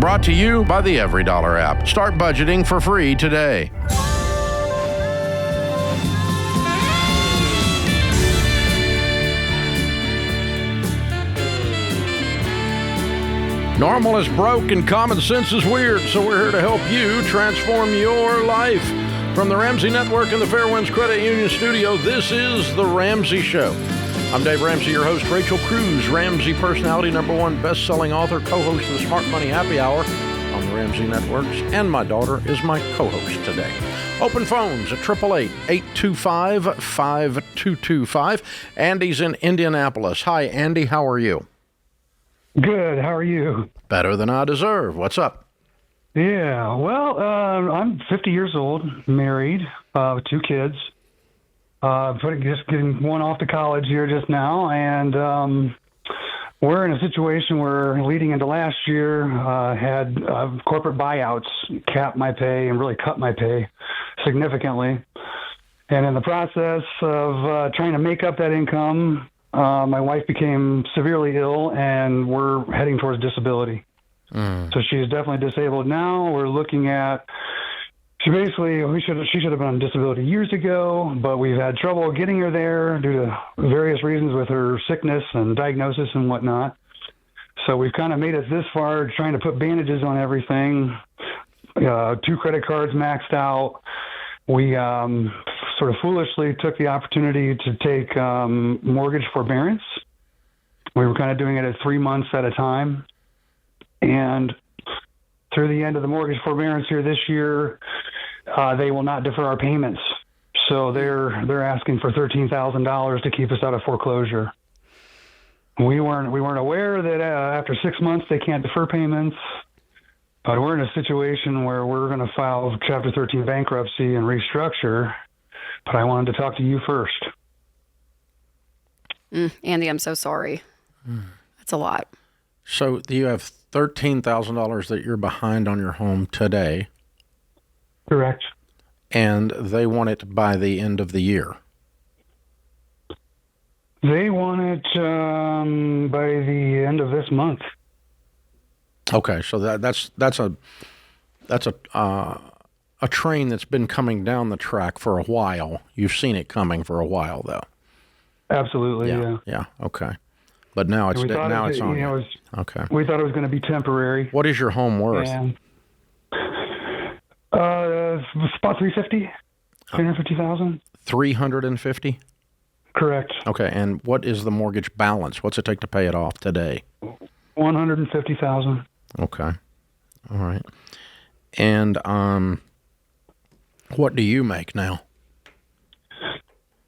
Brought to you by the EveryDollar app. Start budgeting for free today. Normal is broke and common sense is weird, so we're here to help you transform your life. From the Ramsey Network and the Fairwinds Credit Union Studio, this is The Ramsey Show. I'm Dave Ramsey, your host. Rachel Cruze, Ramsey personality, #1 best-selling author, co-host of the Smart Money Happy Hour on the Ramsey Networks, and my daughter is my co-host today. Open phones at 888-825-5225. Andy's in Indianapolis. Hi, Andy. How are you? Good. How are you? Better than I deserve. What's up? Yeah. Well, I'm 50 years old, married, with 2 kids. Just getting one off to college here just now, and we're in a situation where, leading into last year, had corporate buyouts cap my pay and really cut my pay significantly. And in the process of trying to make up that income, my wife became severely ill, and we're heading towards disability. So she's definitely disabled now. We're looking at, she should have been on disability years ago, but we've had trouble getting her there due to various reasons with her sickness and diagnosis and whatnot. So we've kind of made it this far, trying to put bandages on everything. 2 credit cards maxed out. We sort of foolishly took the opportunity to take mortgage forbearance. We were kind of doing it at 3 months at a time. And through the end of the mortgage forbearance here this year, they will not defer our payments. So they're asking for $13,000 to keep us out of foreclosure. We weren't aware that after 6 months they can't defer payments. But we're in a situation where we're going to file Chapter 13 bankruptcy and restructure. But I wanted to talk to you first. Andy, I'm so sorry. That's a lot. So you have $13,000 that you're behind on your home today. Correct. And they want it by the end of the year. They want it by the end of this month. Okay, so that's a train that's been coming down the track for a while. You've seen it coming for a while, though. Absolutely, yeah. Yeah, okay. But now it's on you. Okay. We thought it was going to be temporary. What is your home worth? And, about $350,000. $350,000? Correct. Okay, and what is the mortgage balance? What's it take to pay it off today? $150,000. Okay. All right. And what do you make now?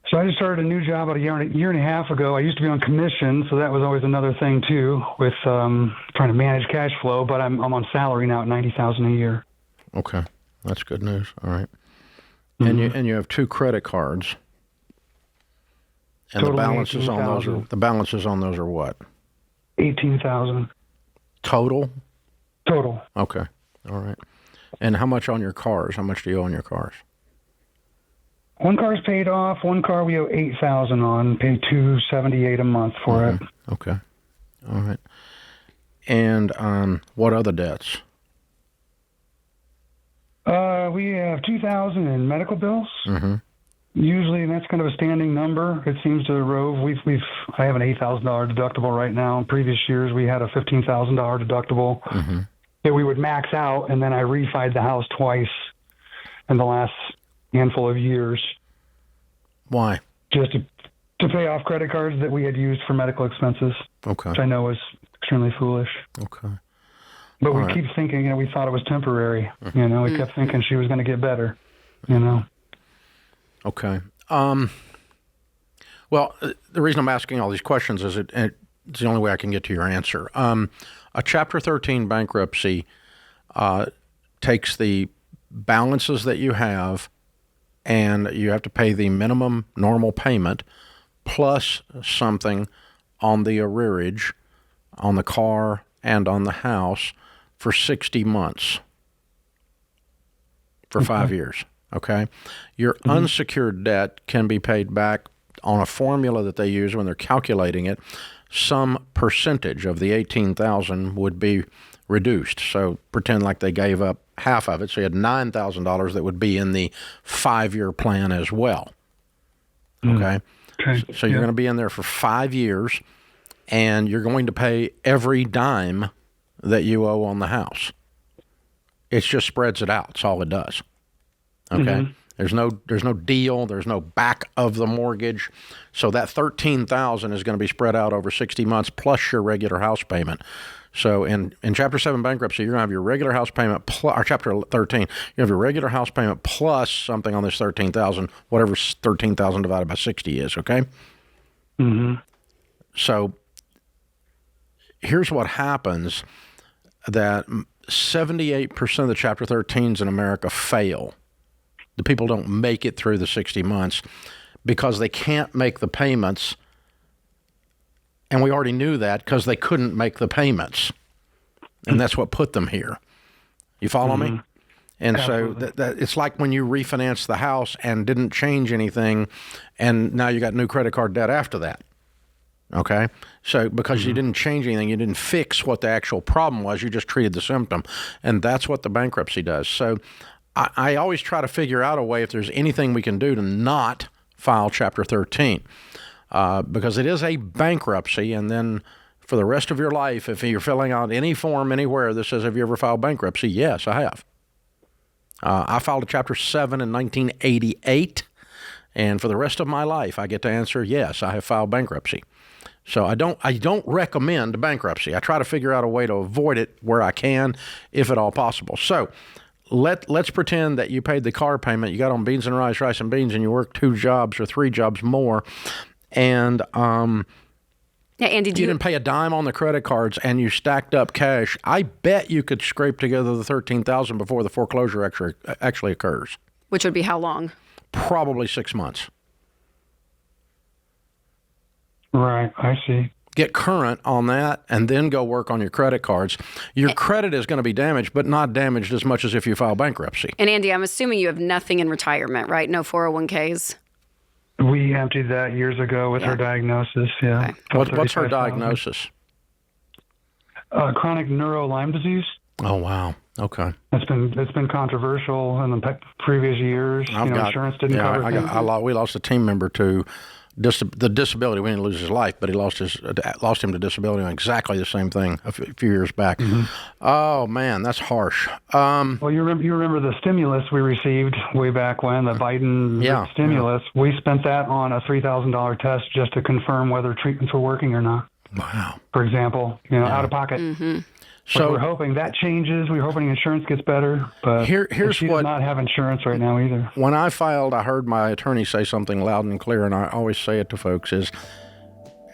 So I just started a new job about a year and a half ago. I used to be on commission, so that was always another thing too, with trying to manage cash flow. But I'm on salary now at $90,000 a year. Okay, that's good news. All right. And you have 2 credit cards, and the balances on those are what? $18,000 total. Total. Okay. All right. And how much on your cars? How much do you owe on your cars? One car's paid off. One car we owe $8,000 on. Pay $278 a month for it. Okay. All right. And what other debts? We have $2,000 in medical bills. Mm-hmm. Usually, that's kind of a standing number. It seems to rove. I have an $8,000 deductible right now. In previous years, we had a $15,000 deductible that we would max out, and then I refied the house twice in the last handful of years. Why? Just to pay off credit cards that we had used for medical expenses. Okay. Which I know was extremely foolish. Okay. But we keep thinking, we thought it was temporary. We kept thinking she was going to get better. Okay. Well, the reason I'm asking all these questions is it's the only way I can get to your answer. A Chapter 13 bankruptcy takes the balances that you have, and you have to pay the minimum normal payment plus something on the arrearage on the car and on the house for 60 months for 5 years. Okay. Your unsecured debt can be paid back on a formula that they use when they're calculating it. Some percentage of the $18,000 would be reduced. So pretend like they gave up half of it. So you had $9,000 that would be in the 5-year plan as well. Okay. Okay. So you're going to be in there for 5 years, and you're going to pay every dime that you owe on the house. It just spreads it out. That's all it does. Okay. There's no deal. There's no back of the mortgage. So that $13,000 is going to be spread out over 60 months plus your regular house payment. So in Chapter 7 bankruptcy, you're going to have your regular house payment, or Chapter 13, you have your regular house payment plus something on this $13,000, whatever $13,000 divided by 60 is, okay? So here's what happens, that 78% of the Chapter 13s in America fail. The people don't make it through the 60 months because they can't make the payments. And we already knew that because they couldn't make the payments. And that's what put them here. You follow me? And Absolutely. So that it's like when you refinance the house and didn't change anything, and now you got new credit card debt after that. Okay? So because you didn't change anything, you didn't fix what the actual problem was, you just treated the symptom. And that's what the bankruptcy does. So I always try to figure out a way if there's anything we can do to not file Chapter 13. Because it is a bankruptcy, and then for the rest of your life, if you're filling out any form anywhere that says, have you ever filed bankruptcy? Yes, I have. I filed a Chapter 7 in 1988, and for the rest of my life, I get to answer, yes, I have filed bankruptcy. So I don't recommend bankruptcy. I try to figure out a way to avoid it where I can, if at all possible. So let's pretend that you paid the car payment, you got on beans and rice, rice and beans, and you worked 2 jobs or 3 jobs more, and Andy, you didn't pay a dime on the credit cards, and you stacked up cash. I bet you could scrape together the $13,000 before the foreclosure actually occurs. Which would be how long? Probably 6 months. Right, I see. Get current on that, and then go work on your credit cards. Your credit is going to be damaged, but not damaged as much as if you file bankruptcy. And Andy, I'm assuming you have nothing in retirement, right? No 401ks? We emptied that years ago with her diagnosis, yeah. Okay. What's her diagnosis? Chronic neuro-Lyme disease. Oh, wow. Okay. It's been controversial in the previous years. Insurance didn't cover things. We lost a team member to the disability. We didn't lose his life, but he lost him to disability on exactly the same thing a few years back. Oh man, that's harsh. Well, you remember the stimulus we received way back when, the Biden stimulus. Yeah. We spent that on a $3,000 test just to confirm whether treatments were working or not. Wow. For example, out of pocket. So we're hoping that changes. We're hoping insurance gets better, but she does not have insurance right now either. When I filed, I heard my attorney say something loud and clear, and I always say it to folks, is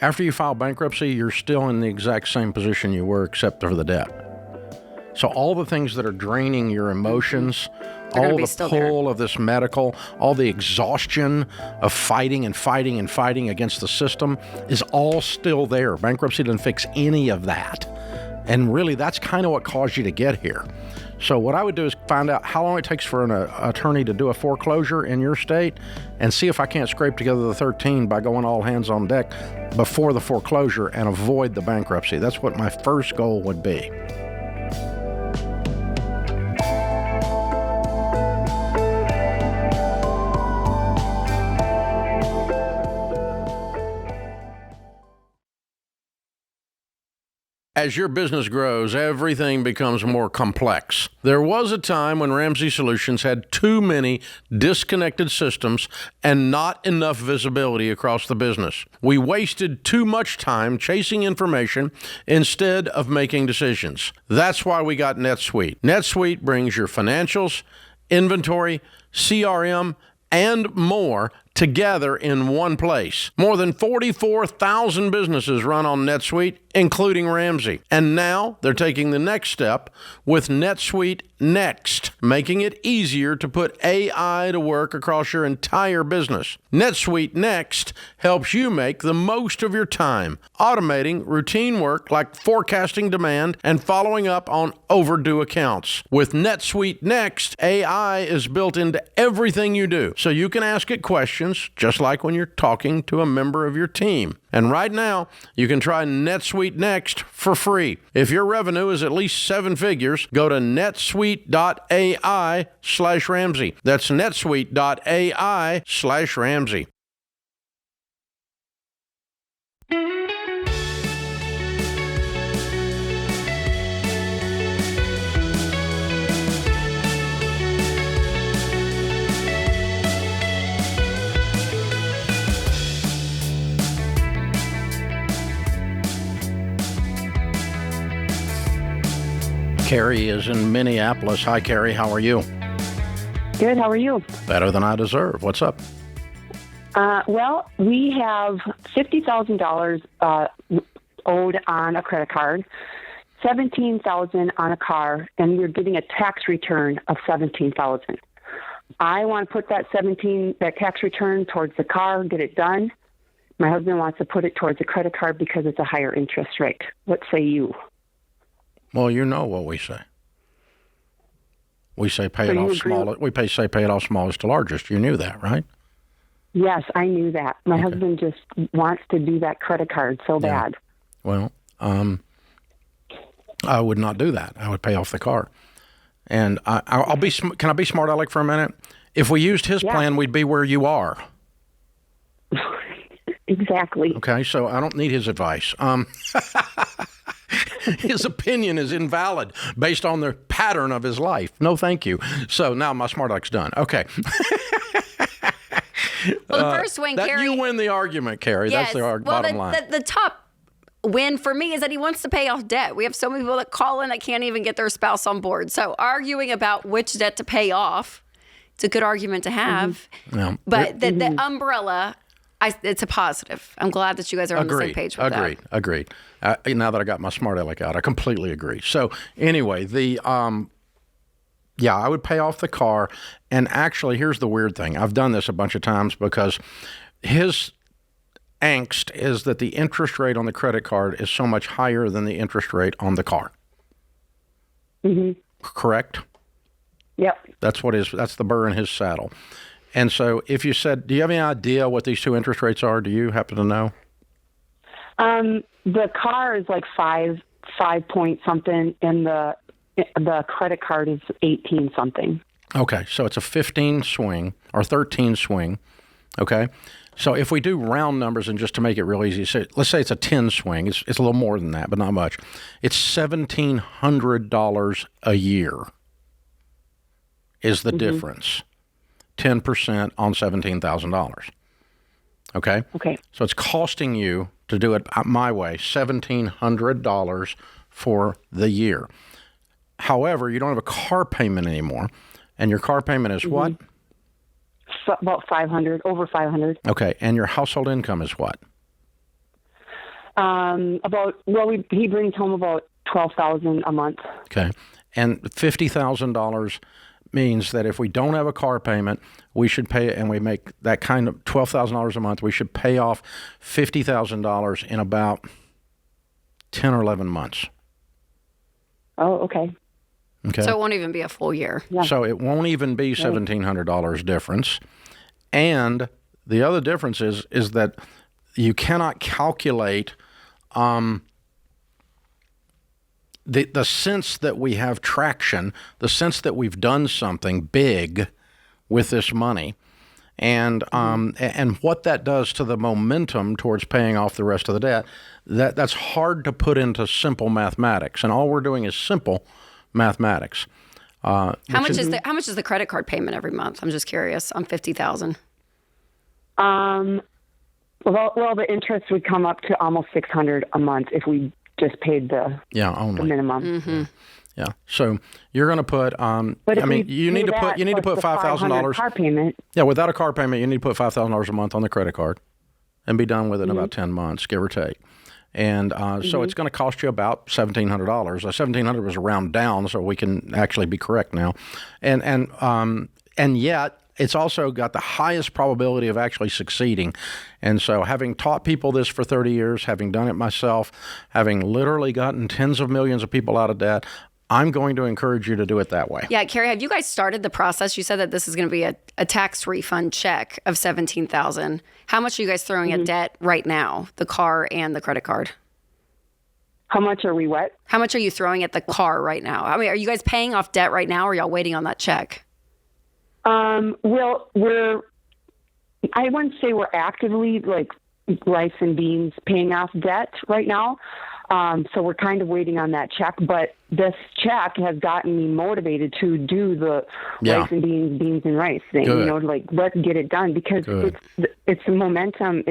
after you file bankruptcy, you're still in the exact same position you were except for the debt. So all the things that are draining your emotions, all the pull of this medical, all the exhaustion of fighting and fighting and fighting against the system is all still there. Bankruptcy doesn't fix any of that. And really, that's kind of what caused you to get here. So what I would do is find out how long it takes for an attorney to do a foreclosure in your state, and see if I can't scrape together the 13 by going all hands on deck before the foreclosure and avoid the bankruptcy. That's what my first goal would be. As your business grows, everything becomes more complex. There was a time when Ramsey Solutions had too many disconnected systems and not enough visibility across the business. We wasted too much time chasing information instead of making decisions. That's why we got NetSuite. NetSuite brings your financials, inventory, CRM, and more together in one place. More than 44,000 businesses run on NetSuite, including Ramsey. And now they're taking the next step with NetSuite Next, making it easier to put AI to work across your entire business. NetSuite Next helps you make the most of your time, automating routine work like forecasting demand and following up on overdue accounts. With NetSuite Next, AI is built into everything you do, so you can ask it questions questions, just like when you're talking to a member of your team. And right now, you can try NetSuite Next for free. If your revenue is at least 7 figures, go to netsuite.ai/Ramsey. That's netsuite.ai/Ramsey. Carrie is in Minneapolis. Hi, Carrie. How are you? Good. How are you? Better than I deserve. What's up? Well, we have $50,000 owed on a credit card, $17,000 on a car, and we're getting a tax return of $17,000. I want to put that tax return towards the car, get it done. My husband wants to put it towards the credit card because it's a higher interest rate. What say you? Well, you know what we say. We say pay it off small. Say pay it off smallest to largest. You knew that, right? Yes, I knew that. My husband just wants to do that credit card so bad. Well, I would not do that. I would pay off the car, and I'll be. Can I be smart aleck for a minute? If we used his plan, we'd be where you are. Exactly. Okay, so I don't need his advice. His opinion is invalid based on the pattern of his life. No, thank you. So now my smart aleck's done. Okay. Well, the first win, Carrie. You win the argument, Carrie. Yes. That's the bottom line. The top win for me is that he wants to pay off debt. We have so many people that call in that can't even get their spouse on board. So arguing about which debt to pay off, it's a good argument to have. Mm-hmm. Yeah. But the umbrella, it's a positive. I'm glad that you guys are on the same page with that. Agreed. Now that I got my smart aleck out, I completely agree. So anyway, I would pay off the car. And actually, here's the weird thing. I've done this a bunch of times because his angst is that the interest rate on the credit card is so much higher than the interest rate on the car. Mm-hmm. Correct? Yep. That's the burr in his saddle. And so if you said, do you have any idea what these two interest rates are? Do you happen to know? The car is like 5 point something, and the credit card is 18 something. Okay, so it's a 15 swing or 13 swing. Okay, so if we do round numbers and just to make it real easy, so let's say it's a 10 swing. It's a little more than that, but not much. It's $1,700 a year is the difference. 10% on $17,000. Okay? Okay. So it's costing you to do it my way, $1,700 for the year. However, you don't have a car payment anymore, and your car payment is what? About 500, over 500. Okay, and your household income is what? He brings home about $12,000 a month. Okay, and $50,000 means that if we don't have a car payment, we should pay, and we make that kind of $12,000 a month, we should pay off $50,000 in about 10 or 11 months. Oh, okay. Okay. So it won't even be a full year. Yeah. So it won't even be $1,700 difference. And the other difference is that you cannot calculate the sense that we have traction, the sense that we've done something big with this money, and what that does to the momentum towards paying off the rest of the debt. That's hard to put into simple mathematics, and all we're doing is simple mathematics. How much is the credit card payment every month? I'm just curious. On $50,000. Well, the interest would come up to almost $600 a month if we just paid the minimum. Mm-hmm. Yeah. So you're going to put. You need to put $5,000 car payment. Yeah, without a car payment, you need to put $5,000 a month on the credit card, and be done with it in about 10 months, give or take. And so it's going to cost you about $1,700. $1,700 was a round down, so we can actually be correct now. And yet it's also got the highest probability of actually succeeding. And so having taught people this for 30 years, having done it myself, having literally gotten tens of millions of people out of debt, I'm going to encourage you to do it that way. Yeah, Carrie, have you guys started the process? You said that this is going to be a tax refund check of $17,000. How much are you guys throwing at debt right now, the car and the credit card? How much are we what? How much are you throwing at the car right now? I mean, are you guys paying off debt right now, or are y'all waiting on that check? Well, I wouldn't say we're actively like rice and beans paying off debt right now. So we're kind of waiting on that check, but this check has gotten me motivated to do the rice and beans and rice thing. Good. You know, like let's get it done because it's the momentum.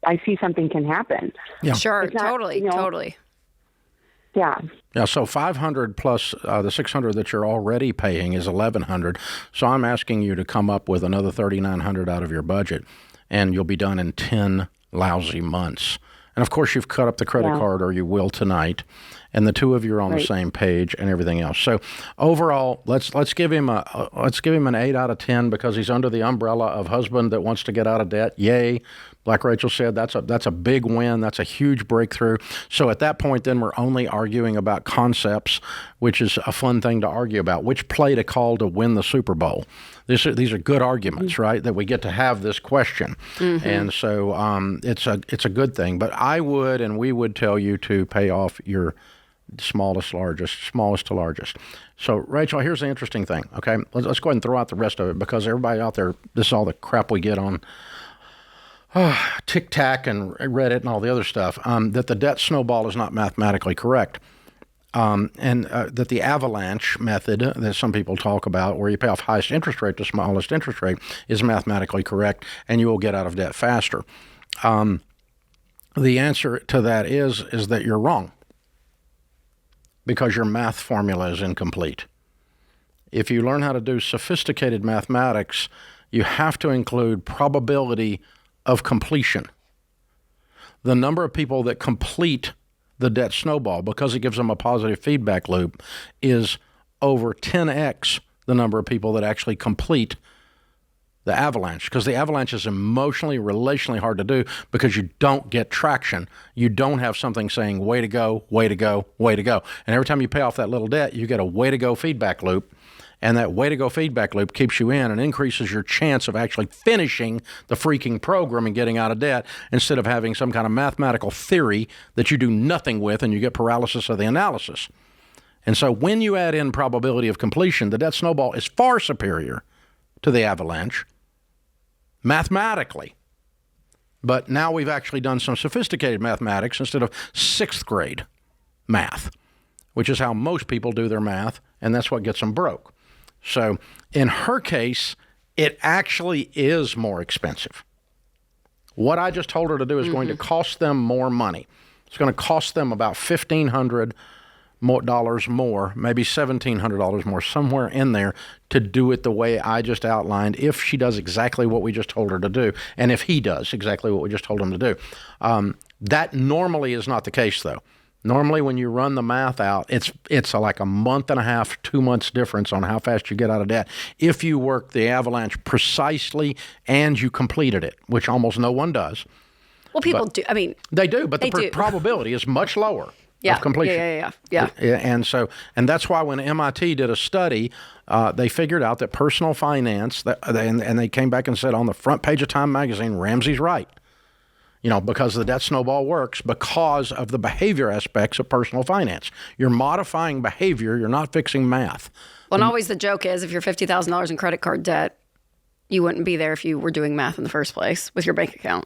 I see something can happen. Yeah. Sure, It's not, totally. Yeah. Yeah, so 500 plus the 600 that you're already paying is 1,100. So I'm asking you to come up with another 3,900 out of your budget, and you'll be done in 10 lousy months. And of course, you've cut up the credit card, or you will tonight, and the two of you are on the same page and everything else. So overall, let's give him an 8 out of 10 because he's under the umbrella of husband that wants to get out of debt. Yay. Like Rachel said, that's a big win. That's a huge breakthrough. So at that point, then we're only arguing about concepts, which is a fun thing to argue about. Which play to call to win the Super Bowl? These are good arguments, right? That we get to have this question, and so it's a good thing. But we would tell you to pay off your smallest to largest. So Rachel, here's the interesting thing. Okay, let's go ahead and throw out the rest of it because everybody out there, this is all the crap we get on TikTok and Reddit and all the other stuff, that the debt snowball is not mathematically correct. And that the avalanche method that some people talk about, where you pay off highest interest rate to smallest interest rate, is mathematically correct, and you will get out of debt faster. The answer to that is that you're wrong because your math formula is incomplete. If you learn how to do sophisticated mathematics, you have to include probability of completion. The number of people that complete the debt snowball, because it gives them a positive feedback loop, is over 10x the number of people that actually complete the avalanche, because the avalanche is emotionally, relationally hard to do because you don't get traction. You don't have something saying, way to go, way to go, way to go. And every time you pay off that little debt, you get a way to go feedback loop. And that way to go feedback loop keeps you in and increases your chance of actually finishing the freaking program and getting out of debt instead of having some kind of mathematical theory that you do nothing with and you get paralysis of the analysis. And so when you add in probability of completion, the debt snowball is far superior to the avalanche mathematically. But now we've actually done some sophisticated mathematics instead of 6th grade math, which is how most people do their math, and that's what gets them broke. So in her case, it actually is more expensive. What I just told her to do is going to cost them more money. It's going to cost them about $1,500 more, maybe $1,700 more, somewhere in there, to do it the way I just outlined, if she does exactly what we just told her to do, and if he does exactly what we just told him to do. That normally is not the case, though. Normally, when you run the math out, it's like a month and a half, 2 months difference on how fast you get out of debt if you work the avalanche precisely and you completed it, which almost no one does. Well, people do. I mean, they do, but they the do. probability is much lower of completion. Yeah. And that's why when MIT did a study, they figured out that personal finance, and they came back and said on the front page of Time magazine, Ramsey's right. Because the debt snowball works because of the behavior aspects of personal finance. You're modifying behavior. You're not fixing math. Well, and always the joke is if you're $50,000 in credit card debt, you wouldn't be there if you were doing math in the first place with your bank account,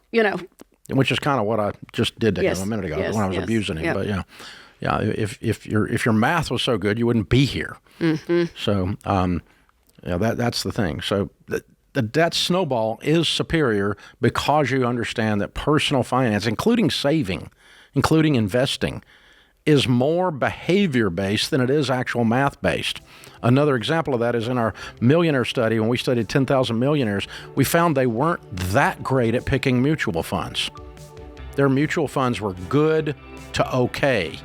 Which is kind of what I just did to him a minute ago when I was abusing him. Yep. But if your math was so good, you wouldn't be here. Mm-hmm. So that's the thing. So the debt snowball is superior because you understand that personal finance, including saving, including investing, is more behavior-based than it is actual math-based. Another example of that is in our millionaire study. When we studied 10,000 millionaires, we found they weren't that great at picking mutual funds. Their mutual funds were good to okay.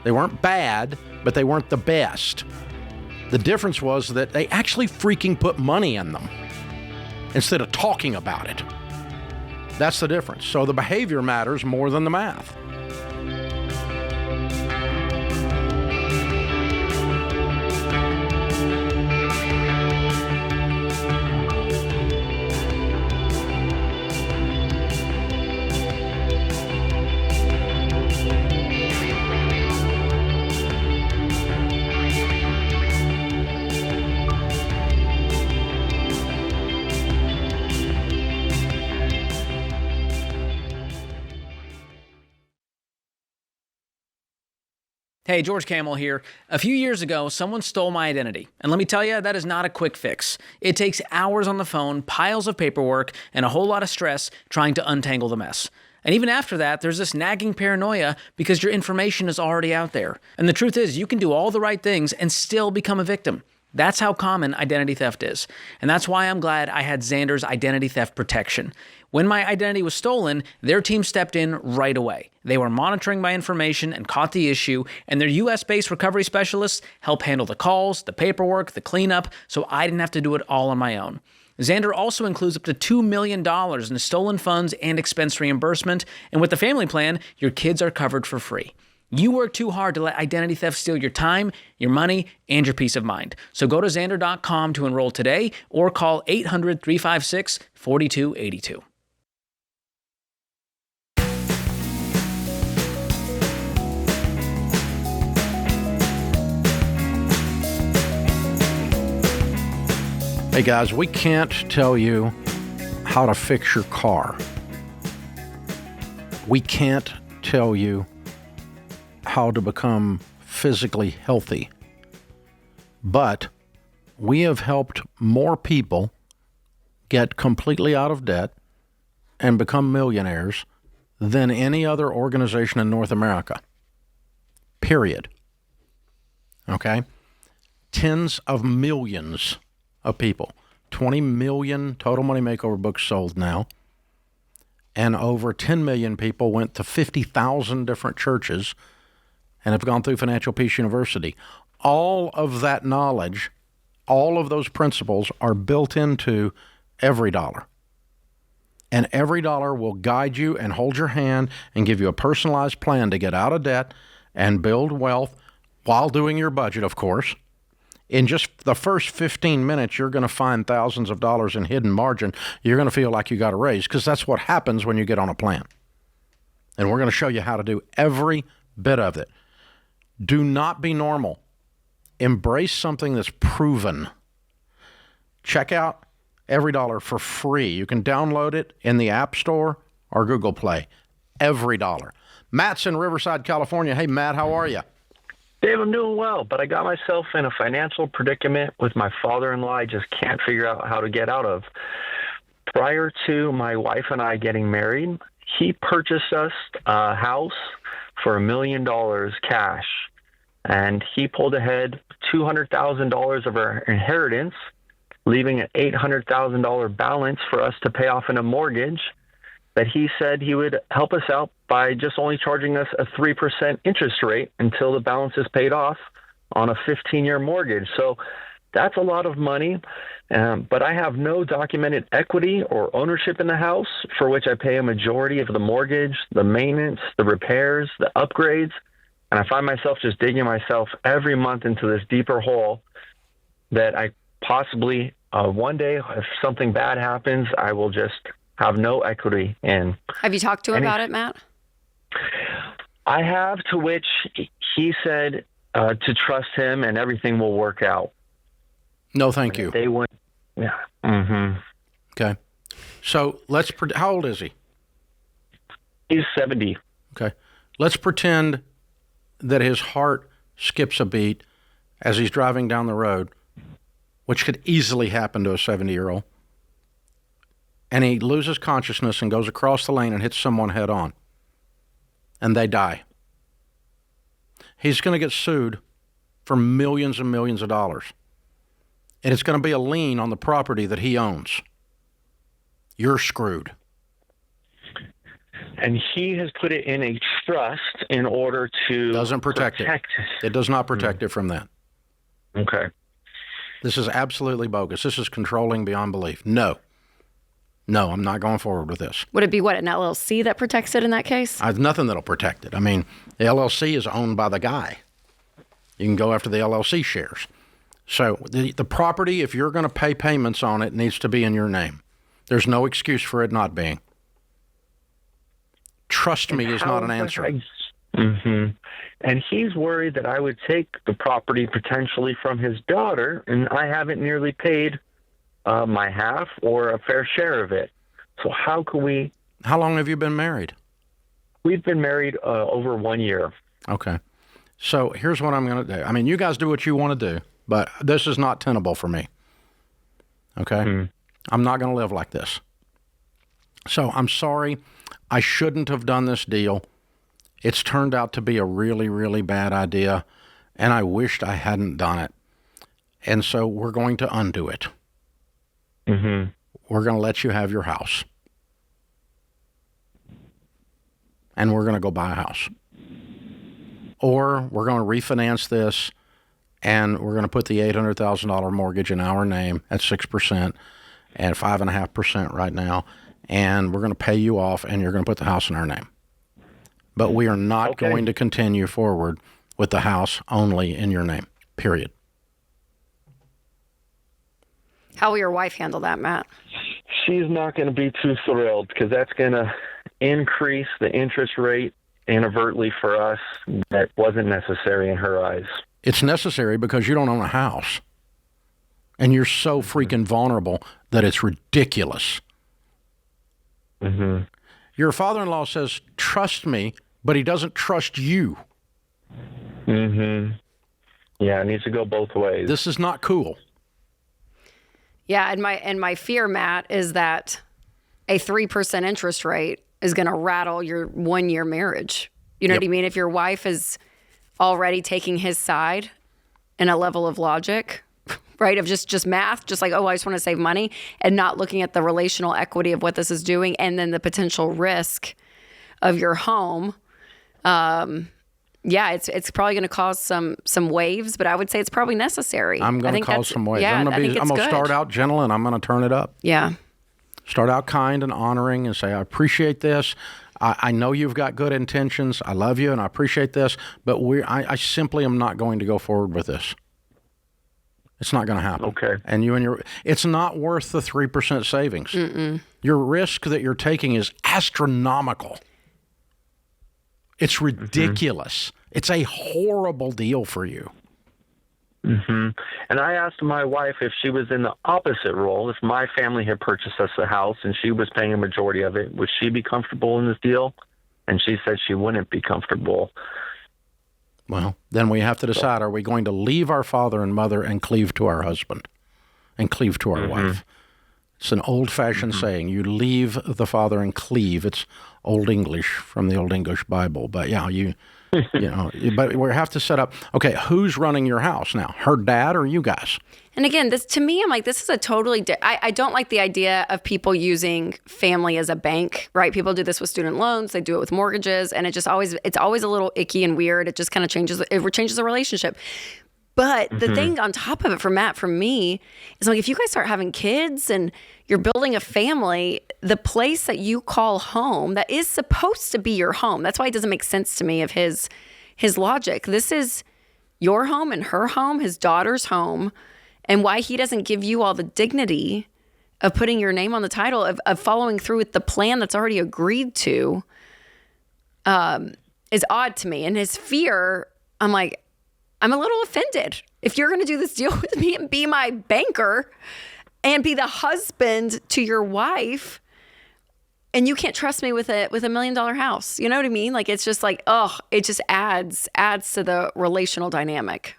They weren't bad, but they weren't the best. The difference was that they actually freaking put money in them instead of talking about it. That's the difference. So the behavior matters more than the math. Hey, George Camel here. A few years ago, someone stole my identity. And let me tell you, that is not a quick fix. It takes hours on the phone, piles of paperwork, and a whole lot of stress trying to untangle the mess. And even after that, there's this nagging paranoia because your information is already out there. And the truth is, you can do all the right things and still become a victim. That's how common identity theft is. And that's why I'm glad I had Xander's identity theft protection. When my identity was stolen, their team stepped in right away. They were monitoring my information and caught the issue, and their US-based recovery specialists helped handle the calls, the paperwork, the cleanup, so I didn't have to do it all on my own. Xander also includes up to $2 million in stolen funds and expense reimbursement, and with the family plan, your kids are covered for free. You work too hard to let identity theft steal your time, your money, and your peace of mind. So go to Xander.com to enroll today or call 800-356-4282. Hey guys, we can't tell you how to fix your car. We can't tell you how to become physically healthy. But we have helped more people get completely out of debt and become millionaires than any other organization in North America. Period. Okay? Tens of millions of people. 20 million Total Money Makeover books sold now. And over 10 million people went to 50,000 different churches and have gone through Financial Peace University. All of that knowledge, all of those principles are built into every dollar. And every dollar will guide you and hold your hand and give you a personalized plan to get out of debt and build wealth while doing your budget, of course. In just the first 15 minutes, you're going to find thousands of dollars in hidden margin. You're going to feel like you got a raise because that's what happens when you get on a plan. And we're going to show you how to do every bit of it. Do not be normal. Embrace something that's proven. Check out Every Dollar for free. You can download it in the App Store or Google Play. Every Dollar. Matt's in Riverside, California. Hey, Matt, how are you? Dave, I'm doing well, but I got myself in a financial predicament with my father-in-law I just can't figure out how to get out of. Prior to my wife and I getting married, he purchased us a house for $1 million cash, and he pulled ahead $200,000 of our inheritance, leaving an $800,000 balance for us to pay off in a mortgage that he said he would help us out by just only charging us a 3% interest rate until the balance is paid off on a 15-year mortgage. So that's a lot of money, but I have no documented equity or ownership in the house, for which I pay a majority of the mortgage, the maintenance, the repairs, the upgrades, and I find myself just digging myself every month into this deeper hole that I possibly one day, if something bad happens, I will just have no equity in. Have you talked to him about it, Matt? I have, to which he said to trust him and everything will work out. No, thank you. They would. Yeah. Mm-hmm. Okay. So how old is he? He's 70. Okay. Let's pretend that his heart skips a beat as he's driving down the road, which could easily happen to a 70-year-old. And he loses consciousness and goes across the lane and hits someone head on. And they die. He's going to get sued for millions and millions of dollars. And it's going to be a lien on the property that he owns. You're screwed. And he has put it in a trust in order to Doesn't protect it. It does not protect it from that. Okay. This is absolutely bogus. This is controlling beyond belief. No, I'm not going forward with this. Would it be what, an LLC that protects it in that case? I have nothing that'll protect it. I mean, the LLC is owned by the guy. You can go after the LLC shares. So the property, if you're going to pay payments on it, needs to be in your name. There's no excuse for it not being. Trust me is not an answer. Mm-hmm. And he's worried that I would take the property potentially from his daughter, and I haven't nearly paid my half or a fair share of it. So how can we... How long have you been married? We've been married over 1 year. Okay. So here's what I'm going to do. I mean, you guys do what you want to do, but this is not tenable for me. Okay? I'm not going to live like this. So I'm sorry. I shouldn't have done this deal. It's turned out to be a really, really bad idea, and I wished I hadn't done it. And so we're going to undo it. Mm-hmm. We're going to let you have your house. And we're going to go buy a house. Or we're going to refinance this, and we're going to put the $800,000 mortgage in our name at 6% and 5.5% right now, and we're going to pay you off, and you're going to put the house in our name. But we are not going to continue forward with the house only in your name, period. How will your wife handle that, Matt? She's not going to be too thrilled because that's going to increase the interest rate inadvertently for us. That wasn't necessary in her eyes. It's necessary because you don't own a house. And you're so freaking vulnerable that it's ridiculous. Mm-hmm. Your father-in-law says, trust me, but he doesn't trust you. Mm-hmm. Yeah, it needs to go both ways. This is not cool. Yeah, and my fear, Matt, is that a 3% interest rate is going to rattle your 1-year marriage. You know what I mean? If your wife is already taking his side in a level of logic, right, of just math, just like, oh, I just want to save money, and not looking at the relational equity of what this is doing, and then the potential risk of your home. Yeah, it's probably going to cause some waves, but I would say it's probably necessary. I'm going to cause some waves. Yeah, I'm going to start out gentle, and I'm going to turn it up. Yeah. Start out kind and honoring and say, I appreciate this. I know you've got good intentions. I love you, and I appreciate this, but I simply am not going to go forward with this. It's not going to happen. Okay. And it's not worth the 3% savings. Mm-mm. Your risk that you're taking is astronomical. It's ridiculous. It's a horrible deal for you. Mm-hmm. And I asked my wife if she was in the opposite role, if my family had purchased us the house and she was paying a majority of it, would she be comfortable in this deal? And she said she wouldn't be comfortable. Well, then we have to decide, are we going to leave our father and mother and cleave to our husband and cleave to our wife? It's an old-fashioned saying. You leave the father and cleave. It's Old English from the Old English Bible. But yeah, you know, but we have to set up, okay, who's running your house now? Her dad or you guys? And again, this to me, I'm like, this is a totally, I don't like the idea of people using family as a bank, right? People do this with student loans. They do it with mortgages. And it's always a little icky and weird. It just kind of changes the relationship. But the thing on top of it for Matt, for me, is like if you guys start having kids and you're building a family, the place that you call home, that is supposed to be your home. That's why it doesn't make sense to me of his logic. This is your home and her home, his daughter's home, and why he doesn't give you all the dignity of putting your name on the title, of following through with the plan that's already agreed to, is odd to me. And his fear, I'm like, I'm a little offended. If you're going to do this deal with me and be my banker and be the husband to your wife, and you can't trust me with a $1 million house, you know what I mean? Like, it's just like, oh, it just adds to the relational dynamic.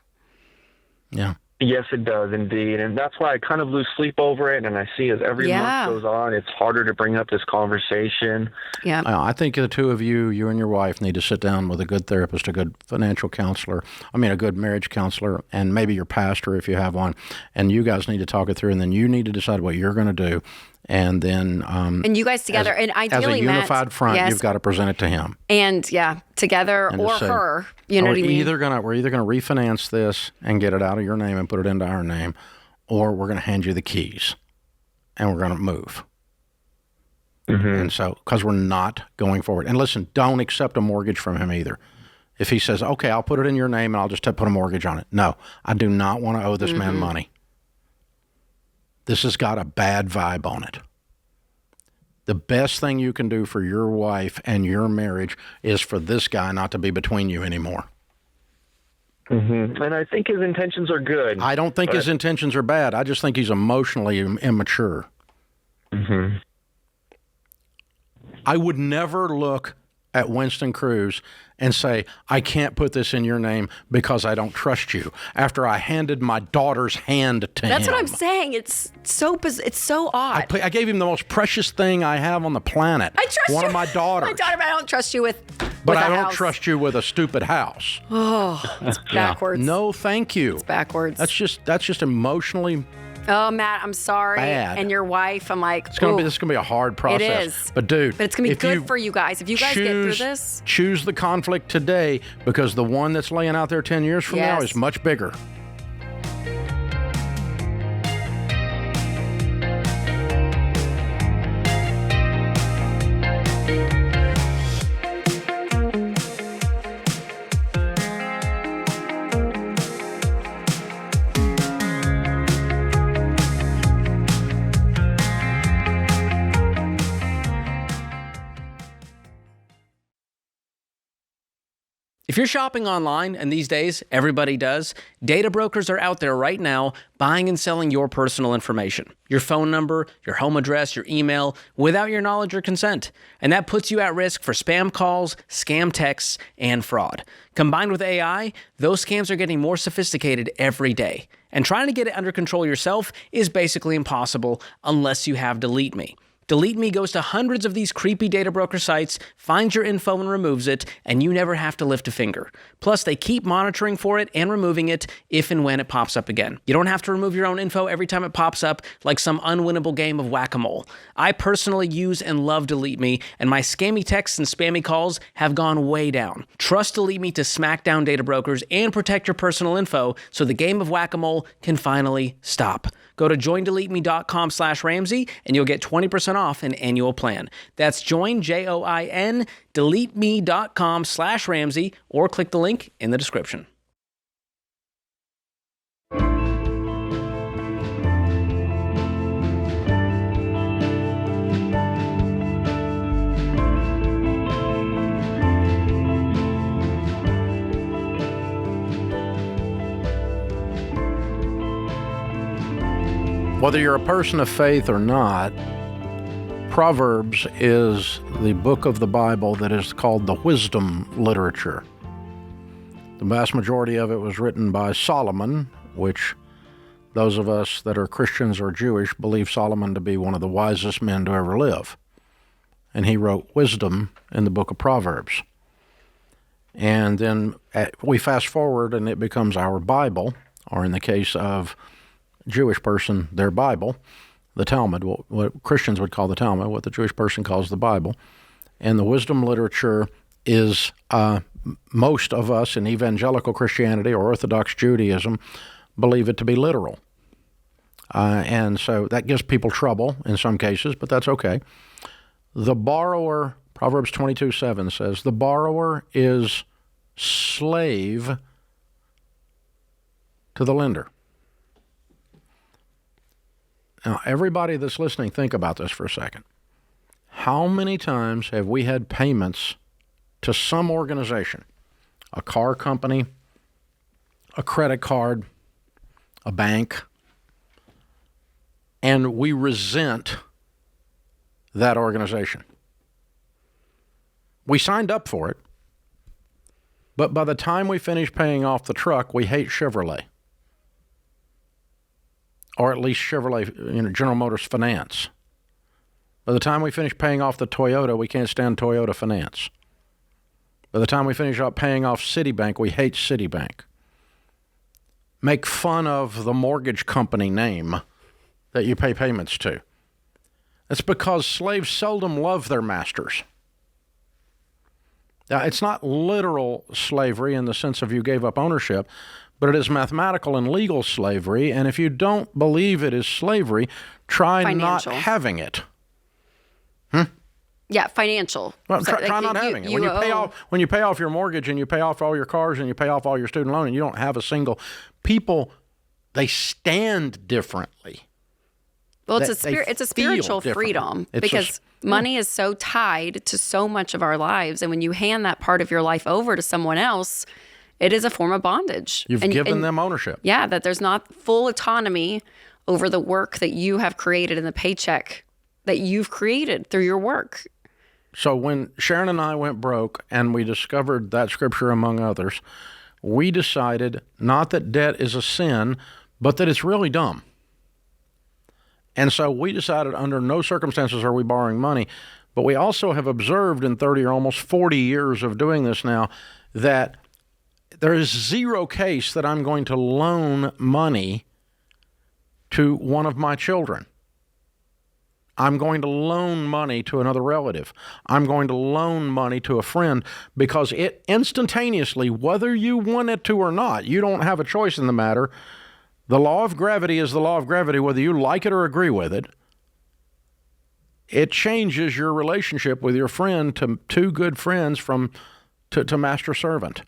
Yeah. Yes, it does indeed. And that's why I kind of lose sleep over it. And I see as every month goes on, it's harder to bring up this conversation. Yeah. I think the two of you and your wife need to sit down with a good therapist, a good financial counselor, a good marriage counselor, and maybe your pastor if you have one. And you guys need to talk it through, and then you need to decide what you're going to do. And then and you guys together, and ideally, as a unified front, yes, you've got to present it to him. And together and or say, her. You know what I mean? We're either gonna refinance this and get it out of your name and put it into our name, or we're gonna hand you the keys, and we're gonna move. And so, because we're not going forward. And listen, don't accept a mortgage from him either. If he says, "Okay, I'll put it in your name and I'll just put a mortgage on it," no, I do not want to owe this man money. This has got a bad vibe on it. The best thing you can do for your wife and your marriage is for this guy not to be between you anymore. And I think his intentions are good. I don't think his intentions are bad. I just think he's emotionally immature. I would never look at Winston Cruze and say, I can't put this in your name because I don't trust you, after I handed my daughter's hand to him. That's what I'm saying. It's so odd. I gave him the most precious thing I have on the planet. I trust one you. of my daughters. My daughter, but I don't trust you with But a I don't house. trust you with a stupid house. Oh, it's backwards. No, thank you. It's backwards. That's just emotionally Oh, Matt, I'm sorry. bad. And your wife, I'm like, This is gonna be a hard process. It is. But dude, But it's gonna be if good you for you guys. If you guys get through this. choose the conflict today, because the one that's laying out there 10 years from now Yes. is much bigger. If you're shopping online, and these days everybody does, data brokers are out there right now buying and selling your personal information. Your phone number, your home address, your email, without your knowledge or consent. And that puts you at risk for spam calls, scam texts, and fraud. Combined with AI, those scams are getting more sophisticated every day. And trying to get it under control yourself is basically impossible unless you have Delete Me. Delete Me goes to hundreds of these creepy data broker sites, finds your info and removes it, and you never have to lift a finger. Plus, they keep monitoring for it and removing it if and when it pops up again. You don't have to remove your own info every time it pops up like some unwinnable game of whack-a-mole. I personally use and love Delete Me, and my scammy texts and spammy calls have gone way down. Trust Delete Me to smack down data brokers and protect your personal info so the game of whack-a-mole can finally stop. Go to joindeleteme.com/Ramsey and you'll get 20% off an annual plan. That's join, JOIN, deleteme.com/Ramsey, or click the link in the description. Whether you're a person of faith or not, Proverbs is the book of the Bible that is called the wisdom literature. The vast majority of it was written by Solomon, which those of us that are Christians or Jewish believe Solomon to be one of the wisest men to ever live. And he wrote wisdom in the book of Proverbs. And then we fast forward and it becomes our Bible, or in the case of Jewish person, their Bible, the Talmud, what Christians would call the Talmud, what the Jewish person calls the Bible. And the wisdom literature is, most of us in evangelical Christianity or Orthodox Judaism believe it to be literal. And so that gives people trouble in some cases, but that's okay. The borrower, Proverbs 22:7 says, the borrower is slave to the lender. Now, everybody that's listening, think about this for a second. How many times have we had payments to some organization, a car company, a credit card, a bank, and we resent that organization? We signed up for it, but by the time we finish paying off the truck, we hate Chevrolet. Or at least Chevrolet, General Motors Finance. By the time we finish paying off the Toyota, we can't stand Toyota Finance. By the time we finish up paying off Citibank, we hate Citibank. Make fun of the mortgage company name that you pay payments to. It's because slaves seldom love their masters. Now, it's not literal slavery in the sense of you gave up ownership, but it is mathematical and legal slavery, and if you don't believe it is slavery, try Financial. not having it. Yeah, financial. Well, So, try not having it. When you pay off your mortgage and you pay off all your cars and you pay off all your student loan and you don't have a single, people, they stand differently. Well, They it's a feel spiritual differently. freedom It's because money is so tied to so much of our lives, and when you hand that part of your life over to someone else, it is a form of bondage. You've given them ownership. Yeah, that there's not full autonomy over the work that you have created and the paycheck that you've created through your work. So when Sharon and I went broke and we discovered that scripture among others, we decided not that debt is a sin, but that it's really dumb. And so we decided under no circumstances are we borrowing money. But we also have observed in 30 or almost 40 years of doing this now that there is zero case that I'm going to loan money to one of my children. I'm going to loan money to another relative. I'm going to loan money to a friend because it instantaneously, whether you want it to or not, you don't have a choice in the matter. The law of gravity is the law of gravity, whether you like it or agree with it. It changes your relationship with your friend to two good friends to master-servant.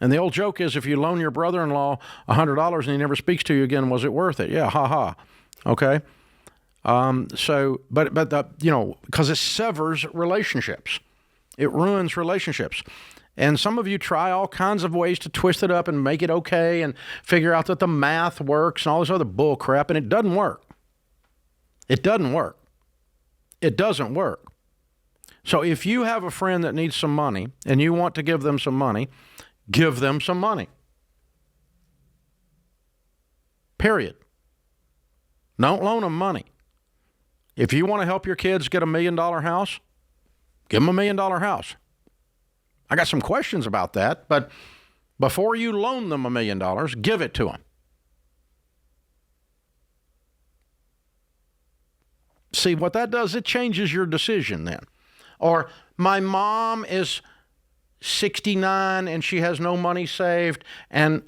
And the old joke is if you loan your brother-in-law $100 and he never speaks to you again, was it worth it? Yeah, ha. Okay? Because it severs relationships. It ruins relationships. And some of you try all kinds of ways to twist it up and make it okay and figure out that the math works and all this other bull crap, and it doesn't work. It doesn't work. It doesn't work. So if you have a friend that needs some money and you want to give them some money, give them some money. Period. Don't loan them money. If you want to help your kids get $1 million house, give them $1 million house. I got some questions about that, but before you loan them $1 million, give it to them. See, what that does, it changes your decision then. Or my mom is 69 and she has no money saved and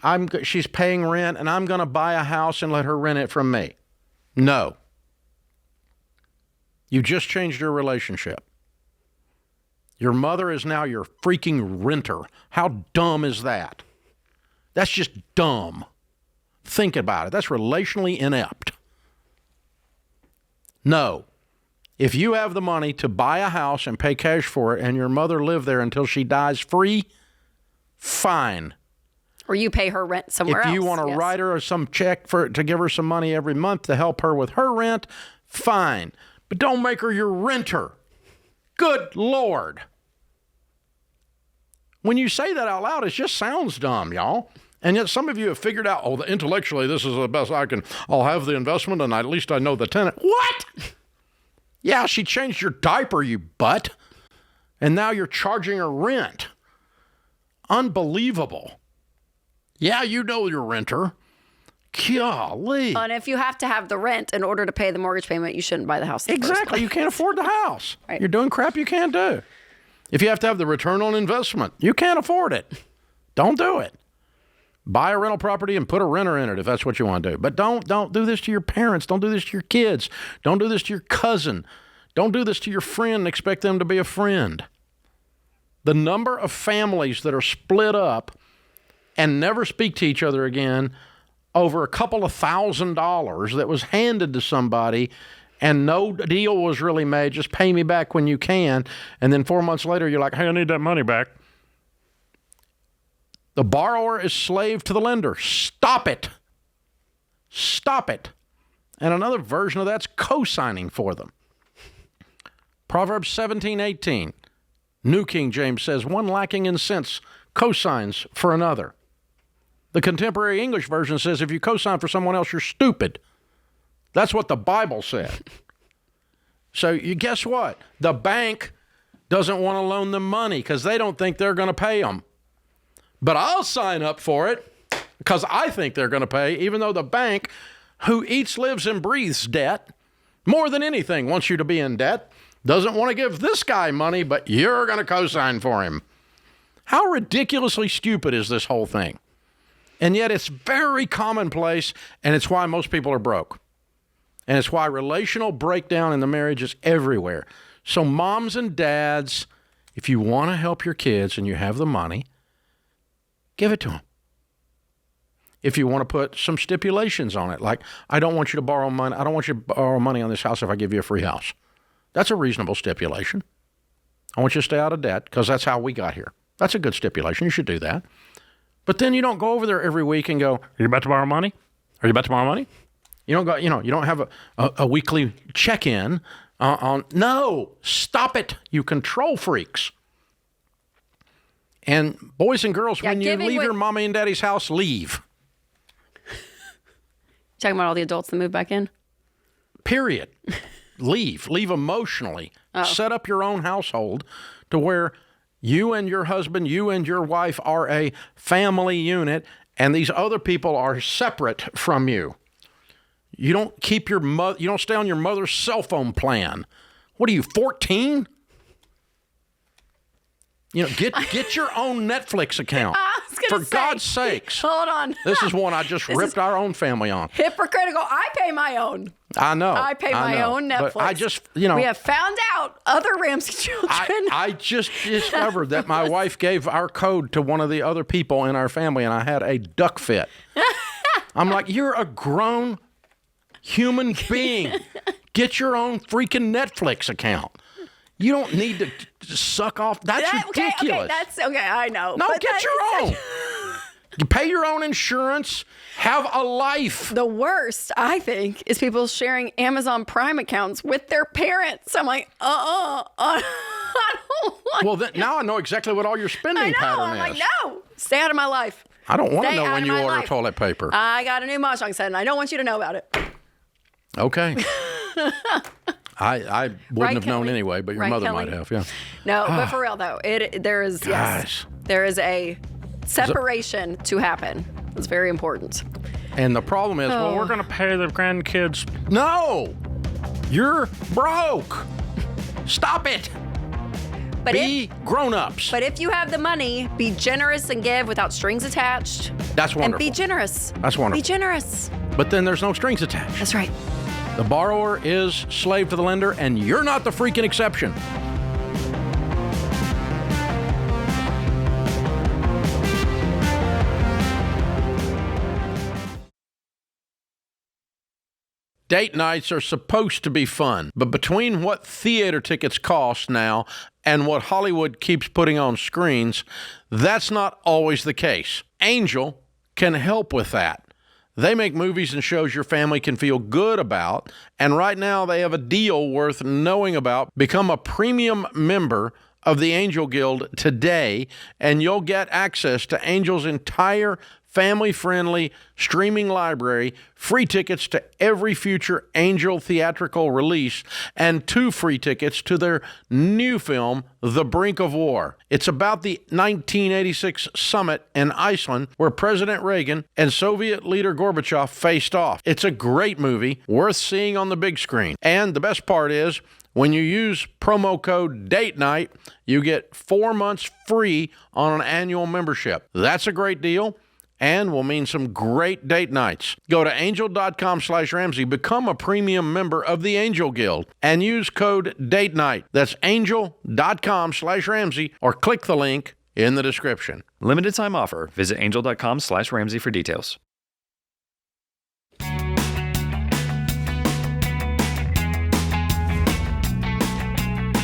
she's paying rent and I'm going to buy a house and let her rent it from me. No. You just changed your relationship. Your mother is now your freaking renter. How dumb is that? That's just dumb. Think about it. That's relationally inept. No. If you have the money to buy a house and pay cash for it and your mother live there until she dies free, fine. Or you pay her rent somewhere else. If you want to write her some check to give her some money every month to help her with her rent, fine. But don't make her your renter. Good Lord. When you say that out loud, it just sounds dumb, y'all. And yet some of you have figured out, intellectually, this is the best I can. I'll have the investment, and at least I know the tenant. What? Yeah, she changed your diaper, you butt. And now you're charging her rent. Unbelievable. Yeah, you know your renter. Golly. And if you have to have the rent in order to pay the mortgage payment, you shouldn't buy the house. Exactly. You can't afford the house. Right. You're doing crap you can't do. If you have to have the return on investment, you can't afford it. Don't do it. Buy a rental property and put a renter in it if that's what you want to do. But don't do this to your parents. Don't do this to your kids. Don't do this to your cousin. Don't do this to your friend and expect them to be a friend. The number of families that are split up and never speak to each other again over a couple of $1,000s that was handed to somebody and no deal was really made, just pay me back when you can, and then 4 months later you're like, hey, I need that money back. The borrower is slave to the lender. Stop it. Stop it. And another version of that's co-signing for them. Proverbs 17:18, New King James says, one lacking in sense co-signs for another. The contemporary English version says if you co-sign for someone else, you're stupid. That's what the Bible said. So you guess what? The bank doesn't want to loan them money because they don't think they're going to pay them. But I'll sign up for it because I think they're going to pay, even though the bank, who eats, lives, and breathes debt, more than anything wants you to be in debt, doesn't want to give this guy money, but you're going to co-sign for him. How ridiculously stupid is this whole thing? And yet it's very commonplace, and it's why most people are broke. And it's why relational breakdown in the marriage is everywhere. So moms and dads, if you want to help your kids and you have the money, give it to them. If you want to put some stipulations on it, like, I don't want you to borrow money. I don't want you to borrow money on this house if I give you a free house. That's a reasonable stipulation. I want you to stay out of debt because that's how we got here. That's a good stipulation. You should do that. But then you don't go over there every week and go, are you about to borrow money? Are you about to borrow money? You don't go, you don't have a weekly check-in No, stop it, you control freaks. And boys and girls, when you leave your mommy and daddy's house, leave. Talking about all the adults that move back in? Period. Leave emotionally. Oh. Set up your own household to where you and your husband, you and your wife are a family unit, and these other people are separate from you. You don't keep you don't stay on your mother's cell phone plan. What are you, 14? You know, get your own Netflix account. For God's sakes. Hold on. This is one I just ripped our own family on. Hypocritical. I pay my own. I know. I pay my own Netflix. But I just, you know. We have found out other Ramsey children. I just discovered that my wife gave our code to one of the other people in our family, and I had a duck fit. I'm like, you're a grown human being. Get your own freaking Netflix account. You don't need to suck off. That's ridiculous. Okay, that's okay. I know. No, get your own. You pay your own insurance. Have a life. The worst, I think, is people sharing Amazon Prime accounts with their parents. I'm like, I don't want. Well, now I know exactly what all your spending pattern is. I'm like, no, stay out of my life. I don't want to know when you order life. toilet paper. I got a new mahjong set, and I don't want you to know about it. Okay. I wouldn't have known anyway, but your mother Kelly? might have, yeah. No, but for real though, there is a separation to happen. It's very important. And the problem is, well, we're going to pay the grandkids. No, you're broke. Stop it. But be grown-ups. But if you have the money, be generous and give without strings attached. That's wonderful. And be generous. That's wonderful. Be generous. But then there's no strings attached. That's right. The borrower is slave to the lender, and you're not the freaking exception. Date nights are supposed to be fun, but between what theater tickets cost now and what Hollywood keeps putting on screens, that's not always the case. Angel can help with that. They make movies and shows your family can feel good about, and right now they have a deal worth knowing about. Become a premium member of the Angel Guild today, and you'll get access to Angel's entire family-friendly streaming library, free tickets to every future Angel theatrical release, and 2 free tickets to their new film, The Brink of War. It's about the 1986 summit in Iceland where President Reagan and Soviet leader Gorbachev faced off. It's a great movie, worth seeing on the big screen. And the best part is, when you use promo code DATE NIGHT, you get 4 months free on an annual membership. That's a great deal, and will mean some great date nights. Go to angel.com/Ramsey, become a premium member of the Angel Guild, and use code DATE NIGHT. That's angel.com/Ramsey, or click the link in the description. Limited time offer. Visit angel.com/Ramsey for details.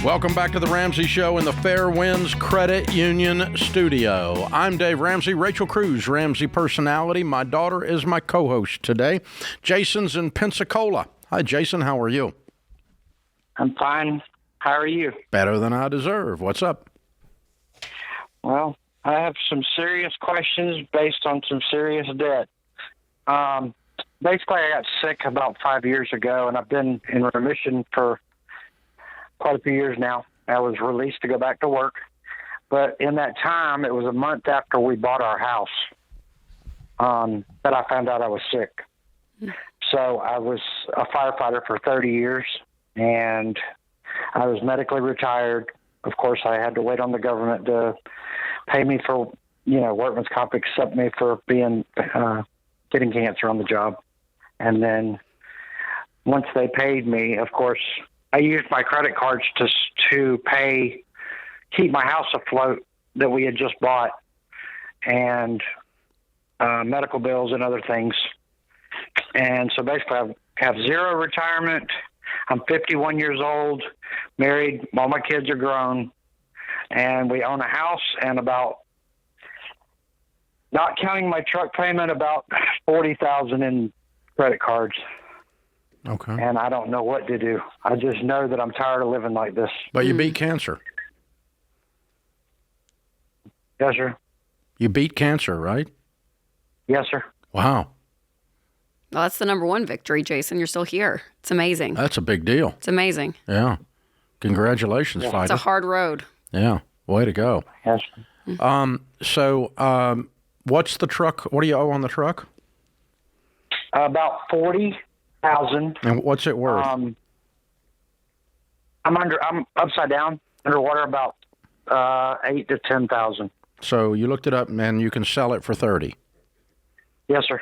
Welcome back to the Ramsey Show in the Fair Winds Credit Union studio. I'm Dave Ramsey, Rachel Cruze, Ramsey personality. My daughter is my co-host today. Jason's in Pensacola. Hi, Jason. How are you? I'm fine. How are you? Better than I deserve. What's up? Well, I have some serious questions based on some serious debt. Basically, I got sick about 5 years ago, and I've been in remission for quite a few years now. I was released to go back to work. But in that time, it was a month after we bought our house that I found out I was sick. So I was a firefighter for 30 years, and I was medically retired. Of course, I had to wait on the government to pay me for, workman's comp, accept me for being getting cancer on the job. And then once they paid me, of course, I used my credit cards to keep my house afloat that we had just bought, and medical bills and other things. And so basically I have zero retirement. I'm 51 years old, married. All my kids are grown, and we own a house and about, not counting my truck payment, about $40,000 in credit cards. Okay. and I don't know what to do. I just know that I'm tired of living like this. But you beat cancer. Yes, sir. You beat cancer, right? Yes, sir. Wow. Well, that's the number one victory, Jason. You're still here. It's amazing. That's a big deal. It's amazing. Yeah. Congratulations, It's fighter. a hard road. Yeah. Way to go. Yes. What's the truck? What do you owe on the truck? About 40,000. And what's it worth? I'm upside down, underwater, about 8 to 10,000. So you looked it up, and you can sell it for 30. Yes, sir.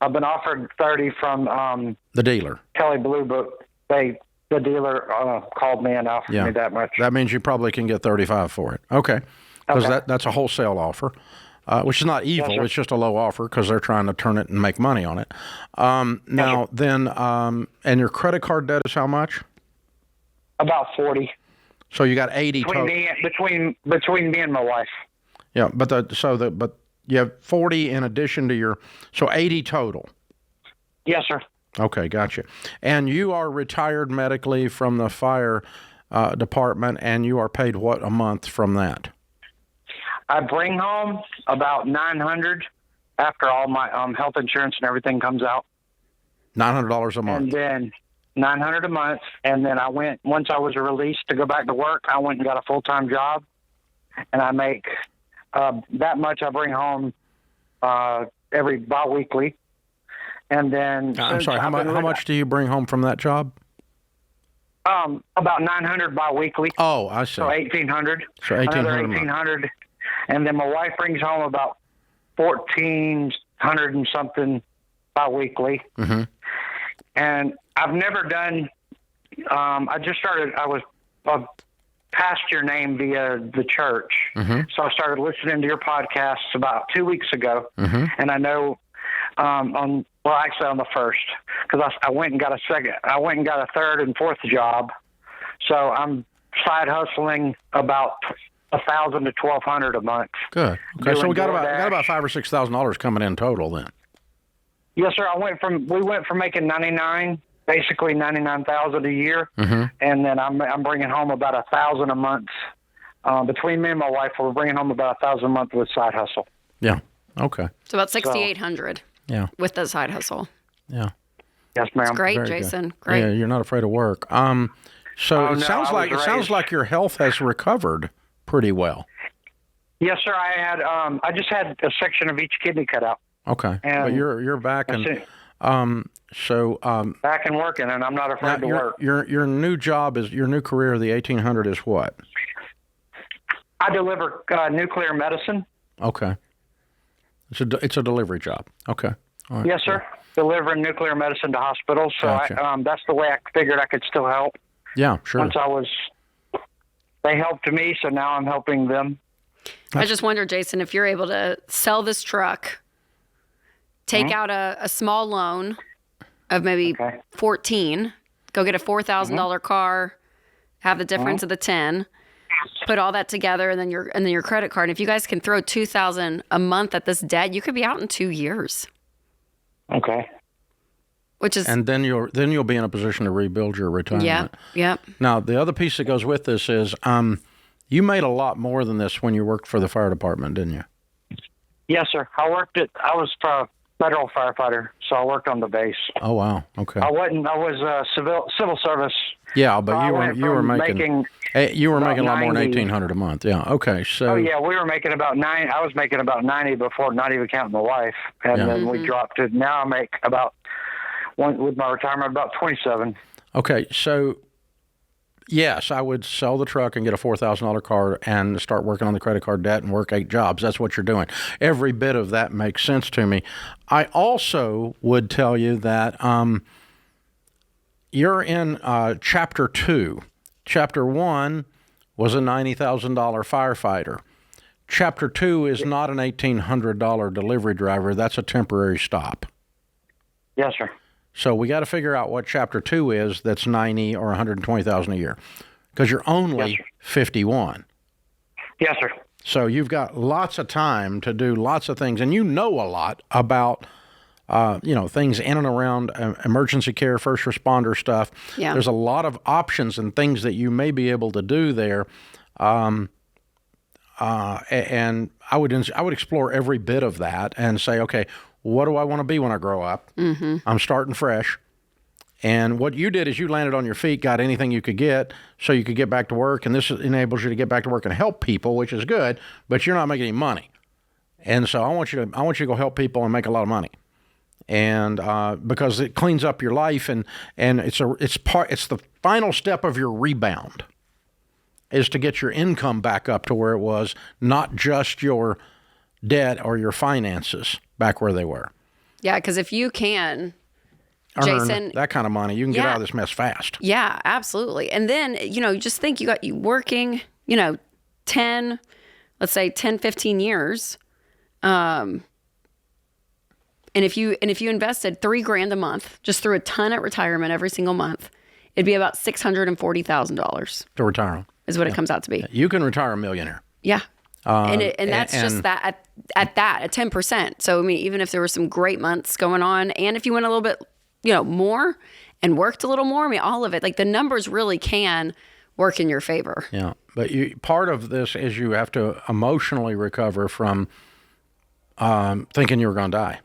I've been offered 30 from The dealer. Kelly Blue Book. The dealer called me and offered me that much. That means you probably can get 35 for it. Okay. Because that's a wholesale offer, which is not evil. Yes, sir. It's just a low offer because they're trying to turn it and make money on it. And your credit card debt is how much? About 40. So you got 80 total. Between me and my wife. Yeah, but you have 40 in addition to your, so 80 total. Yes, sir. Okay, gotcha. And you are retired medically from the fire department, and you are paid what a month from that? I bring home about $900 after all my health insurance and everything comes out. $900 a month. And then $900 a month. And then once I was released to go back to work, I went and got a full-time job, and I make that much. I bring home every biweekly. And then I'm sorry, how much do you bring home from that job? About $900 biweekly. Oh, I see. So $1,800. So $1,800 Another a month. $1,800, and then my wife brings home about $1,400 and something biweekly. Mm-hmm. And I've never done. I just started. I was passed your name via the church, so I started listening to your podcasts about 2 weeks ago, and I know on the first, because I went and got a second. I went and got a third and fourth job, so I'm side hustling about $1,000 to $1,200 a month. Good. Okay, so we got DoorDash. about $5,000 or $6,000 coming in total then. Yes, sir. We went from making basically 99,000 a year, and then I'm bringing home about 1,000 a month. Between me and my wife, we're bringing home about 1,000 a month with side hustle. Yeah. Okay. So about 6,800. Yeah. With the side hustle. Yeah. Yes, ma'am. It's great, Very Jason. good. Great. Yeah, you're not afraid of work. So sounds like your health has recovered pretty well. Yes, sir. I just had a section of each kidney cut out. Okay. But you're back and back and working, and I'm not afraid to work. Your new job your new career, the 1800, is what? I deliver nuclear medicine. Okay. It's a delivery job. Okay. All right. Yes, sir. Delivering nuclear medicine to hospitals. So Gotcha. that's the way I figured I could still help. Yeah, sure. They helped me, so now I'm helping them. I just wonder, Jason, if you're able to sell this truck, take out a small loan of maybe 14, go get a $4,000 car, have the difference of the 10, put all that together, and then your credit card. And if you guys can throw $2,000 a month at this debt, you could be out in 2 years. Okay. Which is and then you'll be in a position to rebuild your retirement. Yep. Now the other piece that goes with this is you made a lot more than this when you worked for the fire department, didn't you? Yes, sir. I was a federal firefighter, so I worked on the base. Oh wow. Okay. I was civil service. Yeah, but I you were making a lot more than 90. $1,800 a month. Yeah. Okay. So. Oh yeah, we were making about 9. I was making about 90 before, not even counting my wife, and then we dropped it. Now I make with my retirement about 27. Okay, so yes, I would sell the truck and get a $4,000 car and start working on the credit card debt and work 8 jobs. That's what you're doing. Every bit of that makes sense to me. I also would tell you that you're in Chapter 2. Chapter 1 was a $90,000 firefighter. Chapter 2 is not an $1,800 delivery driver. That's a temporary stop. Yes, sir. So we got to figure out what Chapter 2 is that's 90 or 120,000 a year, because you're only 51. Yes, sir. So you've got lots of time to do lots of things, and you know a lot about things in and around emergency care, first responder stuff. Yeah. There's a lot of options and things that you may be able to do there. And I would explore every bit of that and say, okay, what do I want to be when I grow up? Mm-hmm. I'm starting fresh. And what you did is you landed on your feet, got anything you could get so you could get back to work. And this enables you to get back to work and help people, which is good, but you're not making any money. And so I want you to go help people and make a lot of money. And because it cleans up your life and it's the final step of your rebound is to get your income back up to where it was, not just your debt or your finances back where they were. Yeah, because if you can, Earn Jason, that kind of money, you can get out of this mess fast. Yeah, absolutely. And then, just think you working, 10, let's say 10, 15 years. And if you invested $3,000 a month, just threw a ton at retirement every single month, it'd be about $640,000 To retire. is what it comes out to be. You can retire a millionaire. Yeah. And that's just that at 10%. So, I mean, even if there were some great months going on, and if you went a little bit, more and worked a little more, I mean, all of it, like the numbers really can work in your favor. Yeah. But part of this is you have to emotionally recover from thinking you were going to die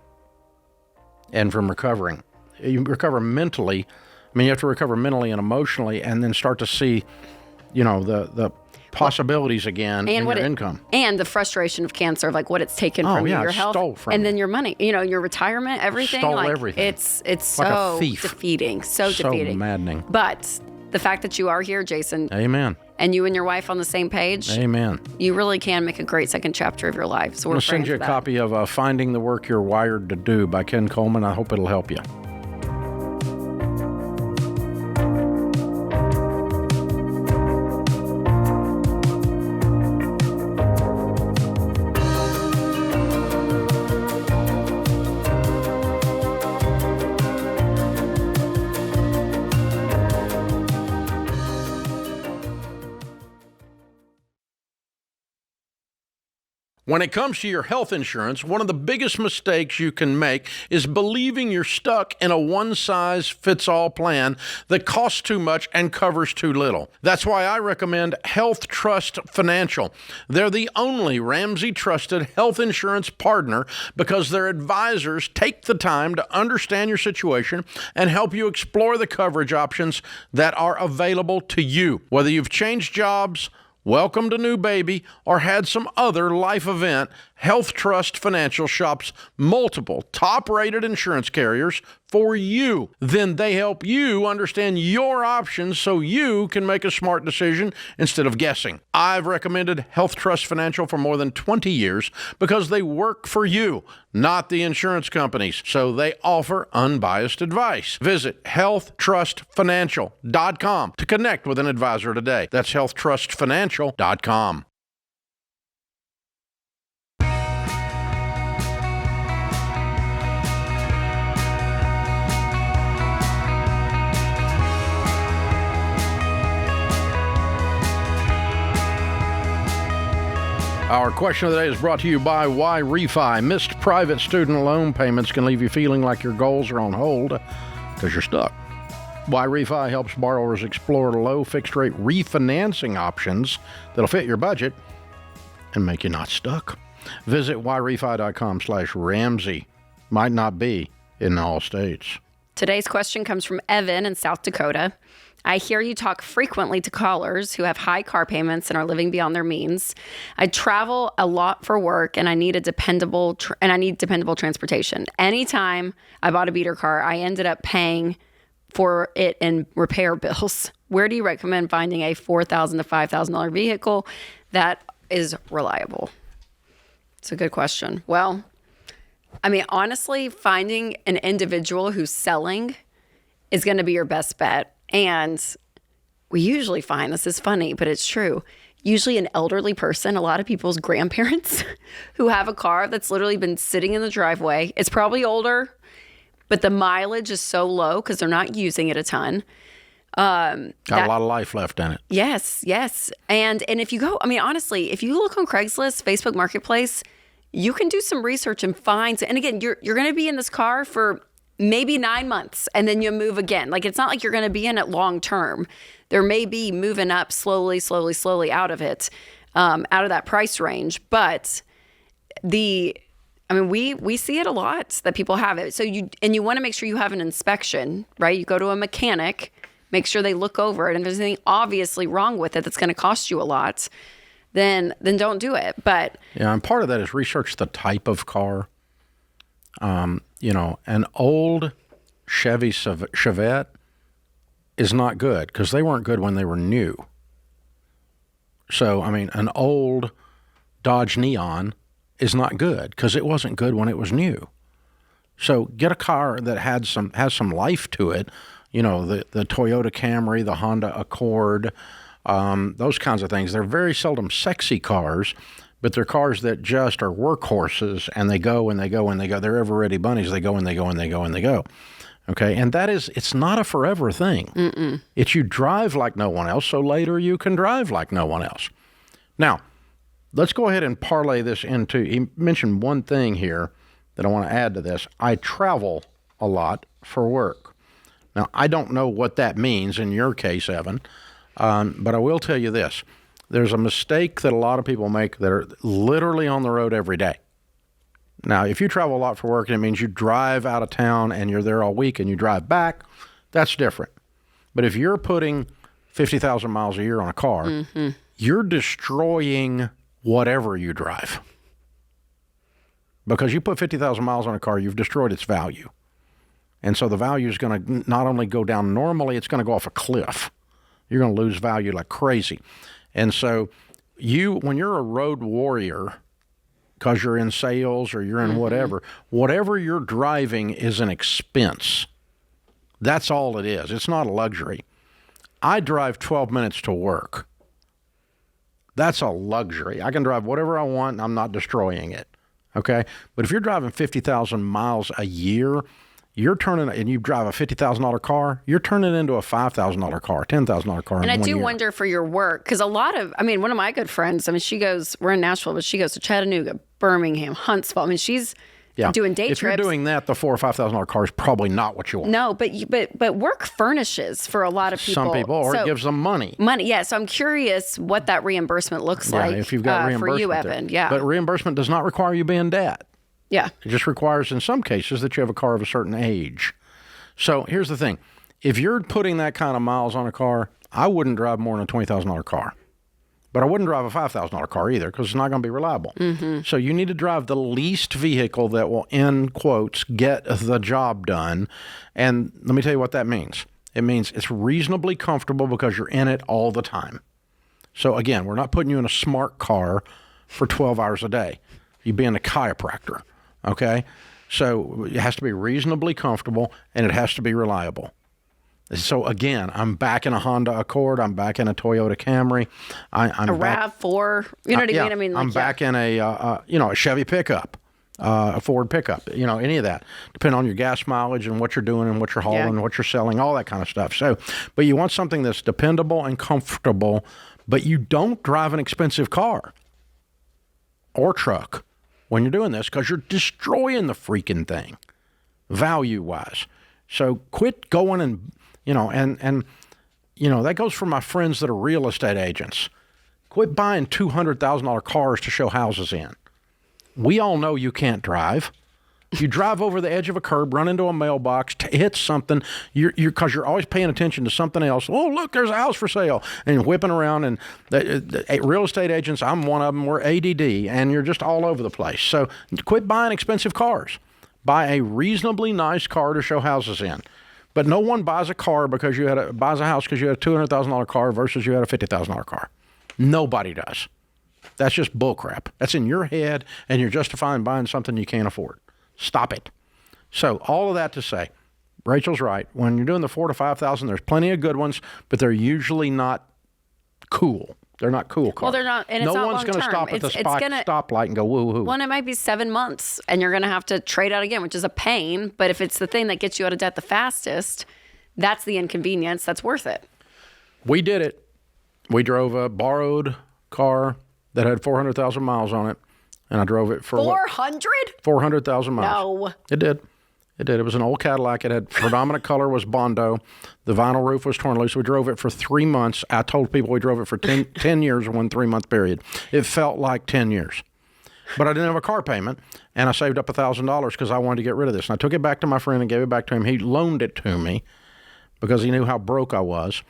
and from recovering. You recover mentally. I mean, you have to recover mentally and emotionally and then start to see, the possibilities again in your income. And the frustration of cancer, of like what it's taken from you, your health, stole from and you. then your money, your retirement, everything. Stole like, everything. It's like so a thief. defeating, so defeating. Maddening. But the fact that you are here, Jason, Amen. and you and your wife on the same page, Amen. you really can make a great second chapter of your life. So I'm we're going to send you a copy of Finding the Work You're Wired to Do by Ken Coleman. I hope it'll help you. When it comes to your health insurance, one of the biggest mistakes you can make is believing you're stuck in a one-size-fits-all plan that costs too much and covers too little. That's why I recommend Health Trust Financial. They're the only Ramsey-trusted health insurance partner because their advisors take the time to understand your situation and help you explore the coverage options that are available to you. Whether you've changed jobs, welcomed a new baby, or had some other life event, Health Trust Financial shops multiple top-rated insurance carriers for you. Then they help you understand your options so you can make a smart decision instead of guessing. I've recommended Health Trust Financial for more than 20 years because they work for you, not the insurance companies, so they offer unbiased advice. Visit healthtrustfinancial.com to connect with an advisor today. That's healthtrustfinancial.com. Our question of the day is brought to you by Why Refi. Missed private student loan payments can leave you feeling like your goals are on hold because you're stuck. Why Refi helps borrowers explore low fixed rate refinancing options that'll fit your budget and make you not stuck. Visit whyrefi.com/Ramsey. Might not be in all states. Today's question comes from Evan in South Dakota. I hear you talk frequently to callers who have high car payments and are living beyond their means. I travel a lot for work and I need dependable transportation. Anytime I bought a beater car, I ended up paying for it in repair bills. Where do you recommend finding a $4,000 to $5,000 vehicle that is reliable? It's a good question. Well, I mean, honestly, finding an individual who's selling is going to be your best bet. And we usually find, this is funny, but it's true, usually an elderly person, a lot of people's grandparents who have a car that's literally been sitting in the driveway. It's probably older, but the mileage is so low because they're not using it a ton. Got a lot of life left in it. Yes, yes. And if you go, I mean, honestly, if you look on Craigslist, Facebook Marketplace, you can do some research and find. And again, you're going to be in this car for maybe 9 months, and then you move again. Like, it's not like you're going to be in it long term. There may be moving up slowly out of it, out of that price range. But we see it a lot that people have it. So you want to make sure you have an inspection, right? You go to a mechanic, make sure they look over it. And if there's anything obviously wrong with it that's going to cost you a lot, then don't do it. But yeah, and part of that is research the type of car. An old Chevy Chevette is not good because they weren't good when they were new. So, an old Dodge Neon is not good because it wasn't good when it was new. So get a car that has some life to it. The Toyota Camry, the Honda Accord, those kinds of things. They're very seldom sexy cars, but they're cars that just are workhorses, and they go and they go and they go. They're ever-ready bunnies. They go and they go and they go and they go. Okay, and it's not a forever thing. Mm-mm. It's you drive like no one else, so later you can drive like no one else. Now, let's go ahead and parlay this into, he mentioned one thing here that I want to add to this. I travel a lot for work. Now, I don't know what that means in your case, Evan, but I will tell you this. There's a mistake that a lot of people make that are literally on the road every day. Now, if you travel a lot for work and it means you drive out of town and you're there all week and you drive back, that's different. But if you're putting 50,000 miles a year on a car, you're destroying whatever you drive. Because you put 50,000 miles on a car, you've destroyed its value. And so the value is going to not only go down normally, it's going to go off a cliff. You're going to lose value like crazy. And so when you're a road warrior, because you're in sales or you're in whatever you're driving is an expense. That's all it is. It's not a luxury. I drive 12 minutes to work. That's a luxury. I can drive whatever I want and I'm not destroying it. Okay? But if you're driving 50,000 miles a year, and you drive a $50,000 car, you're turning it into a $5,000 car, $10,000 car. And I do wonder for your work, because one of my good friends, we're in Nashville, but she goes to Chattanooga, Birmingham, Huntsville. She's doing day trips. If you're doing that, the $4,000 or $5,000 car is probably not what you want. No, but work furnishes for a lot of people. Some people, or it gives them money. Money, yeah. So I'm curious what that reimbursement looks like. If you've got reimbursement for you, Evan. there. Yeah. But reimbursement does not require you be in debt. Yeah. It just requires, in some cases, that you have a car of a certain age. So here's the thing. If you're putting that kind of miles on a car, I wouldn't drive more than a $20,000 car. But I wouldn't drive a $5,000 car either because it's not going to be reliable. Mm-hmm. So you need to drive the least vehicle that will, in quotes, get the job done. And let me tell you what that means. It means it's reasonably comfortable because you're in it all the time. So again, we're not putting you in a smart car for 12 hours a day. You'd be in a chiropractor, okay? So it has to be reasonably comfortable and it has to be reliable. So again, I'm back in a Honda Accord. I'm back in a Toyota Camry. I'm a RAV4. You know what I mean? I'm back in a Chevy pickup, a Ford pickup. Any of that, depending on your gas mileage and what you're doing and what you're hauling and what you're selling, all that kind of stuff. So, but you want something that's dependable and comfortable, but you don't drive an expensive car or truck when you're doing this because you're destroying the freaking thing, value-wise. So quit going and that goes for my friends that are real estate agents. Quit buying $200,000 cars to show houses in. We all know you can't drive. You drive over the edge of a curb, run into a mailbox, hit something, because you're always paying attention to something else. Oh, look, there's a house for sale, and whipping around. And the real estate agents, I'm one of them, we're ADD, and you're just all over the place. So quit buying expensive cars. Buy a reasonably nice car to show houses in. But no one buys a car buys a house because you had a $200,000 car versus you had a $50,000 car. Nobody does. That's just bullcrap. That's in your head, and you're justifying buying something you can't afford. Stop it. So all of that to say, Rachel's right. When you're doing the $4,000 to $5,000, there's plenty of good ones, but they're usually not cool. They're not cool cars. Well, they're not, and no it's not one's going to stop at the stoplight and go woo-hoo. Well, and it might be 7 months, and you're going to have to trade out again, which is a pain. But if it's the thing that gets you out of debt the fastest, that's the inconvenience. That's worth it. We did it. We drove a borrowed car that had 400,000 miles on it. and I drove it for 400,000 miles. No. It did. It did. It was an old Cadillac. It had predominant color was Bondo. The vinyl roof was torn loose. We drove it for 3 months. I told people we drove it for 10 years in 1 3-month period. It felt like 10 years. But I didn't have a car payment, and I saved up $1,000 because I wanted to get rid of this. And I took it back to my friend and gave it back to him. He loaned it to me because he knew how broke I was.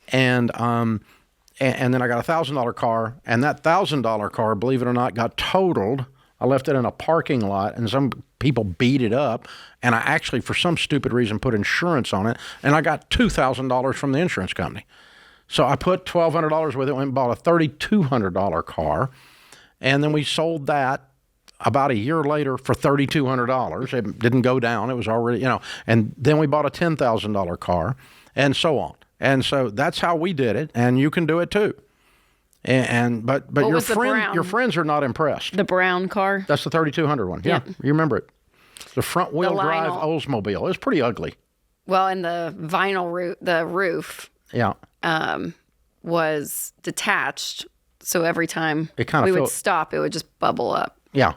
And then I got a $1,000 car, and that $1,000 car, believe it or not, got totaled. I left it in a parking lot, and some people beat it up, and I actually, for some stupid reason, put insurance on it, and I got $2,000 from the insurance company. So I put $1,200 with it, went and bought a $3,200 car, and then we sold that about a year later for $3,200. It didn't go down. It was already, and then we bought a $10,000 car, and so on. And so that's how we did it, and you can do it too. But your friends are not impressed. The brown car? That's the 3200 one. Yeah. You remember it. The front wheel drive Oldsmobile. It was pretty ugly. Well, and the vinyl roof was detached, so every time we would stop, it would just bubble up. Yeah.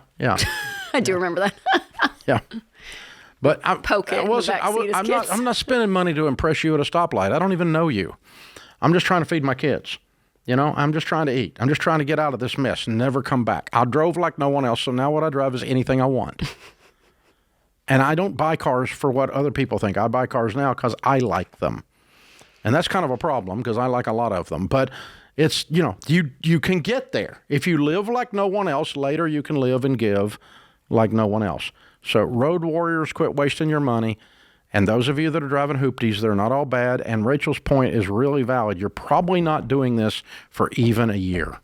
I do remember that. Yeah. But I'm not spending money to impress you at a stoplight. I don't even know you. I'm just trying to feed my kids. I'm just trying to eat. I'm just trying to get out of this mess and never come back. I drove like no one else, so now what I drive is anything I want. And I don't buy cars for what other people think. I buy cars now because I like them. And that's kind of a problem because I like a lot of them. But it's, you can get there. If you live like no one else, later you can live and give like no one else. So road warriors, quit wasting your money. And those of you that are driving hoopties, they're not all bad. And Rachel's point is really valid. You're probably not doing this for even a year.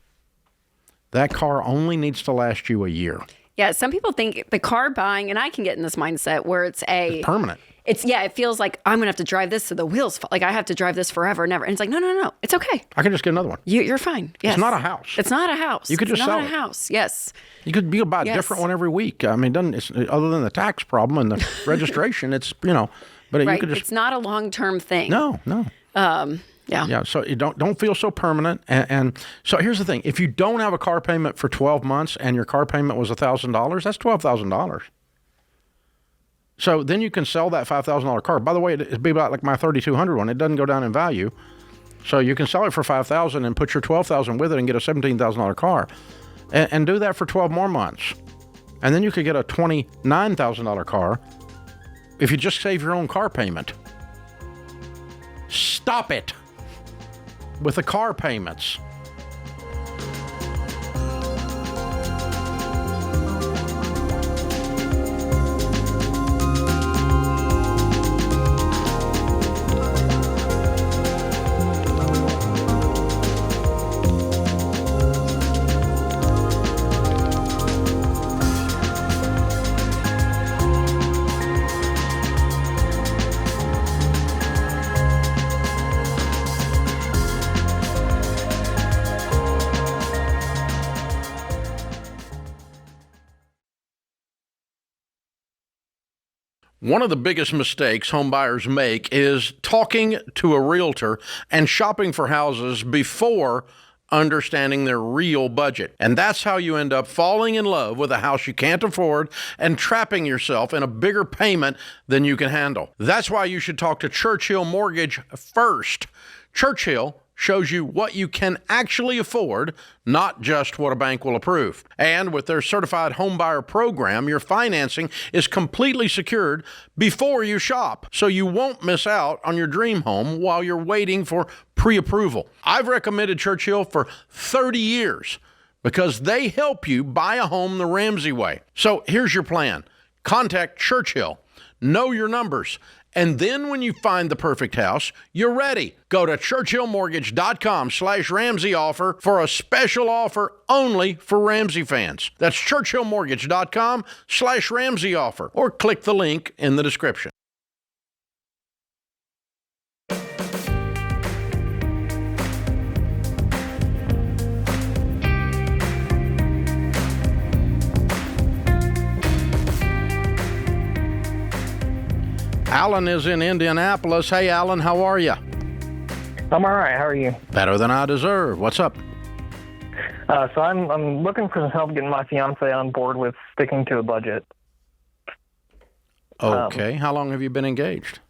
That car only needs to last you a year. Yeah, some people think the car buying, and I can get in this mindset where it's permanent. It feels like I'm going to have to drive this so the wheels fall. Like I have to drive this forever and ever. And it's like, no. It's okay. I can just get another one. You're fine. Yes. It's not a house. It's not a house. You could just sell it. It's not a house. Yes. You could buy a different one every week. I mean, other than the tax problem and the registration, it's, but right. You could just. It's not a long-term thing. No. Yeah. Yeah. So you don't feel so permanent. And so here's the thing. If you don't have a car payment for 12 months and your car payment was $1,000, that's $12,000. So then you can sell that $5,000 car. By the way, it'd be about like my 3200 one. It doesn't go down in value. So you can sell it for $5,000 and put your $12,000 with it and get a $17,000 car and do that for 12 more months. And then you could get a $29,000 car if you just save your own car payment. Stop it with the car payments. One of the biggest mistakes home buyers make is talking to a realtor and shopping for houses before understanding their real budget. And that's how you end up falling in love with a house you can't afford and trapping yourself in a bigger payment than you can handle. That's why you should talk to Churchill Mortgage first. Churchill shows you what you can actually afford, not just what a bank will approve. And with their certified homebuyer program, your financing is completely secured before you shop, so you won't miss out on your dream home while you're waiting for pre-approval. I've recommended Churchill for 30 years because they help you buy a home the Ramsey way. So here's your plan. Contact Churchill, know your numbers, and then when you find the perfect house, you're ready. Go to churchillmortgage.com/Ramsey offer for a special offer only for Ramsey fans. That's churchillmortgage.com/Ramsey offer, or click the link in the description. Alan is in Indianapolis. Hey, Alan, how are you? I'm all right. How are you? Better than I deserve. What's up? So I'm looking for some help getting my fiance on board with sticking to a budget. Okay. How long have you been engaged?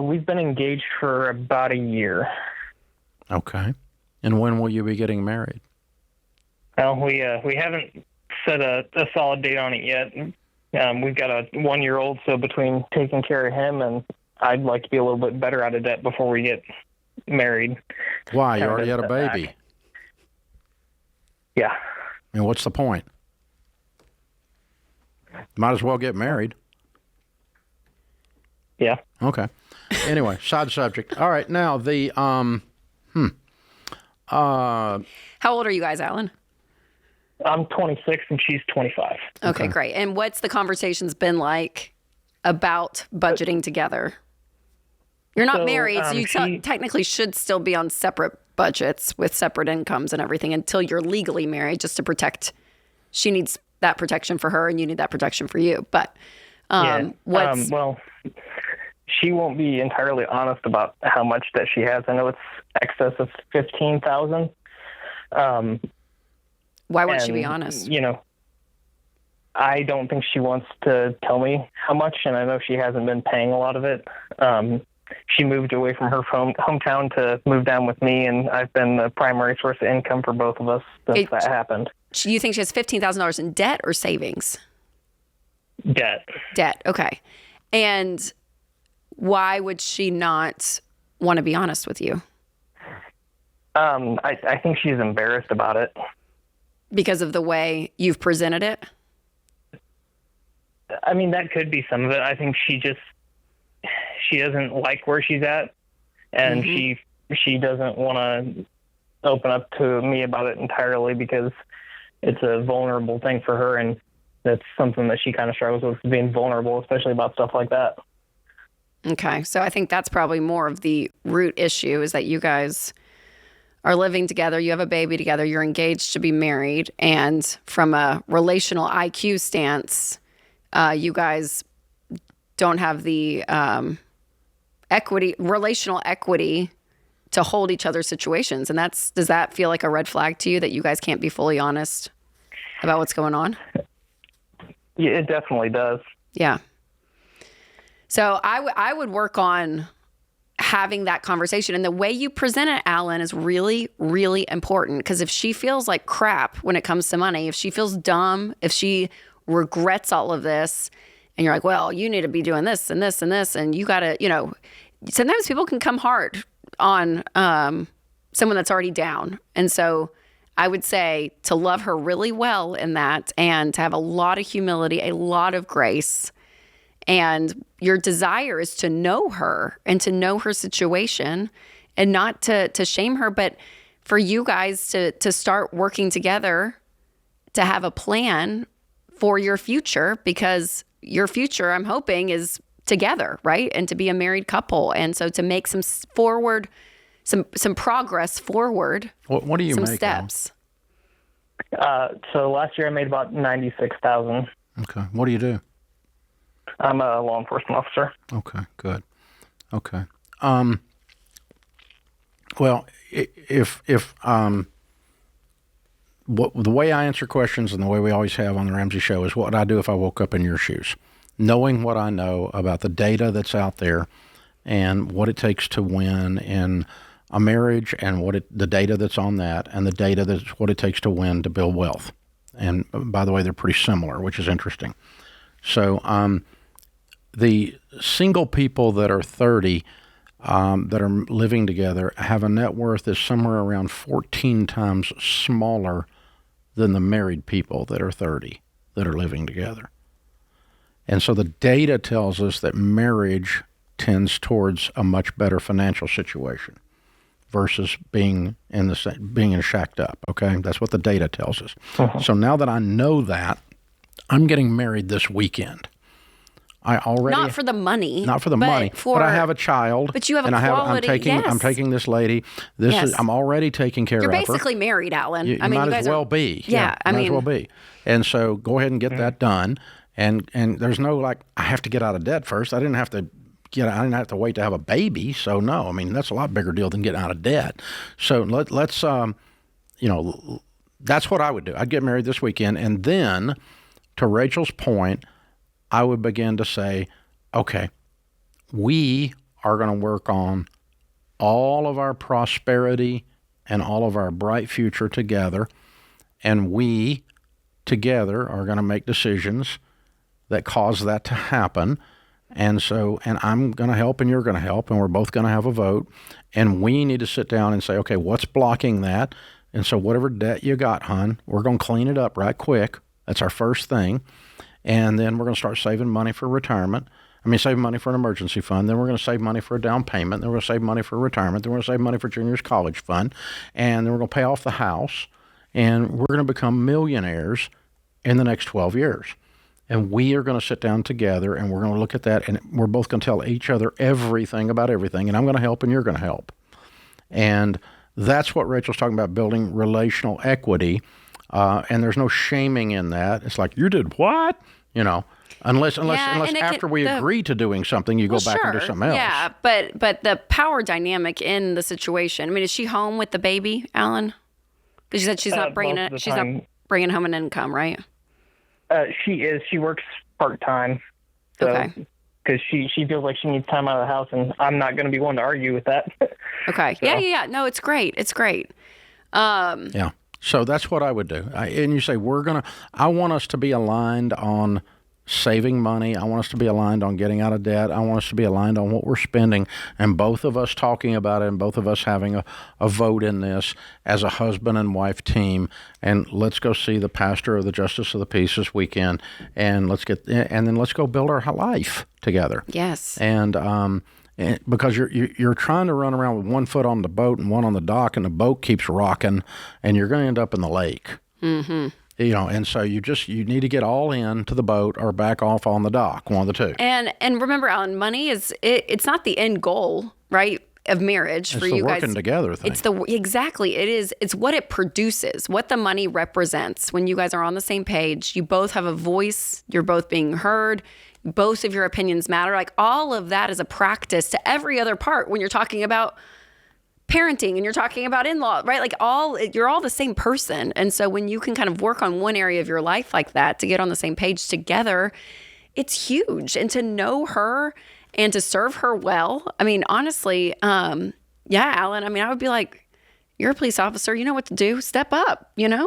We've been engaged for about a year. Okay. And when will you be getting married? Well, we haven't set a solid date on it yet. We've got a 1-year-old, so between taking care of him and I'd like to be a little bit better out of debt before we get married. Why? You already had a baby. Yeah. I mean, what's the point? Might as well get married. Yeah. Okay. Anyway, side subject. All right. Now the How old are you guys, Alan? I'm 26 and she's 25. Okay, great. And what's the conversations been like about budgeting together? You're not married, so you technically should still be on separate budgets with separate incomes and everything until you're legally married, just to protect. She needs that protection for her, and you need that protection for you. But well, she won't be entirely honest about how much that she has. I know it's excess of $15,000. Why won't she be honest? You know, I don't think she wants to tell me how much, and I know she hasn't been paying a lot of it. She moved away from her hometown to move down with me, and I've been the primary source of income for both of us since that happened. You think she has $15,000 in debt or savings? Debt. Debt, okay. And why would she not want to be honest with you? I think she's embarrassed about it. Because of the way you've presented it? I mean, that could be some of it. I think she doesn't like where she's at, and she doesn't want to open up to me about it entirely because it's a vulnerable thing for her, and that's something that she kind of struggles with, being vulnerable, especially about stuff like that. Okay, so I think that's probably more of the root issue, is that you guys are living together, you have a baby together, you're engaged to be married, and from a relational IQ stance, you guys don't have the relational equity to hold each other's situations. And does that feel like a red flag to you, that you guys can't be fully honest about what's going on? Yeah, it definitely does. Yeah. So I would work on having that conversation. And the way you present it, Alan, is really, really important. Because if she feels like crap when it comes to money, if she feels dumb, if she regrets all of this, and you're like, well, you need to be doing this and this and this, and you got to, sometimes people can come hard on someone that's already down. And so I would say to love her really well in that, and to have a lot of humility, a lot of grace. And your desire is to know her and to know her situation, and not to shame her, but for you guys to start working together to have a plan for your future, because your future, I'm hoping, is together, right? And to be a married couple. And so to make some progress forward. What do you make? Some steps. So last year I made about $96,000. Okay. What do you do? I'm a law enforcement officer. Okay, good. Okay. Well, if the way I answer questions, and the way we always have on the Ramsey Show, is what would I do if I woke up in your shoes? Knowing what I know about the data that's out there and what it takes to win in a marriage, and the data that's on that, and the data that's what it takes to win to build wealth. And by the way, they're pretty similar, which is interesting. So the single people that are 30 that are living together have a net worth that's somewhere around 14 times smaller than the married people that are 30 that are living together. And so the data tells us that marriage tends towards a much better financial situation versus being shacked up. Okay, that's what the data tells us. Uh-huh. So now that I know that, I'm getting married this weekend. Not for the money, but I have a child. But you have quality. I'm taking this lady. I'm already taking care of her. You're basically married, Alan. You might as well be. Yeah, might as well be. And so go ahead and get that done. And there's no I have to get out of debt first. I didn't have to wait to have a baby. So no, I mean, that's a lot bigger deal than getting out of debt. So let's that's what I would do. I'd get married this weekend. And then, to Rachel's point, I would begin to say, okay, we are going to work on all of our prosperity and all of our bright future together. And we together are going to make decisions that cause that to happen. And I'm going to help and you're going to help, and we're both going to have a vote. And we need to sit down and say, okay, what's blocking that? And so whatever debt you got, hon, we're going to clean it up right quick. That's our first thing. And then we're going to start saving money for retirement. Save money for an emergency fund. Then we're going to save money for a down payment. Then we're going to save money for retirement. Then we're going to save money for junior's college fund. And then we're going to pay off the house. And we're going to become millionaires in the next 12 years. And we are going to sit down together and we're going to look at that, and we're both going to tell each other everything about everything. And I'm going to help and you're going to help. And that's what Rachel's talking about, building relational equity. And there's no shaming in that. It's like, you did what? Unless after we agree to doing something, you go back and do something else. Yeah, but the power dynamic in the situation. Is she home with the baby, Alan? Because you said she's not bringing home an income, right? She is. She works part-time. So, okay. Because she feels like she needs time out of the house, and I'm not going to be one to argue with that. Okay. So. Yeah. No, it's great. It's great. Yeah. So that's what I would do. And you say, I want us to be aligned on saving money. I want us to be aligned on getting out of debt. I want us to be aligned on what we're spending, and both of us talking about it and both of us having a vote in this as a husband and wife team. And let's go see the pastor of the Justice of the Peace this weekend, and then let's go build our life together. Yes. And because you're trying to run around with one foot on the boat and one on the dock, and the boat keeps rocking, and you're going to end up in the lake. Mm-hmm. And so you need to get all in to the boat or back off on the dock, one of the two. And remember, Alan, money it's not the end goal, right, of marriage for you guys. It's the working together thing. Exactly. It is. It's what it produces, what the money represents. When you guys are on the same page, you both have a voice. You're both being heard. Both of your opinions matter. Like, all of that is a practice to every other part when you're talking about parenting and you're talking about in-law, right? Like, you're all the same person. And so when you can kind of work on one area of your life like that to get on the same page together, it's huge. And to know her and to serve her well. Honestly, yeah, Alan, I would be like, you're a police officer. You know what to do. Step up, Yeah.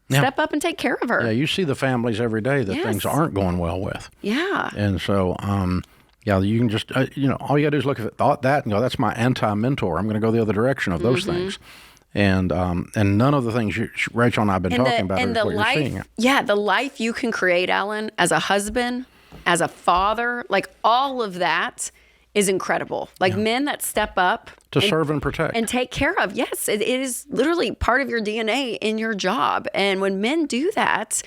Step up and take care of her. Yeah, you see the families every day that things aren't going well with. Yeah. And so, you can just, all you got to do is look at that and go, that's my anti-mentor. I'm going to go the other direction of those things. And none of the things Rachel and I have been talking about is what you're seeing. Yeah, the life you can create, Alan, as a husband, as a father, like, all of that is incredible. Like, men that step up to serve and protect and take care of. Yes, it is literally part of your DNA in your job. And when men do that,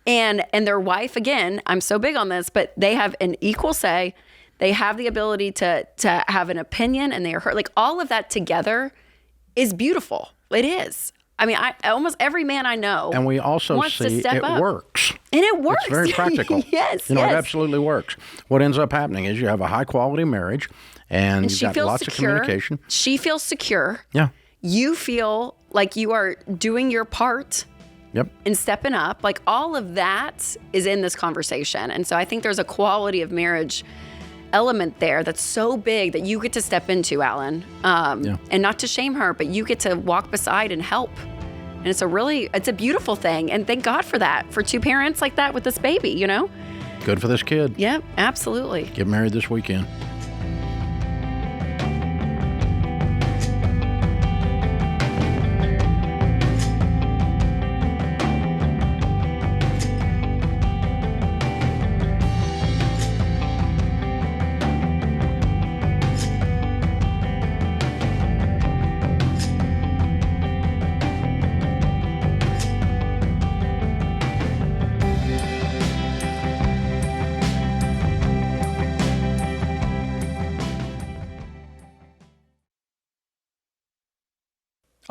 and their wife, again, I'm so big on this, but they have an equal say. They have the ability to have an opinion, and they are heard. Like, all of that together is beautiful. It is. Almost every man I know, and we also see it works. And it works. It's very practical. Yes. It absolutely works. What ends up happening is you have a high quality marriage, and you've got lots of communication. She feels secure. Yeah. You feel like you are doing your part. Yep. And stepping up. Like, all of that is in this conversation. And so I think there's a quality of marriage element there that's so big that you get to step into, Alan, and not to shame her, but you get to walk beside and help. And it's a beautiful thing. And thank God for that, for two parents like that with this baby, Good for this kid. Yeah, absolutely. Get married this weekend.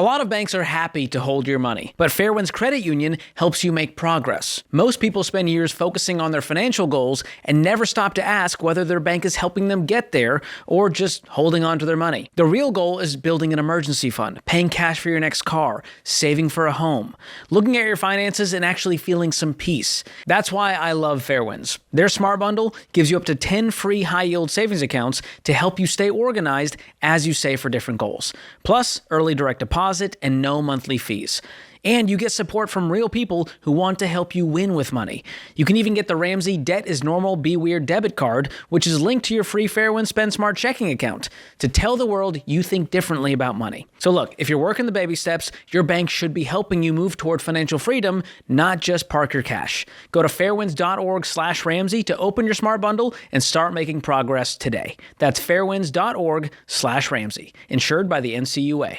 A lot of banks are happy to hold your money, but Fairwinds Credit Union helps you make progress. Most people spend years focusing on their financial goals and never stop to ask whether their bank is helping them get there or just holding on to their money. The real goal is building an emergency fund, paying cash for your next car, saving for a home, looking at your finances and actually feeling some peace. That's why I love Fairwinds. Their Smart Bundle gives you up to 10 free high-yield savings accounts to help you stay organized as you save for different goals. Plus, early direct deposit and no monthly fees. And you get support from real people who want to help you win with money. You can even get the Ramsey Debt is Normal, Be Weird debit card, which is linked to your free Fairwinds Spend Smart checking account to tell the world you think differently about money. So look, if you're working the baby steps, your bank should be helping you move toward financial freedom, not just park your cash. Go to fairwinds.org/Ramsey to open your Smart Bundle and start making progress today. That's fairwinds.org/Ramsey. Insured by the NCUA.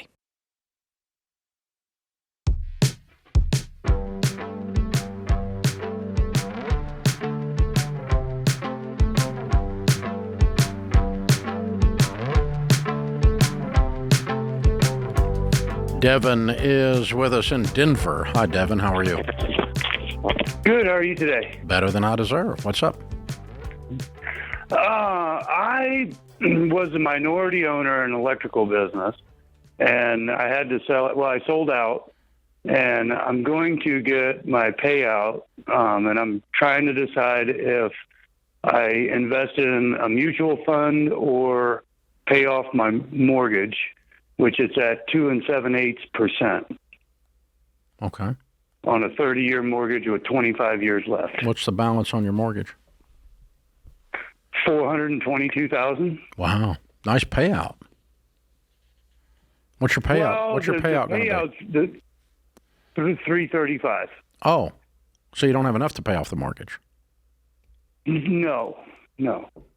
Devin is with us in Denver. Hi, Devin. How are you? Good. How are you today? Better than I deserve. What's up? I was a minority owner in an electrical business, and I had to sell it. Well, I sold out, and I'm going to get my payout, and I'm trying to decide if I invest in a mutual fund or pay off my mortgage, which it's at 2 7/8%. Okay. On a 30-year mortgage with 25 years left. What's the balance on your mortgage? $422,000. Wow. Nice payout. What's your payout? Well, What's your payout going to be? $335. Oh, so you don't have enough to pay off the mortgage? No.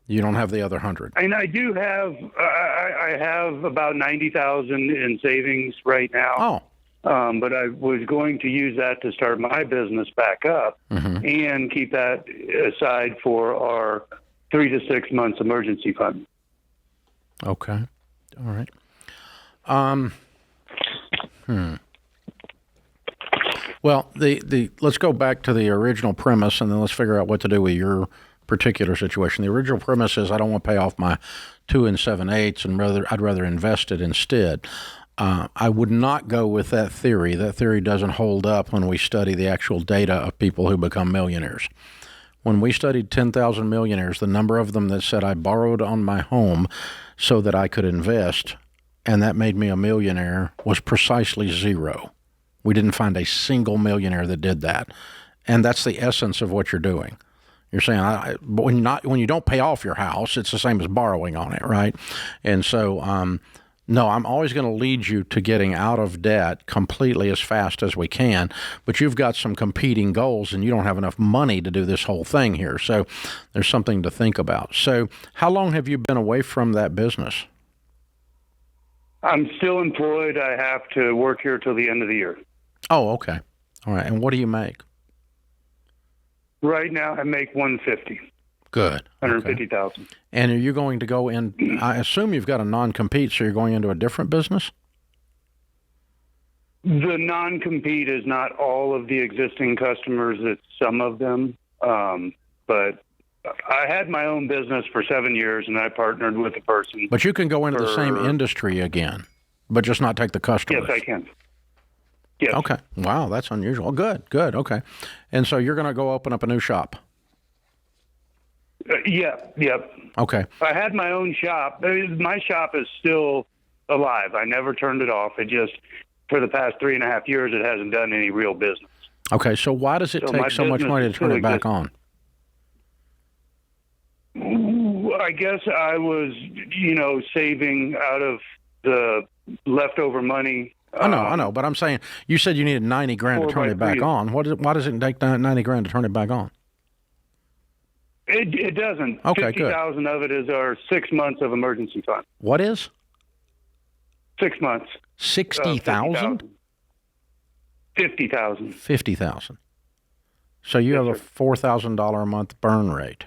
You don't have the other 100. And I do have. I have about 90,000 in savings right now. Oh. But I was going to use that to start my business back up and keep that aside for our 3 to 6 months emergency fund. Okay. All right. Well, the let's go back to the original premise, and then let's figure out what to do with your particular situation. The original premise is I don't want to pay off my 2 7/8, and I'd rather invest it instead. I would not go with that theory. That theory doesn't hold up when we study the actual data of people who become millionaires. When we studied 10,000 millionaires, the number of them that said I borrowed on my home so that I could invest, and that made me a millionaire, was precisely 0. We didn't find a single millionaire that did that. And that's the essence of what you're doing. You're saying when you don't pay off your house, it's the same as borrowing on it, right? And so, no, I'm always going to lead you to getting out of debt completely as fast as we can, but you've got some competing goals and you don't have enough money to do this whole thing here. So there's something to think about. So how long have you been away from that business? I'm still employed. I have to work here till the end of the year. Oh, okay. All right. And what do you make? Right now, I make $150,000. Good. $150,000. Okay. And are you going to go in? I assume you've got a non-compete, so you're going into a different business? The non-compete is not all of the existing customers. It's some of them. But I had my own business for 7 years, and I partnered with a person. But you can go into the same industry again, but just not take the customers. Yes, I can. Yes. Okay. Wow, that's unusual. Good. Okay. And so you're going to go open up a new shop? Yep. Okay. I had my own shop. My shop is still alive. I never turned it off. It just, for the past 3.5 years, it hasn't done any real business. Okay, so why does it take so much money to turn it back on? I guess I was, saving out of the leftover money. I know, but I'm saying, you said you needed $90,000 to turn it back on. Why does it take $90,000 to turn it back on? It doesn't. Okay, good. 50,000 of it is our 6 months of emergency fund. What is? 6 months. 60,000? 50,000. 50,000. So you have a $4,000 a month burn rate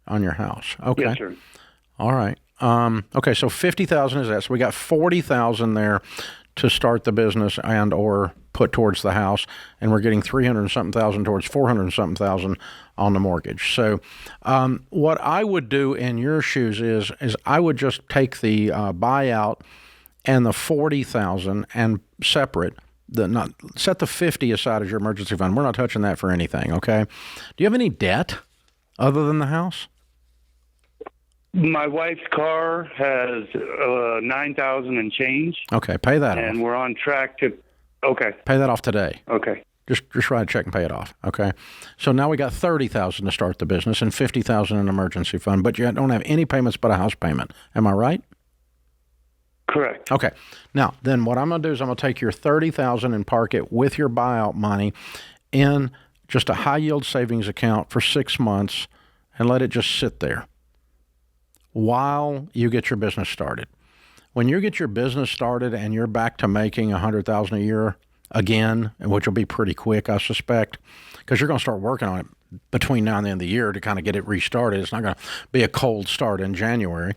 on your house. Okay. Yes, sir. All right. Okay, so 50,000 is that. So we got 40,000 there to start the business and or put towards the house, and we're getting 300 and something thousand towards 400 and something thousand on the mortgage. So what I would do in your shoes is I would just take the buyout and the 40,000 and separate. Set the 50 aside as your emergency fund. We're not touching that for anything, okay? Do you have any debt other than the house? My wife's car has 9,000 and change. Okay, pay that off. And we're on track to. Okay. Pay that off today. Okay. Just write a check and pay it off. Okay. So now we got 30,000 to start the business and 50,000 in emergency fund, but you don't have any payments but a house payment. Am I right? Correct. Okay. Now, then what I'm going to do is I'm going to take your 30,000 and park it with your buyout money in just a high yield savings account for 6 months and let it just sit there while you get your business started. When you get your business started and you're back to making $100,000 a year again, which will be pretty quick, I suspect, because you're going to start working on it between now and the end of the year to kind of get it restarted. It's not going to be a cold start in January.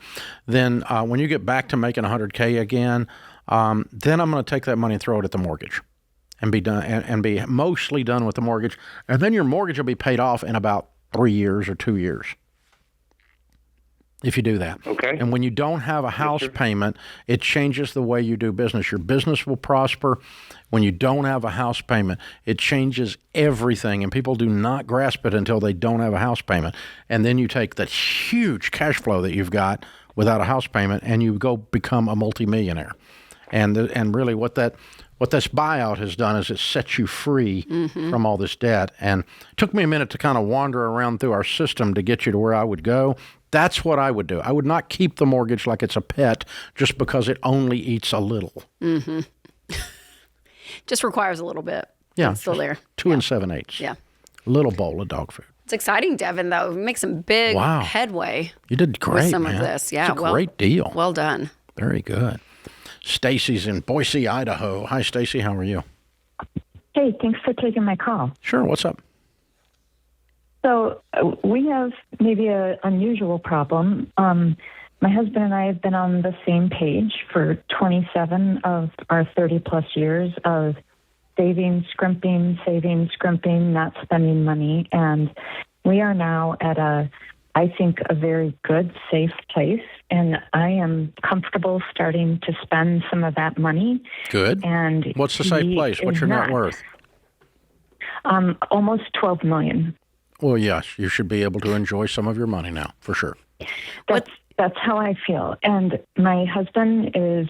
Then when you get back to making $100K again, then I'm going to take that money and throw it at the mortgage and be done and be mostly done with the mortgage. And then your mortgage will be paid off in about 3 years or 2 years. If you do that. Okay. And when you don't have a house payment, it changes the way you do business. Your business will prosper. When you don't have a house payment, it changes everything. And people do not grasp it until they don't have a house payment. And then you take that huge cash flow that you've got without a house payment and you go become a multimillionaire. And really what this buyout has done is it sets you free from all this debt. And it took me a minute to kind of wander around through our system to get you to where I would go. That's what I would do. I would not keep the mortgage like it's a pet just because it only eats a little. Mm-hmm. Just requires a little bit. Yeah. It's still there. 2 7/8. Yeah. Little bowl of dog food. It's exciting, Devin, though. Make some big headway. You did great, with some man. of this. Yeah. It's a great deal. Well done. Very good. Stacy's in Boise, Idaho. Hi, Stacy. How are you? Hey, thanks for taking my call. Sure. What's up? So we have maybe an unusual problem. My husband and I have been on the same page for 27 of our 30-plus years of saving, scrimping, not spending money. And we are now at I think, a very good, safe place. And I am comfortable starting to spend some of that money. Good. And what's the safe place? What's your net worth? Almost $12 million. Well, yes, you should be able to enjoy some of your money now, for sure. That's how I feel. And my husband is,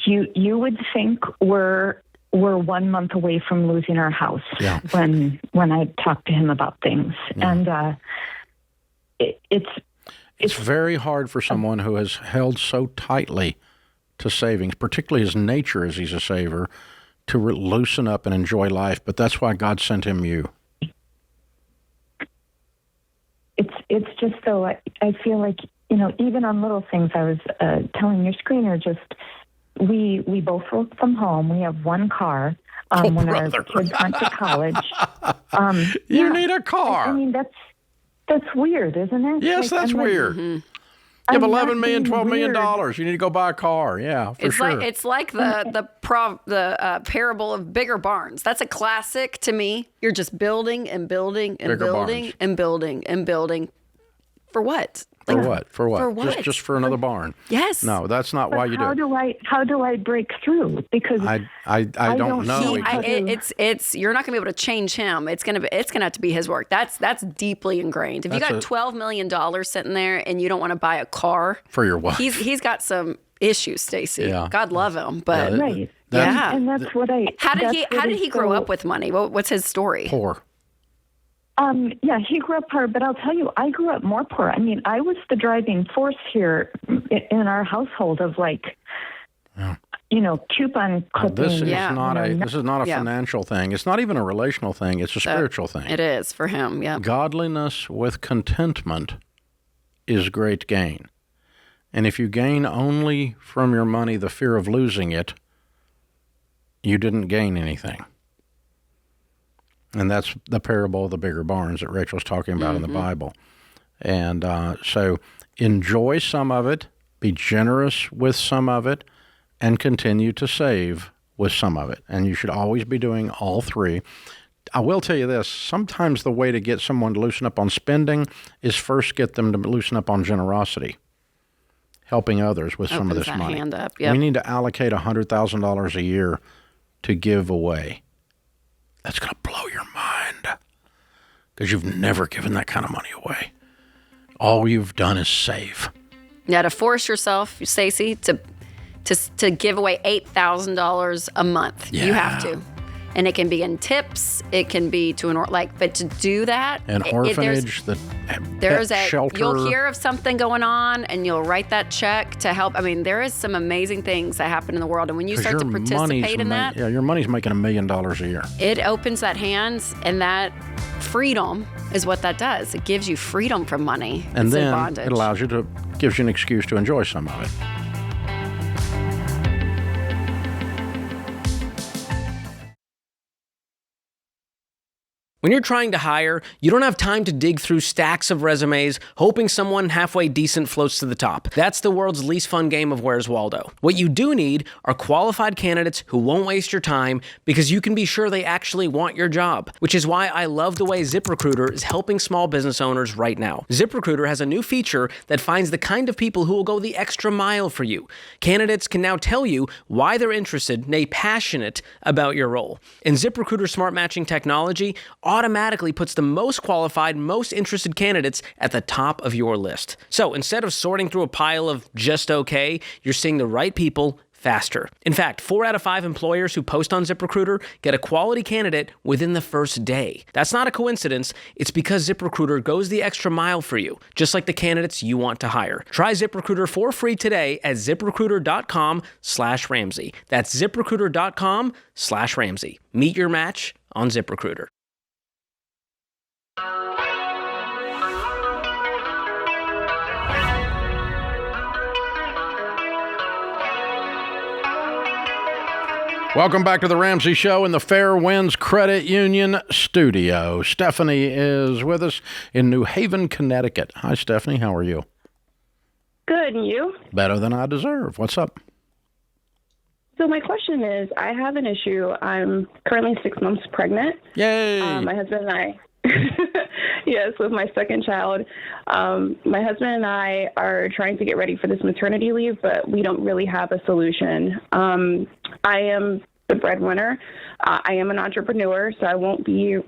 you would think we're 1 month away from losing our house when I talk to him about things. Yeah. And it's very hard for someone who has held so tightly to savings, particularly his nature as he's a saver, to loosen up and enjoy life. But that's why God sent him you. It's just though I feel like, even on little things, I was telling your screener, just we both work from home. We have one car. When our kids went to college. You need a car. I mean, that's weird, isn't it? Yes, that's weird. You have $11 million, $12 million. You need to go buy a car. Yeah, for sure. It's like the parable of bigger barns. That's a classic to me. You're just building and building and bigger building barns. and building and building. For what? For what? For what? Just for another barn. Yes. No, that's not why you do it. How do I break through? Because I don't know. You're not gonna be able to change him. It's gonna have to be his work. That's deeply ingrained. If you got $12 million sitting there and you don't want to buy a car for your wife, he's got some issues, Stacy. Yeah. God love him, but right. And that's what I. How did he grow up with money? What's his story? Poor. Yeah, he grew up poor, but I'll tell you, I grew up more poor. I mean, I was the driving force here in our household of coupon clipping. This is not a financial thing. It's not even a relational thing. It's a spiritual thing. It is for him, yeah. Godliness with contentment is great gain. And if you gain only from your money the fear of losing it, you didn't gain anything. And that's the parable of the bigger barns that Rachel's talking about in the Bible. And so enjoy some of it, be generous with some of it, and continue to save with some of it. And you should always be doing all three. I will tell you this, sometimes the way to get someone to loosen up on spending is first get them to loosen up on generosity, helping others with some of this money. Hand up. Yep. We need to allocate $100,000 a year to give away. That's going to blow your mind because you've never given that kind of money away. All you've done is save. Yeah, to force yourself, Stacey, to give away $8,000 a month. Yeah. You have to. And it can be in tips. It can be to but to do that. An orphanage, there's pet shelter. You'll hear of something going on and you'll write that check to help. I mean, there is some amazing things that happen in the world. And when you start to participate in that. Yeah, your money's making $1 million a year. It opens that hands, and that freedom is what that does. It gives you freedom from money. And instead then of bondage. it allows you to, gives you an excuse to enjoy some of it. When you're trying to hire, you don't have time to dig through stacks of resumes, hoping someone halfway decent floats to the top. That's the world's least fun game of Where's Waldo. What you do need are qualified candidates who won't waste your time because you can be sure they actually want your job, which is why I love the way ZipRecruiter is helping small business owners right now. ZipRecruiter has a new feature that finds the kind of people who will go the extra mile for you. Candidates can now tell you why they're interested, nay, passionate about your role. And ZipRecruiter Smart Matching technology automatically puts the most qualified, most interested candidates at the top of your list. So instead of sorting through a pile of just okay, you're seeing the right people faster. In fact, 4 out of 5 employers who post on ZipRecruiter get a quality candidate within the first day. That's not a coincidence. It's because ZipRecruiter goes the extra mile for you, just like the candidates you want to hire. Try ZipRecruiter for free today at ZipRecruiter.com/Ramsey. That's ZipRecruiter.com/Ramsey. Meet your match on ZipRecruiter. Welcome back to the Ramsey Show in the Fair Winds Credit Union studio. Stephanie is with us in New Haven, Connecticut. Hi, Stephanie. How are you? Good, and you? Better than I deserve. What's up? So my question is, I have an issue. I'm currently 6 months pregnant. Yay! My husband and I, yes, with my second child. My husband and I are trying to get ready for this maternity leave, but we don't really have a solution. I am the breadwinner. I am an entrepreneur, so I won't be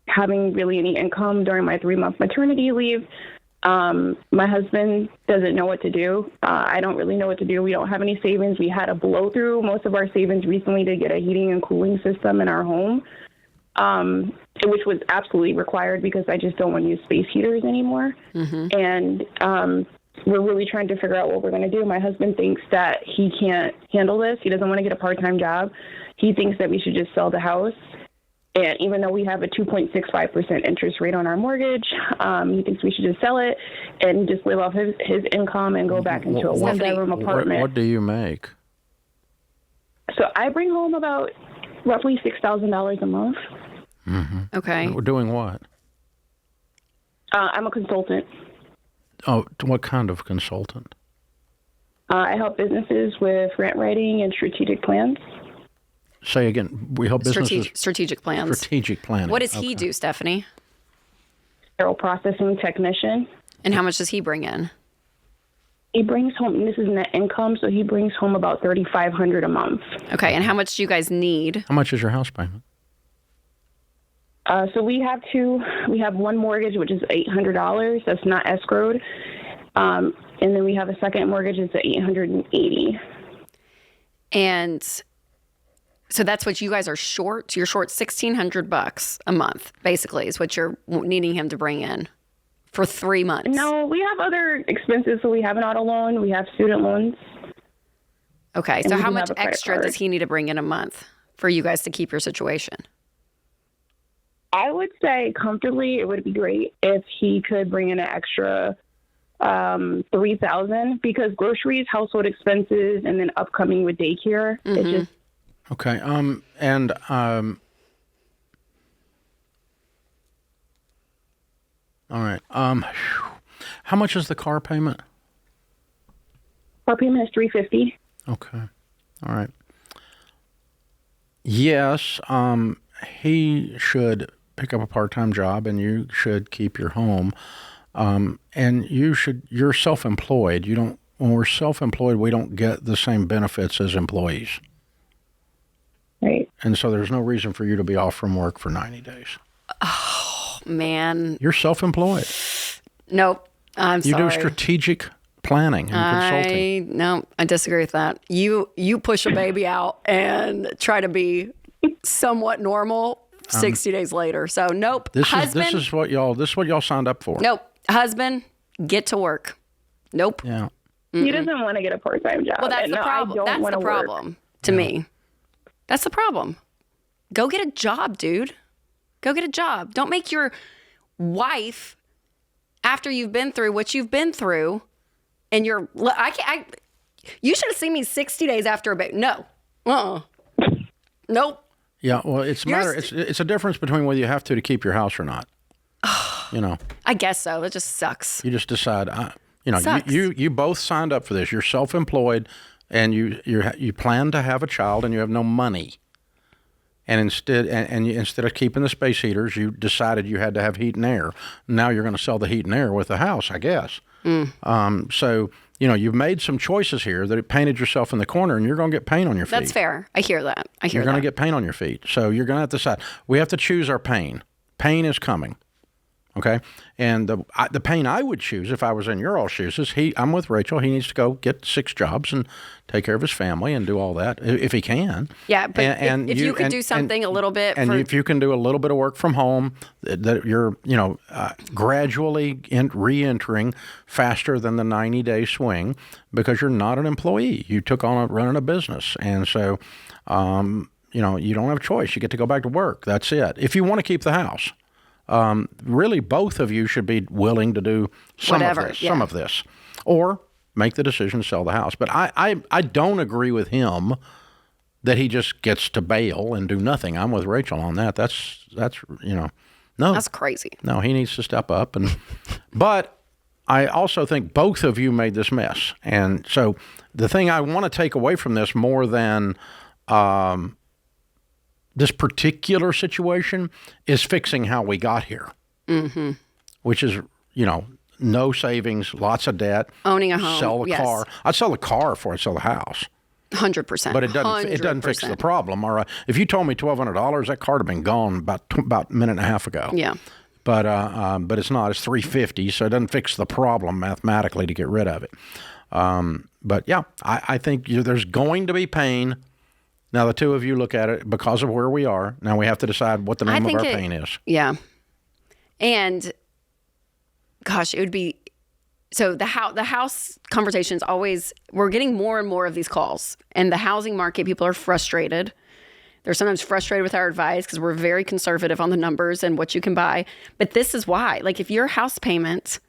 having really any income during my 3-month maternity leave. My husband doesn't know what to do. I don't really know what to do. We don't have any savings. We had to blow through most of our savings recently to get a heating and cooling system in our home, which was absolutely required because I just don't want to use space heaters anymore. Mm-hmm. And we're really trying to figure out what we're going to do. My husband thinks that he can't handle this. He doesn't want to get a part-time job. He thinks that we should just sell the house. And even though we have a 2.65% interest rate on our mortgage, he thinks we should just sell it and just live off his income and go back into a one-bedroom apartment. What do you make? So I bring home about roughly $6,000 a month. Mm-hmm. Okay. We're doing what? I'm a consultant. Oh, what kind of consultant? I help businesses with grant writing and strategic plans. Say again. We help businesses. Strategic plans. Strategic planning. What does he do, Stephanie? Sterile processing technician. And how much does he bring in? He brings home, and this is net income, so he brings home about $3,500 a month. Okay, and how much do you guys need? How much is your house payment? So we have one mortgage, which is $800. That's not escrowed. And then we have a second mortgage, it's at $880. And so that's what you guys are short. You're short $1,600 a month, basically, is what you're needing him to bring in for 3 months. No, we have other expenses. So we have an auto loan, we have student loans. Okay, so how much extra does he need to bring in a month for you guys to keep your situation? I would say comfortably it would be great if he could bring in an extra $3,000 because groceries, household expenses, and then upcoming with daycare. Mm-hmm. It just okay. All right. How much is the car payment? Car payment is $350. Okay. All right. Yes, he should pick up a part-time job, and you should keep your home. And you're self-employed. When we're self-employed, we don't get the same benefits as employees. Right. And so there's no reason for you to be off from work for 90 days. Oh, man. You're self-employed. Nope. I'm You sorry. do strategic planning and consulting. No, I disagree with that. You push a baby out and try to be somewhat normal 60 days later. So nope. This is what y'all signed up for. Nope. Husband, get to work. Nope. Yeah. He doesn't want to get a part-time job. Well, that's and the no, problem. I don't That's wanna the work. problem to me. That's the problem. Go get a job, dude. Go get a job. Don't make your wife, after you've been through what you've been through, and you should have seen me 60 days after a baby. No. Nope. Yeah, well, it's a difference between whether you have to keep your house or not. I guess so. It just sucks. You just decide, Sucks. you both signed up for this. You're self-employed, and you plan to have a child, and you have no money. And instead of keeping the space heaters, you decided you had to have heat and air. Now you're going to sell the heat and air with the house, I guess. So you've made some choices here that it painted yourself in the corner, and you're going to get pain on your feet. That's fair. I hear that. You're going to get pain on your feet. So you're going to have to decide. We have to choose our pain. Pain is coming. Okay? And the pain I would choose if I was in your all shoes is I'm with Rachel. He needs to go get 6 jobs and take care of his family and do all that if he can. Yeah, but if you could do something a little bit. And if you can do a little bit of work from home, that you're gradually re-entering faster than the 90-day swing because you're not an employee. You took on running a business. And so, you don't have a choice. You get to go back to work. That's it. If you want to keep the house. Really, both of you should be willing to do some of this, or make the decision to sell the house. But I don't agree with him that he just gets to bail and do nothing. I'm with Rachel on that. That's no. That's crazy. No, he needs to step up. But I also think both of you made this mess. And so the thing I want to take away from this more than this particular situation is fixing how we got here, which is, no savings, lots of debt, owning a home, sell the car. I'd sell the car before I sell the house. 100%. But it doesn't fix the problem. All right. If you told me $1,200, that car would have been gone about a minute and a half ago. Yeah. But it's not. It's $350, so it doesn't fix the problem mathematically to get rid of it. But yeah, I think there's going to be pain. Now, the two of you look at it because of where we are. Now we have to decide what the name of our pain is. Yeah. And, gosh, it would be... So the house conversations always... We're getting more and more of these calls. And the housing market, people are frustrated. They're sometimes frustrated with our advice because we're very conservative on the numbers and what you can buy. But this is why. Like, if your house payment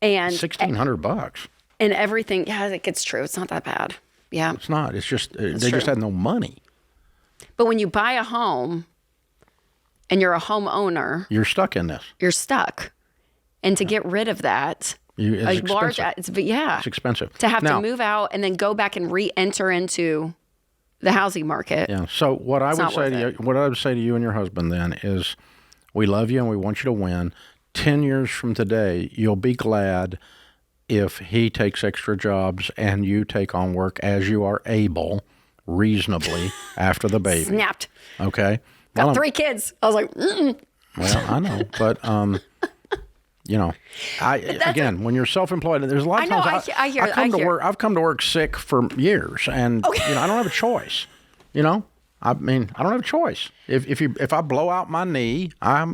and... $1,600. And everything... Yeah, it's true. It's not that bad. Yeah. It's not. It's just they just had no money. But when you buy a home and you're a homeowner, you're stuck in this. You're stuck. And to get rid of that, it's expensive. To have to move out and then go back and re-enter into the housing market. Yeah. So what I would say to you and your husband then is we love you and we want you to win. 10 years from today, you'll be glad if he takes extra jobs and you take on work as you are able, reasonably, after the baby. Snapped. Okay? Got 3 kids. I was like, mm-mm. Well, I know. But, again, when you're self-employed, there's a lot of times I've come to work sick for years, and I don't have a choice. I don't have a choice. If I blow out my knee, I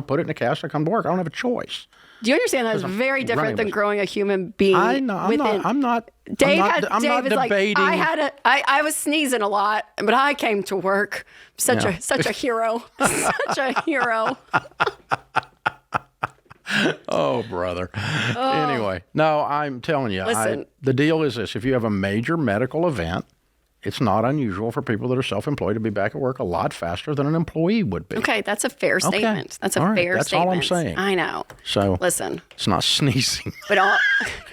put it in a cast, I come to work. I don't have a choice. Do you understand that is very different than growing a human being? I know. I'm not debating. I was sneezing a lot, but I came to work. Such a hero. Such a hero. Oh, brother. Anyway, no, I'm telling you, Listen. the deal is this. If you have a major medical event it's not unusual for people that are self-employed to be back at work a lot faster than an employee would be. Okay, that's a fair statement. That's a All right, fair that's statement. all I'm saying. I know. So listen, it's not sneezing. But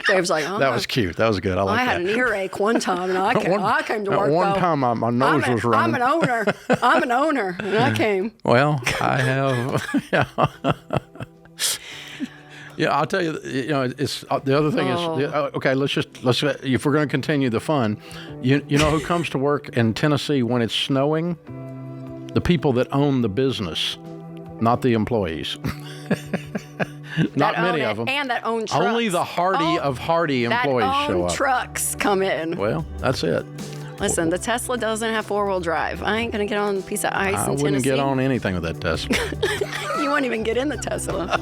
Dave's like, oh, That was cute. That was good. I like I that. had an earache one time, and I came to work. One though. time my nose was running. I'm an owner, and I came. Well, I have. Yeah, I'll tell you. It's the other thing is okay. Let's if we're going to continue the fun, you know who comes to work in Tennessee when it's snowing? The people that own the business, not the employees. Not many of them. And that own trucks. Only the hardy of hardy employees show up. Trucks come in. Well, that's it. Listen, the Tesla doesn't have four-wheel drive. I ain't going to get on a piece of ice in Tennessee. I wouldn't get on anything with that Tesla. You won't even get in the Tesla.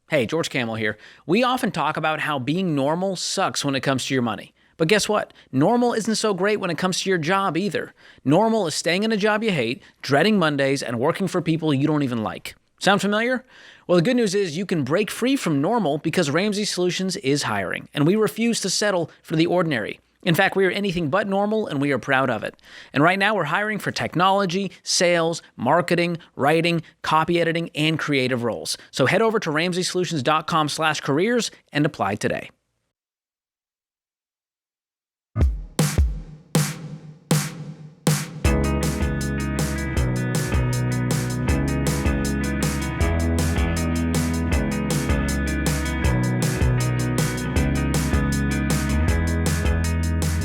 Hey, George Camel here. We often talk about how being normal sucks when it comes to your money. But guess what? Normal isn't so great when it comes to your job either. Normal is staying in a job you hate, dreading Mondays, and working for people you don't even like. Sound familiar? Well, the good news is you can break free from normal because Ramsey Solutions is hiring, and we refuse to settle for the ordinary. In fact, we are anything but normal, and we are proud of it. And right now, we're hiring for technology, sales, marketing, writing, copy editing, and creative roles. So head over to RamseySolutions.com/careers and apply today.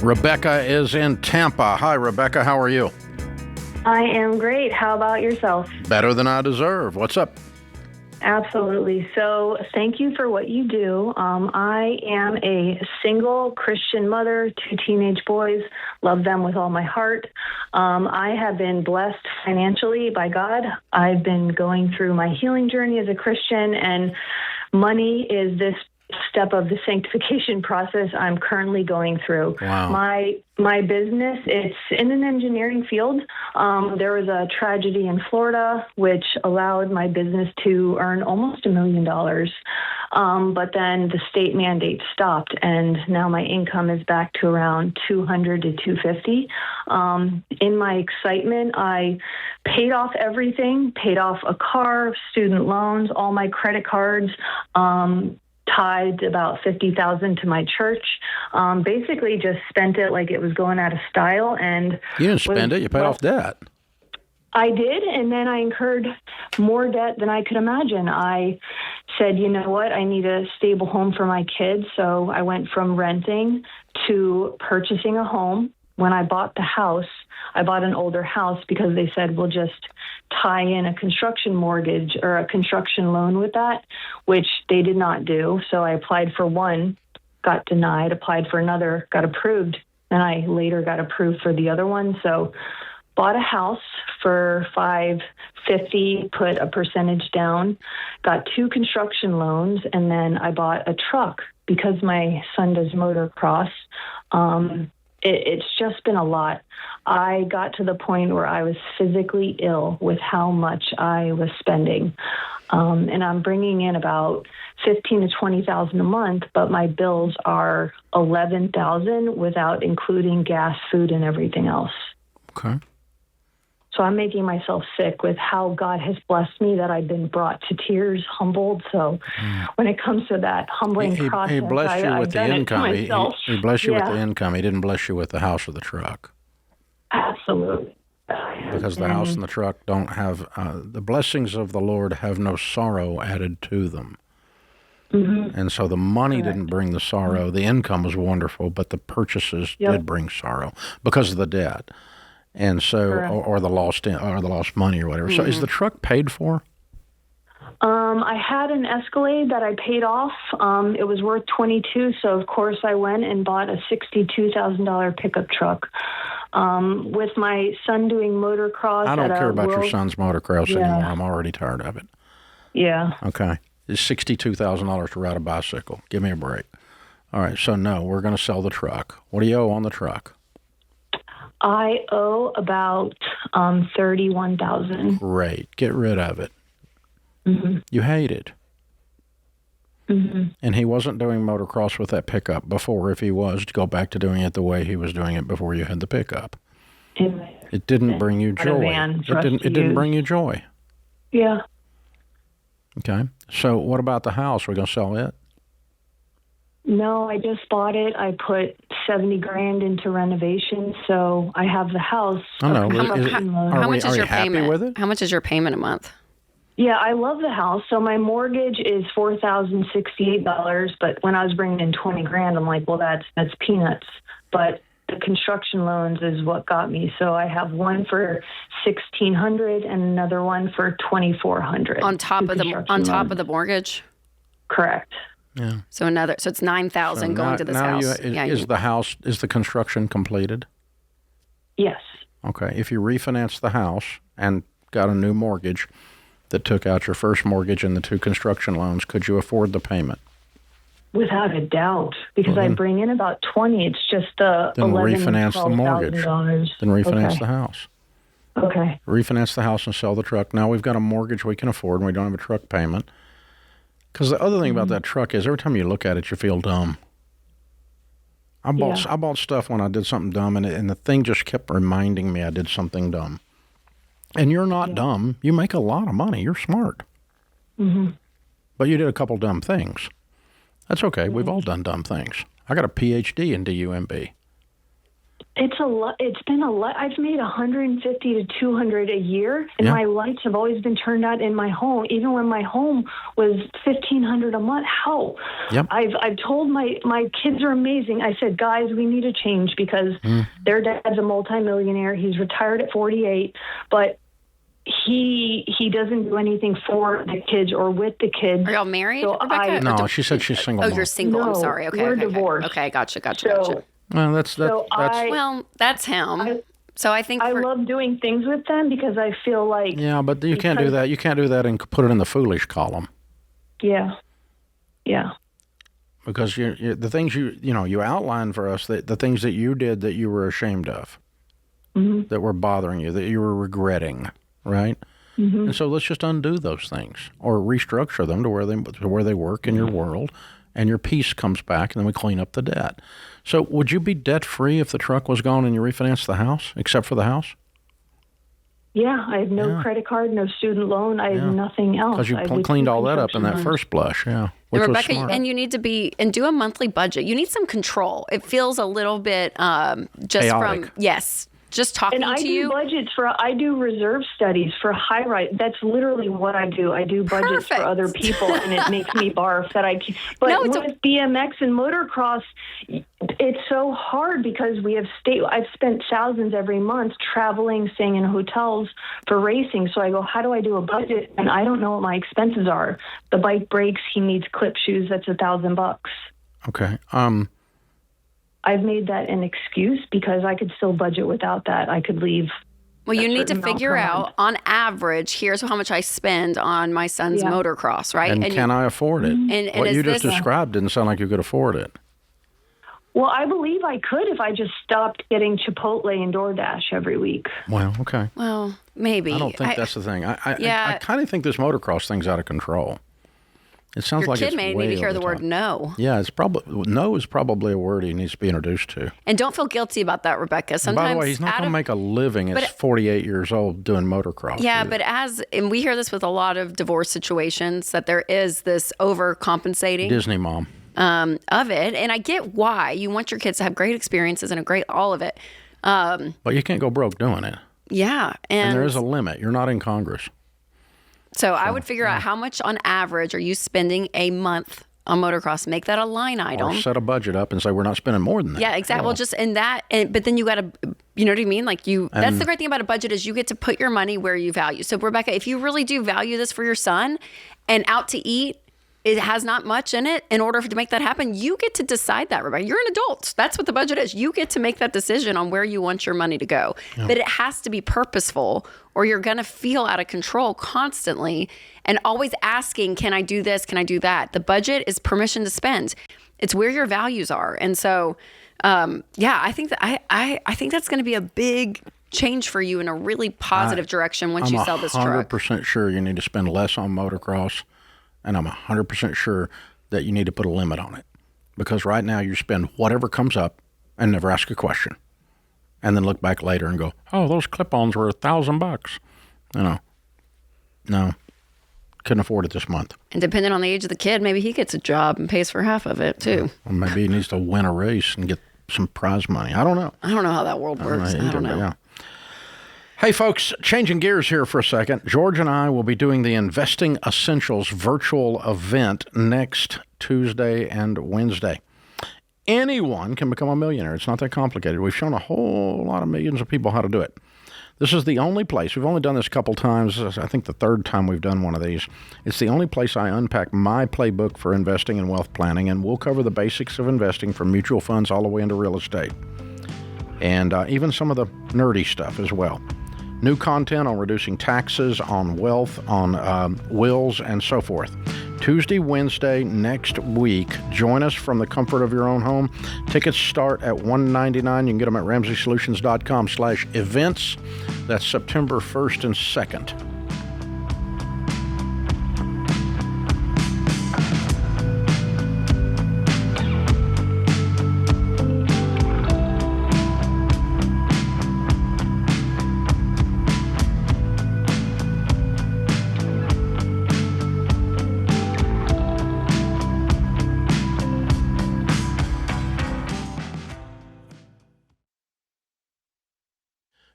Rebecca is in Tampa. Hi, Rebecca. How are you? I am great. How about yourself? Better than I deserve. What's up? Absolutely. So thank you for what you do. I am a single Christian mother, 2 teenage boys, love them with all my heart. I have been blessed financially by God. I've been going through my healing journey as a Christian, and money is this step of the sanctification process I'm currently going through. Wow. My business, it's in an engineering field. There was a tragedy in Florida which allowed my business to earn almost $1 million. But then the state mandate stopped, and now my income is back to around $200 to $250. In my excitement, I paid off everything, paid off a car, student loans, all my credit cards, tied about $50,000 to my church. Basically just spent it like it was going out of style. And you didn't spend it, you paid off debt. I did, and then I incurred more debt than I could imagine. I said, you know what, I need a stable home for my kids. So I went from renting to purchasing a home. When I bought the house, I bought an older house because they said, we'll just tie in a construction mortgage or a construction loan with that, which they did not do. So I applied for one, got denied, applied for another, got approved, and I later got approved for the other one. So bought a house for $550, put a percentage down, got 2 construction loans, and then I bought a truck because my son does motocross. It's just been a lot. I got to the point where I was physically ill with how much I was spending. And I'm bringing in about $15,000 to $20,000 a month, but my bills are $11,000 without including gas, food, and everything else. Okay. So I'm making myself sick with how God has blessed me, that I've been brought to tears, humbled. So when it comes to that humbling process, he blessed you with the income. He blessed you with the income. He didn't bless you with the house or the truck. Absolutely. Because the house and the truck don't have, the blessings of the Lord have no sorrow added to them. Mm-hmm. And so the money didn't bring the sorrow. The income was wonderful, but the purchases did bring sorrow because of the debt. And so, or the lost money or whatever. Mm-hmm. So, is the truck paid for? I had an Escalade that I paid off. It was worth $22,000, so of course I went and bought a $62,000 pickup truck. With my son doing motocross, I don't care about your son's motocross anymore. I'm already tired of it. Yeah. Okay. It's $62,000 to ride a bicycle. Give me a break. All right. So, no, we're going to sell the truck. What do you owe on the truck? I owe about $31,000. Great. Get rid of it. Mm-hmm. You hate it. Mm-hmm. And he wasn't doing motocross with that pickup before. If he was, go back to doing it the way he was doing it before you had the pickup. It didn't bring you joy. It didn't bring you joy. Yeah. Okay. So what about the house? We're going to sell it? No, I just bought it. I put $70,000 into renovation, so I have the house. I know. How much is your happy payment? with it? How much is your payment a month? Yeah, I love the house. So my mortgage is $4,068, but when I was bringing in $20,000, I'm like, well, that's peanuts. But the construction loans is what got me. So I have one for $1,600 and another one for $2,400 on top of the mortgage. Correct. Yeah. So it's $9,000 going to this house. Is the construction completed? Yes. Okay. If you refinance the house and got a new mortgage that took out your first mortgage and the 2 construction loans, could you afford the payment? Without a doubt, because I bring in about 20. It's just then refinance the mortgage. Then refinance the house. Okay. Refinance the house and sell the truck. Now we've got a mortgage we can afford and we don't have a truck payment. Because the other thing about that truck is every time you look at it, you feel dumb. I bought stuff when I did something dumb, and the thing just kept reminding me I did something dumb. And you're not dumb. You make a lot of money. You're smart. Mm-hmm. But you did a couple dumb things. That's okay. We've all done dumb things. I got a PhD in DUMB. It's a lot. It's been a lot. I've made $150 to $200 a year, and my lights have always been turned out in my home, even when my home was $1,500 a month. How? Yep. I've told my kids are amazing. I said, guys, we need a change because their dad's a multimillionaire. He's retired at 48, but he doesn't do anything for the kids or with the kids. Are y'all married? So No, she said she's single. Oh, you're single. No, I'm sorry. Okay, we're okay, divorced. Okay, gotcha. Well, that's that's him. So I think I love doing things with them because I feel like but you can't do that. You can't do that and put it in the foolish column. Yeah. Because the things you outlined for us, the things that you did that you were ashamed of, that were bothering you, that you were regretting, right? Mm-hmm. And so let's just undo those things or restructure them to where they work in your world, and your peace comes back, and then we clean up the debt. So would you be debt-free if the truck was gone and you refinanced the house, except for the house? Yeah, I have no credit card, no student loan. I have nothing else. Because you cleaned all that up in that first blush, which was Rebecca, smart. and you need to do a monthly budget. You need some control. It feels a little bit just chaotic. just talking and to you. I do reserve studies for high rise. That's literally what I do. I do budgets for other people, and it makes me barf that I can't. But with BMX and motocross, it's so hard because I've spent thousands every month traveling, staying in hotels for racing. So I go, how do I do a budget? And I don't know what my expenses are. The bike breaks. He needs clip shoes. That's $1,000. Okay. I've made that an excuse because I could still budget without that. I could leave. Well, you need to figure out, on average, here's how much I spend on my son's motocross, right? And can I afford it? And what you just this described didn't sound like you could afford it. Well, I believe I could if I just stopped getting Chipotle and DoorDash every week. Well, okay. Well, maybe. I don't think that's the thing. I kind of think this motocross thing's out of control. It sounds Your like kid it's may way need to hear over the word top. no. Yeah, no is probably a word he needs to be introduced to. And don't feel guilty about that, Rebecca. Sometimes, by the way, he's not going to make a living at 48 years old doing motocross. Yeah, but and we hear this with a lot of divorce situations, that there is this overcompensating. Disney mom. Of it. And I get why. You want your kids to have great experiences and all of it. But you can't go broke doing it. Yeah. And there is a limit. You're not in Congress. So I would figure out how much on average are you spending a month on motocross. Make that a line item. Or set a budget up and say we're not spending more than that. Yeah, exactly. Well, just in that, but then you got to, you know what I mean? Like that's the great thing about a budget is you get to put your money where you value. So Rebecca, if you really do value this for your son and out to eat, it has not much in it. In order to make that happen, you get to decide that, Rebecca. You're an adult. That's what the budget is. You get to make that decision on where you want your money to go. Yeah. But it has to be purposeful, or you're going to feel out of control constantly and always asking, can I do this? Can I do that? The budget is permission to spend. It's where your values are. And so, I think that I think that's going to be a big change for you in a really positive direction once you sell this truck. I'm 100% sure you need to spend less on motocross, and I'm 100% sure that you need to put a limit on it, because right now you spend whatever comes up and never ask a question, and then look back later and go, oh, those clip-ons were $1,000. No, couldn't afford it this month. And depending on the age of the kid, maybe he gets a job and pays for half of it too. Or maybe he needs to win a race and get some prize money. I don't know. I don't know how that world works. I don't know. Yeah. Hey, folks, changing gears here for a second. George and I will be doing the Investing Essentials virtual event next Tuesday and Wednesday. Anyone can become a millionaire. It's not that complicated. We've shown a whole lot of millions of people how to do it. This is the only place. We've only done this a couple times. I think the third time we've done one of these. It's the only place I unpack my playbook for investing and wealth planning, and we'll cover the basics of investing from mutual funds all the way into real estate, and even some of the nerdy stuff as well. New content on reducing taxes, on wealth, on wills, and so forth. Tuesday, Wednesday next week. Join us from the comfort of your own home. Tickets start at $199. You can get them at RamseySolutions.com/events. That's September 1st and 2nd.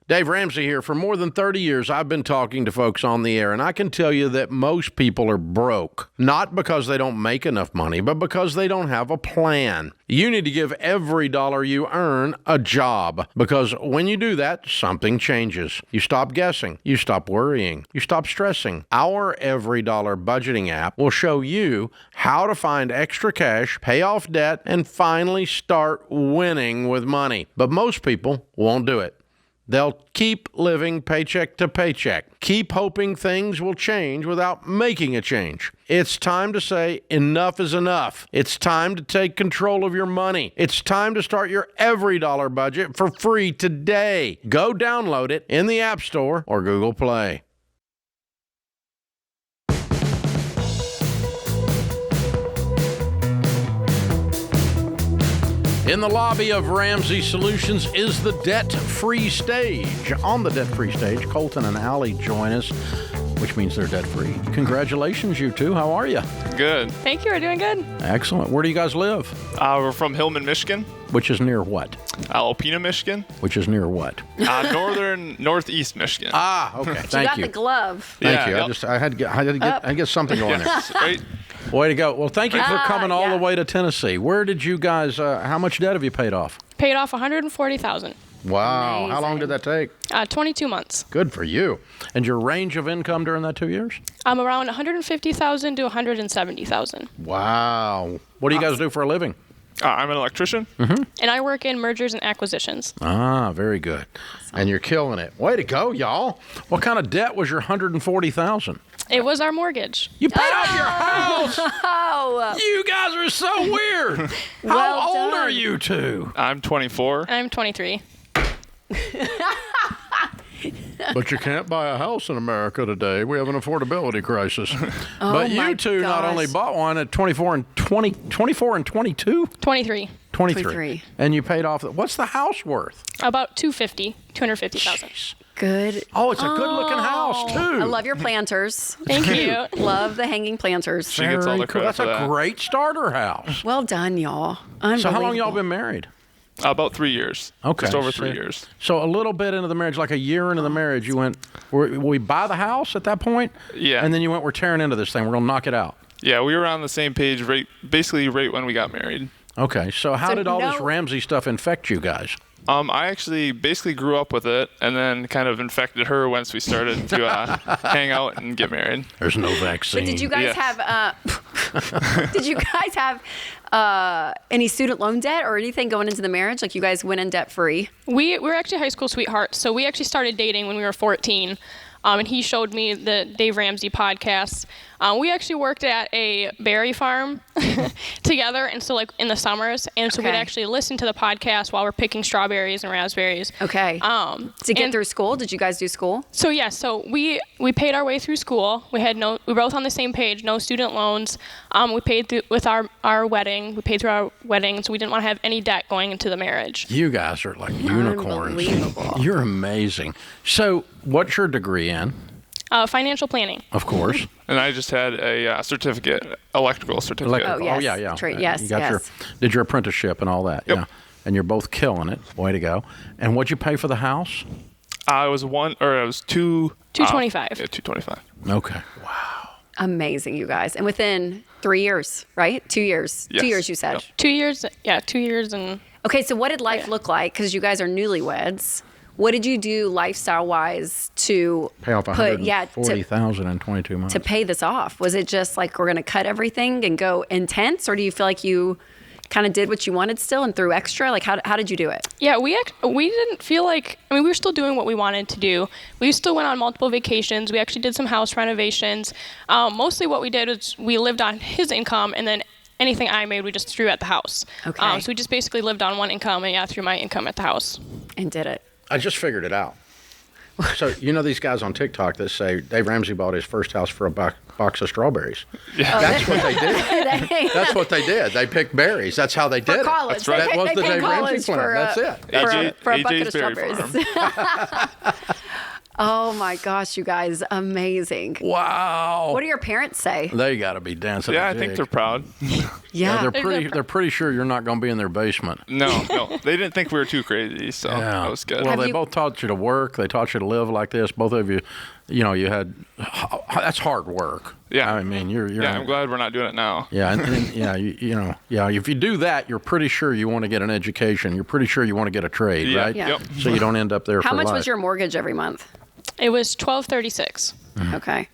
Dave Ramsey here. For more than 30 years, I've been talking to folks on the air, and I can tell you that most people are broke, not because they don't make enough money, but because they don't have a plan. You need to give every dollar you earn a job, because when you do that, something changes. You stop guessing. You stop worrying. You stop stressing. Our Every Dollar Budgeting app will show you how to find extra cash, pay off debt, and finally start winning with money. But most people won't do it. They'll keep living paycheck to paycheck, keep hoping things will change without making a change. It's time to say enough is enough. It's time to take control of your money. It's time to start your Every Dollar budget for free today. Go download it in the App Store or Google Play. In the lobby of Ramsey Solutions is the debt-free stage. On the debt-free stage, Colton and Allie join us, which means they're debt-free. Congratulations, you two. How are you? Good. Thank you. We're doing good. Excellent. Where do you guys live? We're from Hillman, Michigan. Which is near what? Alpena, Michigan. Which is near what? Northeast Michigan. Okay. Thank you. You got the glove. Thank you. Yep. I had to get something going there. Right. Way to go. Well, thank you for coming all the way to Tennessee. Where did you guys, how much debt have you paid off? Paid off $140,000. Wow. Amazing. How long did that take? 22 months. Good for you. And your range of income during that 2 years? I'm around $150,000 to $170,000. Wow. What do you guys do for a living? I'm an electrician. Mm-hmm. And I work in mergers and acquisitions. Very good. And you're killing it. Way to go, y'all. What kind of debt was your $140,000? It was our mortgage. You paid off your house. Oh. You guys are so weird. How old are you two? I'm 24. And I'm 23. But you can't buy a house in America today. We have an affordability crisis. But you two not only bought one at 24 and 22? 23. 23. And you paid off. What's the house worth? About $250,000. Good. Oh, it's a good-looking house, too. I love your planters. Thank you. Love the hanging planters. She gets all the credit That's for a that. great starter house. Well done, y'all. So how long y'all been married? About 3 years. Okay. Just over 3 years. So a little bit into the marriage, like a year into the marriage, you went, we buy the house at that point? Yeah. And then you went, we're tearing into this thing. We're going to knock it out. Yeah, we were on the same page basically right when we got married. Okay. So how did all this Ramsey stuff infect you guys? I actually basically grew up with it and then kind of infected her once we started to hang out and get married. There's no vaccine. But did you guys have Did you guys have any student loan debt or anything going into the marriage? Like you guys went in debt free? We were actually high school sweethearts, so we actually started dating when we were 14. And he showed me the Dave Ramsey podcast. We actually worked at a berry farm together, and so like in the summers, and so we'd actually listen to the podcast while we're picking strawberries and raspberries. Okay. To get through school, did you guys do school? So so we paid our way through school. We were both on the same page, no student loans. We paid through with our wedding. We paid through our wedding, so we didn't want to have any debt going into the marriage. You guys are like unicorns. Unbelievable. You're amazing. So, what's your degree in? Financial planning. Of course. And I just had a certificate, electrical certificate. Oh, yes. yeah. Yes, You got did your apprenticeship and all that. Yep. Yeah. And you're both killing it. Way to go. And what'd you pay for the house? It was two. $225. Yeah, $225. Okay. Amazing, you guys. And within 3 years, right? 2 years. Yes. 2 years, you said. Yep. 2 years. Yeah, 2 years and. Okay, so what did life look like? Because you guys are newlyweds. What did you do lifestyle-wise to Pay off $140,000 in 22 months. to pay this off? Was it just like we're going to cut everything and go intense, or do you feel like you kind of did what you wanted still and threw extra? Like how did you do it? Yeah, we didn't feel like, we were still doing what we wanted to do. We still went on multiple vacations. We actually did some house renovations. Mostly what we did was we lived on his income, and then anything I made, we just threw at the house. Okay. So we just basically lived on one income and threw my income at the house. And did it. I just figured it out. So, you know these guys on TikTok that say Dave Ramsey bought his first house for a box of strawberries? Yeah. That's what they did. That's what they did. They picked berries. That's how they did college. it. That was the Dave Ramsey plan. For, That's it. For a bucket AJ's of Berry strawberries. Oh my gosh, you guys, amazing. Wow. What do your parents say? They got to be dancing. Yeah, I think they're proud. Yeah. They're pretty sure you're not going to be in their basement. No. They didn't think we were too crazy, so that was good. Well, they both taught you to work. They taught you to live like this. Both of you, you had, that's hard work. Yeah. I mean, you're Yeah, I'm glad we're not doing it now. Yeah, if you do that, you're pretty sure you want to get an education. You're pretty sure you want to get a trade, Yeah. right? Yeah. Yep. So you don't end up there How for much life. was your mortgage every month? It was $1,236. Okay.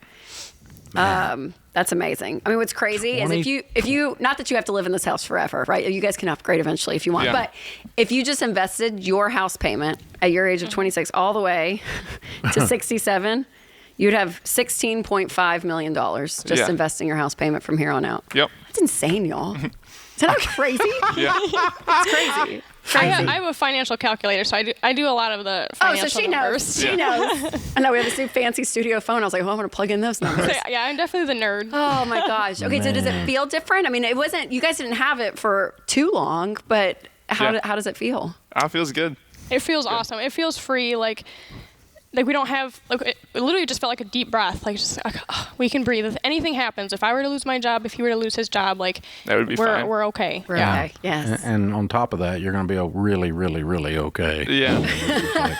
That's amazing. I mean, what's crazy is if you not that you have to live in this house forever, right? You guys can upgrade eventually if you want. Yeah. But if you just invested your house payment at your age of 26 all the way to 67, you'd have $16.5 million just investing your house payment from here on out. Yep. That's insane, y'all. Is that crazy? Yeah. It's crazy. I have a financial calculator, so I do a lot of the financial so she numbers. knows. She knows. I know we have this new fancy studio phone. I was like, oh, I'm going to plug in those numbers. Yeah, I'm definitely the nerd. Oh my gosh. Okay, so does it feel different? I mean, it wasn't. You guys didn't have it for too long, but how does it feel? It feels good. It feels awesome. It feels free. Like we don't have it literally just felt like a deep breath. We can breathe. If anything happens, if I were to lose my job, if he were to lose his job, that would be we're fine. we're okay. We're okay. Yes. And on top of that, you're going to be really, really, really okay. Yeah.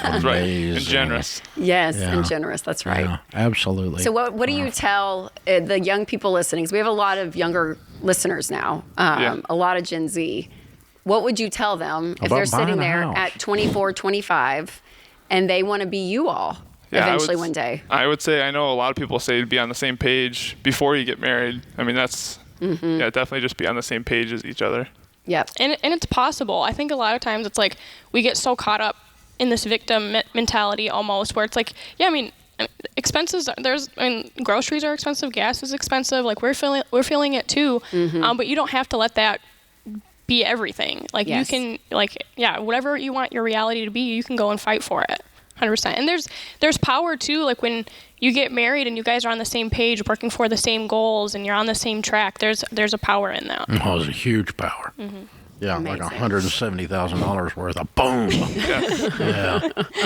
That's right. And generous. Yes, Yeah. and generous. That's right. Yeah, absolutely. So what do you tell the young people listening? 'Cause we have a lot of younger listeners now, a lot of Gen Z. What would you tell them if About they're sitting buying a there house? at 24, 25, and they want to be you all eventually one day? I would say I know a lot of people say to be on the same page before you get married. I mean, that's definitely just be on the same page as each other. Yep. And it's possible. I think a lot of times it's like we get so caught up in this victim mentality almost, where it's like, expenses. Groceries are expensive. Gas is expensive. Like we're feeling it too. But you don't have to let that be everything. Like you can whatever you want your reality to be, you can go and fight for it. 100%. And there's power too, like when you get married and you guys are on the same page, working for the same goals, and you're on the same track. There's a power in that. Oh, there's a huge power. Yeah, Amazing. like $170,000 worth of boom. Yeah,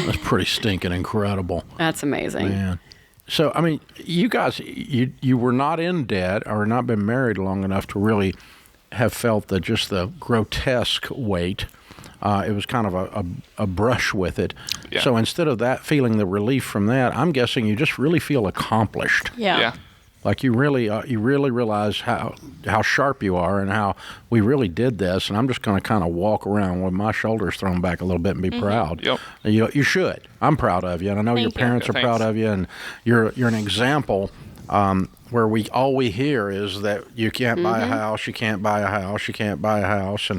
that's pretty stinking incredible. That's amazing. Man. So, I mean, you guys, you were not in debt or not been married long enough to really have felt the grotesque weight. It was kind of a brush with it. Yeah. So instead of that, feeling the relief from that, I'm guessing you just really feel accomplished. Yeah. Like you really realize how sharp you are and how we really did this. And I'm just going to kind of walk around with my shoulders thrown back a little bit and be proud. Yep. You should. I'm proud of you, and I know your Thank you. parents are Thanks. proud of you, and you're an example where all we hear is that you can't buy a house, you can't buy a house, you can't buy a house,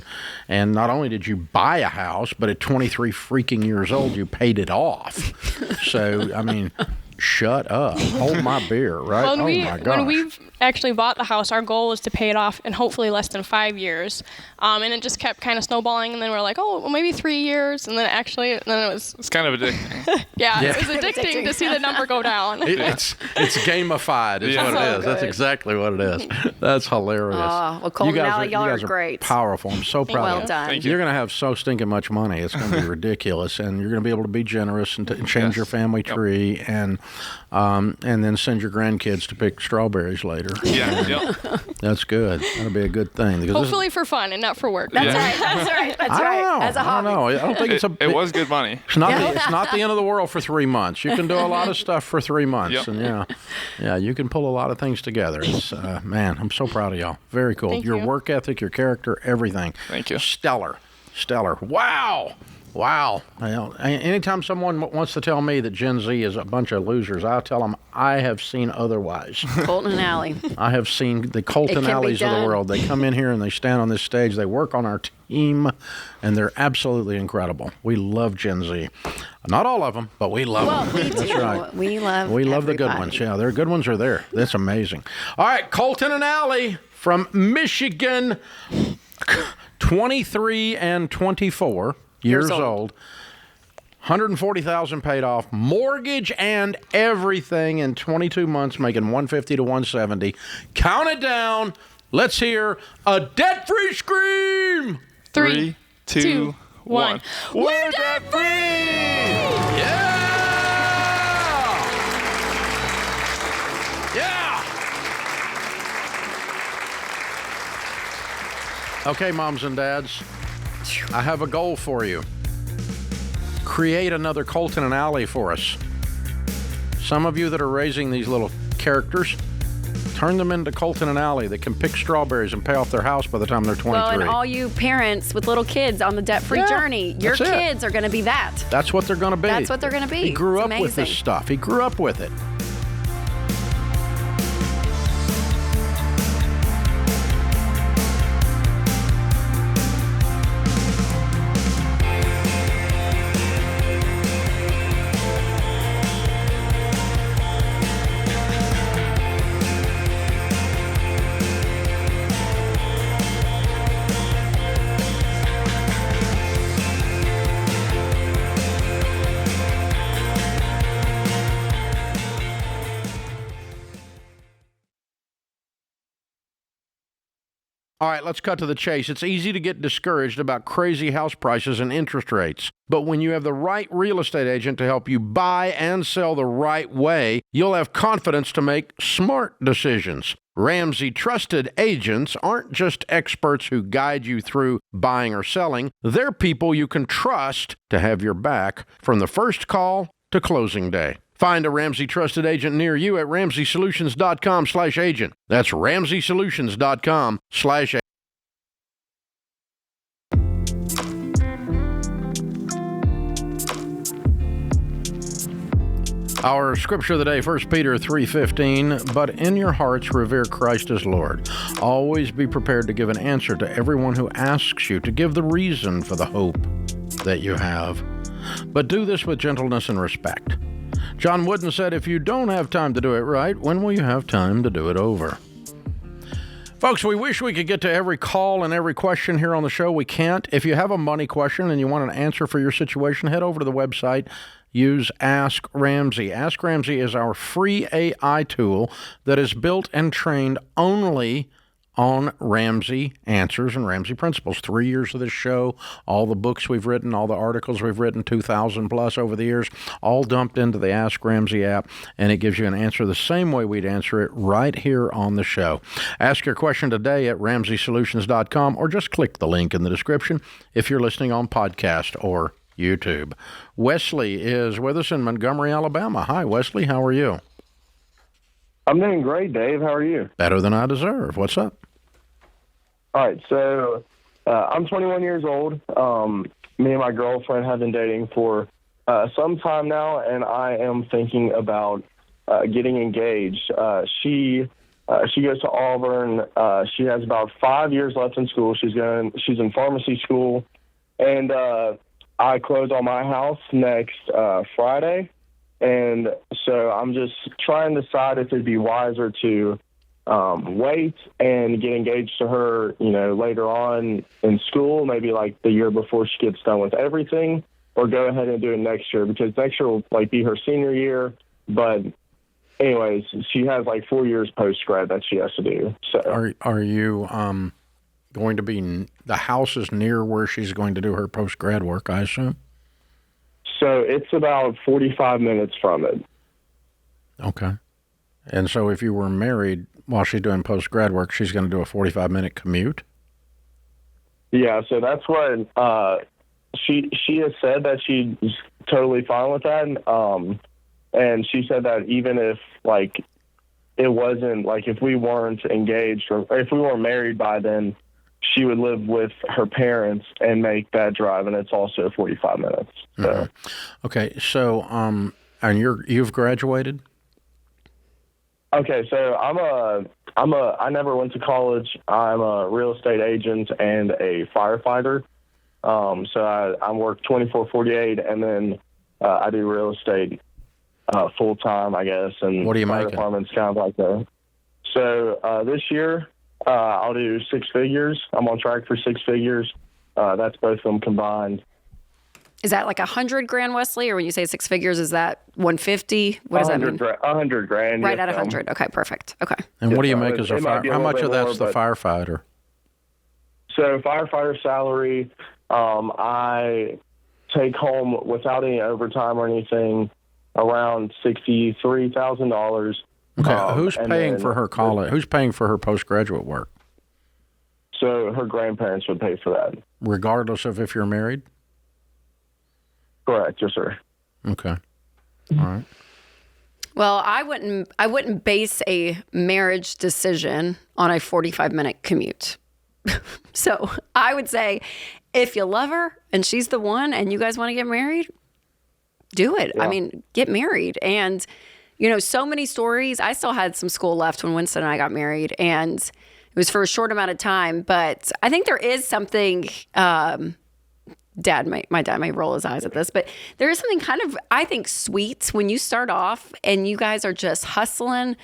and not only did you buy a house, but at 23 freaking years old, you paid it off. So, I mean, shut up. Hold my beer, right? Well, my gosh. when we've actually bought the house, our goal was to pay it off in hopefully less than 5 years. And it just kept kind of snowballing, and then we're like, oh, well, maybe 3 years, and then it was... It's kind of addicting. yeah, it was addicting to see the number go down. It's gamified is what it is. That's exactly what it is. That's hilarious. Well, Colton and Allie, y'all are great. Powerful. I'm so proud of you. Well done. Thank you. You're going to have so stinking much money. It's going to be ridiculous, and you're going to be able to be generous and change your family tree, and then send your grandkids to pick strawberries later. Yeah. That's good. That'll be a good thing. Hopefully for fun and not for work. That's right. That's right. As a hobby. I don't know. I don't think it was good money. It's not the end of the world for 3 months. You can do a lot of stuff for 3 months, and you can pull a lot of things together. It's man, I'm so proud of y'all. Very cool. Thank your you. work ethic, your character, everything. Thank you. Stellar. Wow. Well, anytime someone wants to tell me that Gen Z is a bunch of losers, I tell them I have seen otherwise. Colton and Allie. I have seen the Colton Alleys of the world. They come in here and they stand on this stage. They work on our team, and they're absolutely incredible. We love Gen Z. Not all of them, but we love them. We do. That's right. We love the good ones. Yeah, their good ones are there. That's amazing. All right, Colton and Allie from Michigan, 23 and 24. Years old, $140,000 paid off, mortgage and everything in 22 months, making $150 to $170. Count it down. Let's hear a debt-free scream. 3, 2, 1. We're debt-free. Yeah. Okay, moms and dads. I have a goal for you. Create another Colton and Allie for us. Some of you that are raising these little characters, turn them into Colton and Allie that can pick strawberries and pay off their house by the time they're 23. Well, and all you parents with little kids on the debt-free journey, your kids are going to be that. That's what they're going to be. That's what they're going to be. He grew It's up with amazing. this stuff. He grew up with it. All right, let's cut to the chase. It's easy to get discouraged about crazy house prices and interest rates. But when you have the right real estate agent to help you buy and sell the right way, you'll have confidence to make smart decisions. Ramsey Trusted Agents aren't just experts who guide you through buying or selling. They're people you can trust to have your back from the first call to closing day. Find a Ramsey Trusted Agent near you at RamseySolutions.com/agent. That's RamseySolutions.com/agent. Our scripture of the day, 1 Peter 3:15, but in your hearts revere Christ as Lord. Always be prepared to give an answer to everyone who asks you, to give the reason for the hope that you have. But do this with gentleness and respect. John Wooden said, if you don't have time to do it right, when will you have time to do it over? Folks, we wish we could get to every call and every question here on the show. We can't. If you have a money question and you want an answer for your situation, head over to the website. Use Ask Ramsey. Ask Ramsey is our free AI tool that is built and trained only on Ramsey answers and Ramsey principles. 3 years of this show, all the books we've written, all the articles we've written, 2,000 plus over the years, all dumped into the Ask Ramsey app, and it gives you an answer the same way we'd answer it right here on the show. Ask your question today at RamseySolutions.com, or just click the link in the description if you're listening on podcast or YouTube. Wesley is with us in Montgomery, Alabama. Hi, Wesley. How are you? I'm doing great, Dave. How are you? Better than I deserve. What's up? All right, so I'm 21 years old. Me and my girlfriend have been dating for some time now, and I am thinking about getting engaged. She goes to Auburn. She has about 5 years left in school. She's in pharmacy school, and I close on my house next Friday, and so I'm just trying to decide if it'd be wiser to wait and get engaged to her, later on in school, maybe like the year before she gets done with everything, or go ahead and do it next year, because next year will be her senior year. But anyways, she has 4 years post-grad that she has to do. So are you going to be, the house is near where she's going to do her post-grad work, I assume? So it's about 45 minutes from it. Okay. And so if you were married while she's doing post-grad work, she's going to do a 45-minute commute? Yeah, so that's what she has said, that she's totally fine with that. And she said that even if, it wasn't, if we weren't engaged or if we weren't married by then, she would live with her parents and make that drive, and it's also 45 minutes. So. Mm-hmm. Okay, so and you've graduated? Okay, so I never went to college. I'm a real estate agent and a firefighter. So I work 24/48, and then I do real estate full time, I guess. And what are you fire making? Department's kind of like that. So this year I'll do 6 figures. I'm on track for 6 figures. That's both of them combined. Is that like $100,000, Wesley, or when you say 6 figures, is that 150? What does that mean? $100,000. Right at 100. Okay, perfect. Okay. And what do you make as a fire? How much of that's the firefighter? So firefighter salary, I take home without any overtime or anything around $63,000. Okay, who's paying for her college? Who's paying for her postgraduate work? So her grandparents would pay for that, regardless of if you're married. Correct, yes, sir. Okay, all right. Well, I wouldn't base a marriage decision on a 45-minute commute. So I would say, if you love her and she's the one, and you guys want to get married, do it. Yeah. I mean, get married. And so many stories. I still had some school left when Winston and I got married, and it was for a short amount of time. But I think there is something. My dad may roll his eyes at this, but there is something kind of, I think, sweet when you start off and you guys are just hustling.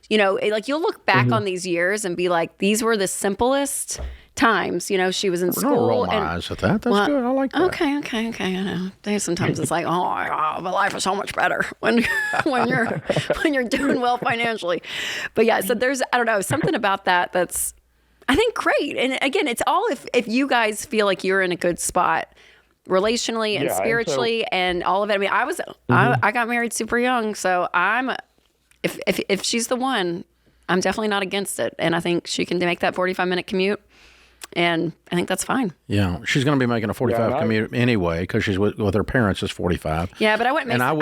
You'll look back on these years and be like, these were the simplest times. She was in school. Don't roll my eyes at that. That's good. I like that. Okay. I know. There's sometimes it's like, oh my God, but life is so much better when you're doing well financially. But yeah, so there's, I don't know, something about that that's, I think, great. And again, it's all if you guys feel like you're in a good spot relationally and spiritually and all of it. I mean, I got married super young, so if she's the one, I'm definitely not against it. And I think she can make that 45-minute commute, and I think that's fine. Yeah, she's going to be making a 45 commute anyway because she's with her parents is 45. Yeah, but I wouldn't. And I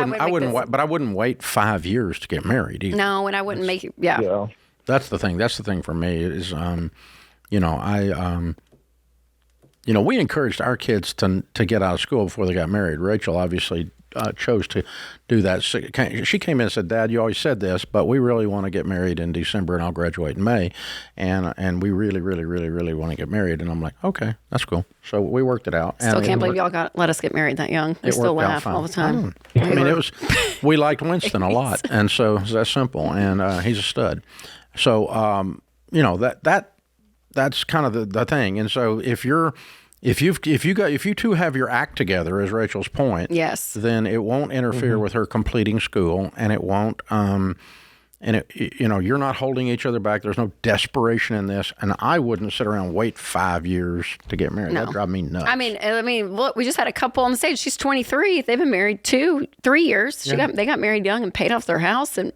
wouldn't wait 5 years to get married either. No, and I wouldn't make it. Yeah. That's the thing. That's the thing for me is, we encouraged our kids to get out of school before they got married. Rachel obviously chose to do that. She came in and said, "Dad, you always said this, but we really want to get married in December, and I'll graduate in May, and we really, really, really, really want to get married." And I'm like, "Okay, that's cool." So we worked it out. Still can't believe y'all let us get married that young. I still laugh all the time. I mean, we liked Winston a lot, and so it's that simple. And he's a stud. So that's kind of the thing. And so if you two have your act together, as Rachel's point, yes, then it won't interfere with her completing school, and it won't. You're not holding each other back. There's no desperation in this, and I wouldn't sit around and wait 5 years to get married. No. That'd drive me nuts. I mean, look, we just had a couple on the stage. She's 23. They've been married 2-3 years. They got married young and paid off their house, and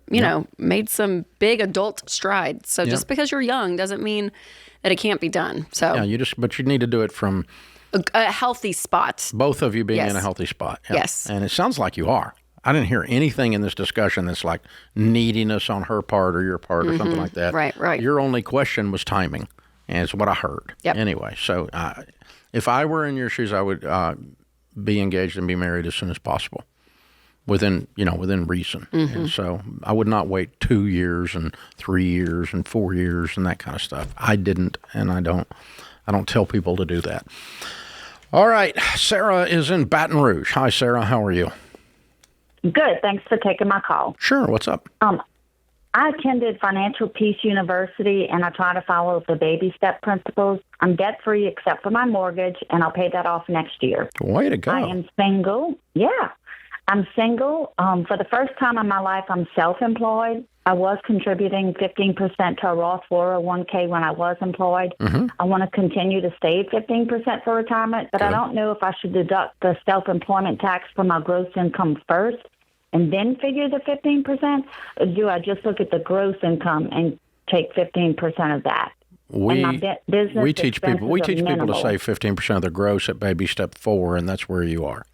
made some big adult strides. So just because you're young doesn't mean that it can't be done. So but you need to do it from a healthy spot. Both of you being in a healthy spot. Yeah. Yes, and it sounds like you are. I didn't hear anything in this discussion that's like neediness on her part or your part or something like that. Right. Your only question was timing, and it's what I heard. Yep. Anyway, so if I were in your shoes, I would be engaged and be married as soon as possible. within reason. And so I would not wait 2 years and 3 years and 4 years and that kind of stuff. I didn't, and I don't tell people to do that. All right, Sarah is in Baton Rouge. Hi, Sarah. How are you? Good. Thanks for taking my call. Sure. What's up? I attended Financial Peace University, and I try to follow the baby step principles. I'm debt-free except for my mortgage, and I'll pay that off next year. Way to go. I am single. Yeah. I'm single. For the first time in my life, I'm self-employed. I was contributing 15% to a Roth 401k when I was employed. I want to continue to save 15% for retirement, but I don't know if I should deduct the self-employment tax from my gross income first and then figure the 15%? Or do I just look at the gross income and take 15% of that? We teach people to save 15% of their gross at baby step 4, and that's where you are.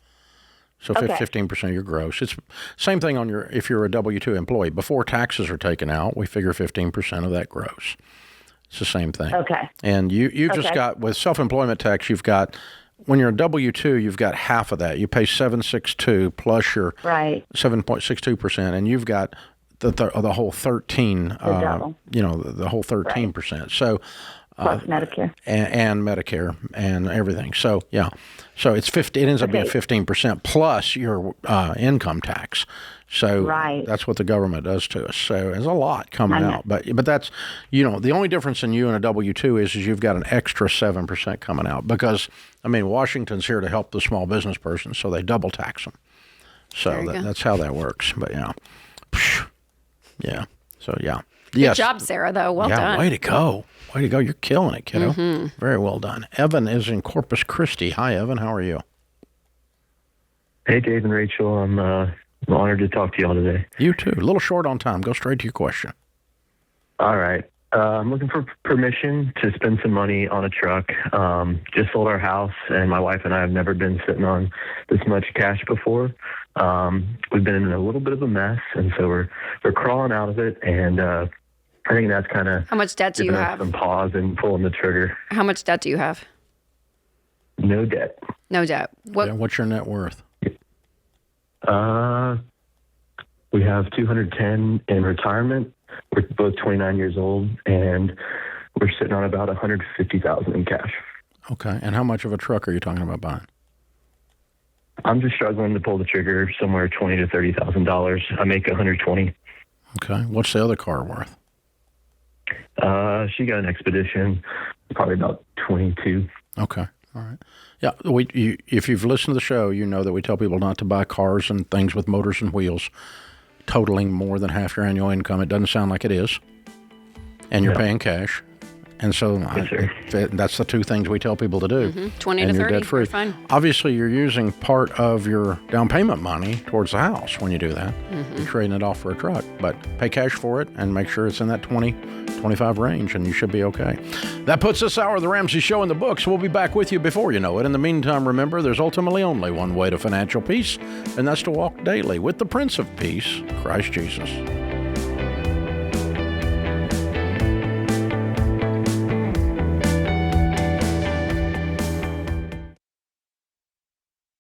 So 15% of your gross. It's same thing on if you're a W-2 employee. Before taxes are taken out, we figure 15% of that gross. It's the same thing. Okay. And you just got, with self-employment tax, you've got, when you're a W-2, you've got half of that. You pay 762 plus your 7.62%, and you've got the whole 13. The whole 13%. Right. So. Plus Medicare. And Medicare and everything. So, yeah. So it ends up being 15% plus your income tax. So that's what the government does to us. So there's a lot coming out. But that's, the only difference in you and a W-2 is you've got an extra 7% coming out. Because, Washington's here to help the small business person, so they double tax them. So that's how that works. But, yeah. Yeah. So, yeah. Good job, Sarah, though. Well done. Way to go. Way to go. You're killing it, kiddo. Very well done. Evan is in Corpus Christi. Hi, Evan. How are you? Hey, Dave and Rachel. I'm honored to talk to y'all today. You too. A little short on time. Go straight to your question. All right. I'm looking for permission to spend some money on a truck. Just sold our house, and my wife and I have never been sitting on this much cash before. We've been in a little bit of a mess, and so we're crawling out of it, and I think that's kind of... How much debt do you have? Some pause and pulling the trigger. How much debt do you have? No debt. No debt. What's your net worth? We have 210 in retirement. We're both 29 years old, and we're sitting on about $150,000 in cash. Okay. And how much of a truck are you talking about buying? I'm just struggling to pull the trigger somewhere $20,000 to $30,000. I make $120,000. Okay. What's the other car worth? She got an Expedition, probably about 22. Okay. All right. Yeah. If you've listened to the show, you know that we tell people not to buy cars and things with motors and wheels totaling more than half your annual income. It doesn't sound like it is. And you're paying cash. And so that's the two things we tell people to do. 20 to 30, you're fine. Obviously, you're using part of your down payment money towards the house when you do that. You're trading it off for a truck. But pay cash for it and make sure it's in that 20-25 range, and you should be okay. That puts this hour of The Ramsey Show in the books. We'll be back with you before you know it. In the meantime, remember, there's ultimately only one way to financial peace, and that's to walk daily with the Prince of Peace, Christ Jesus.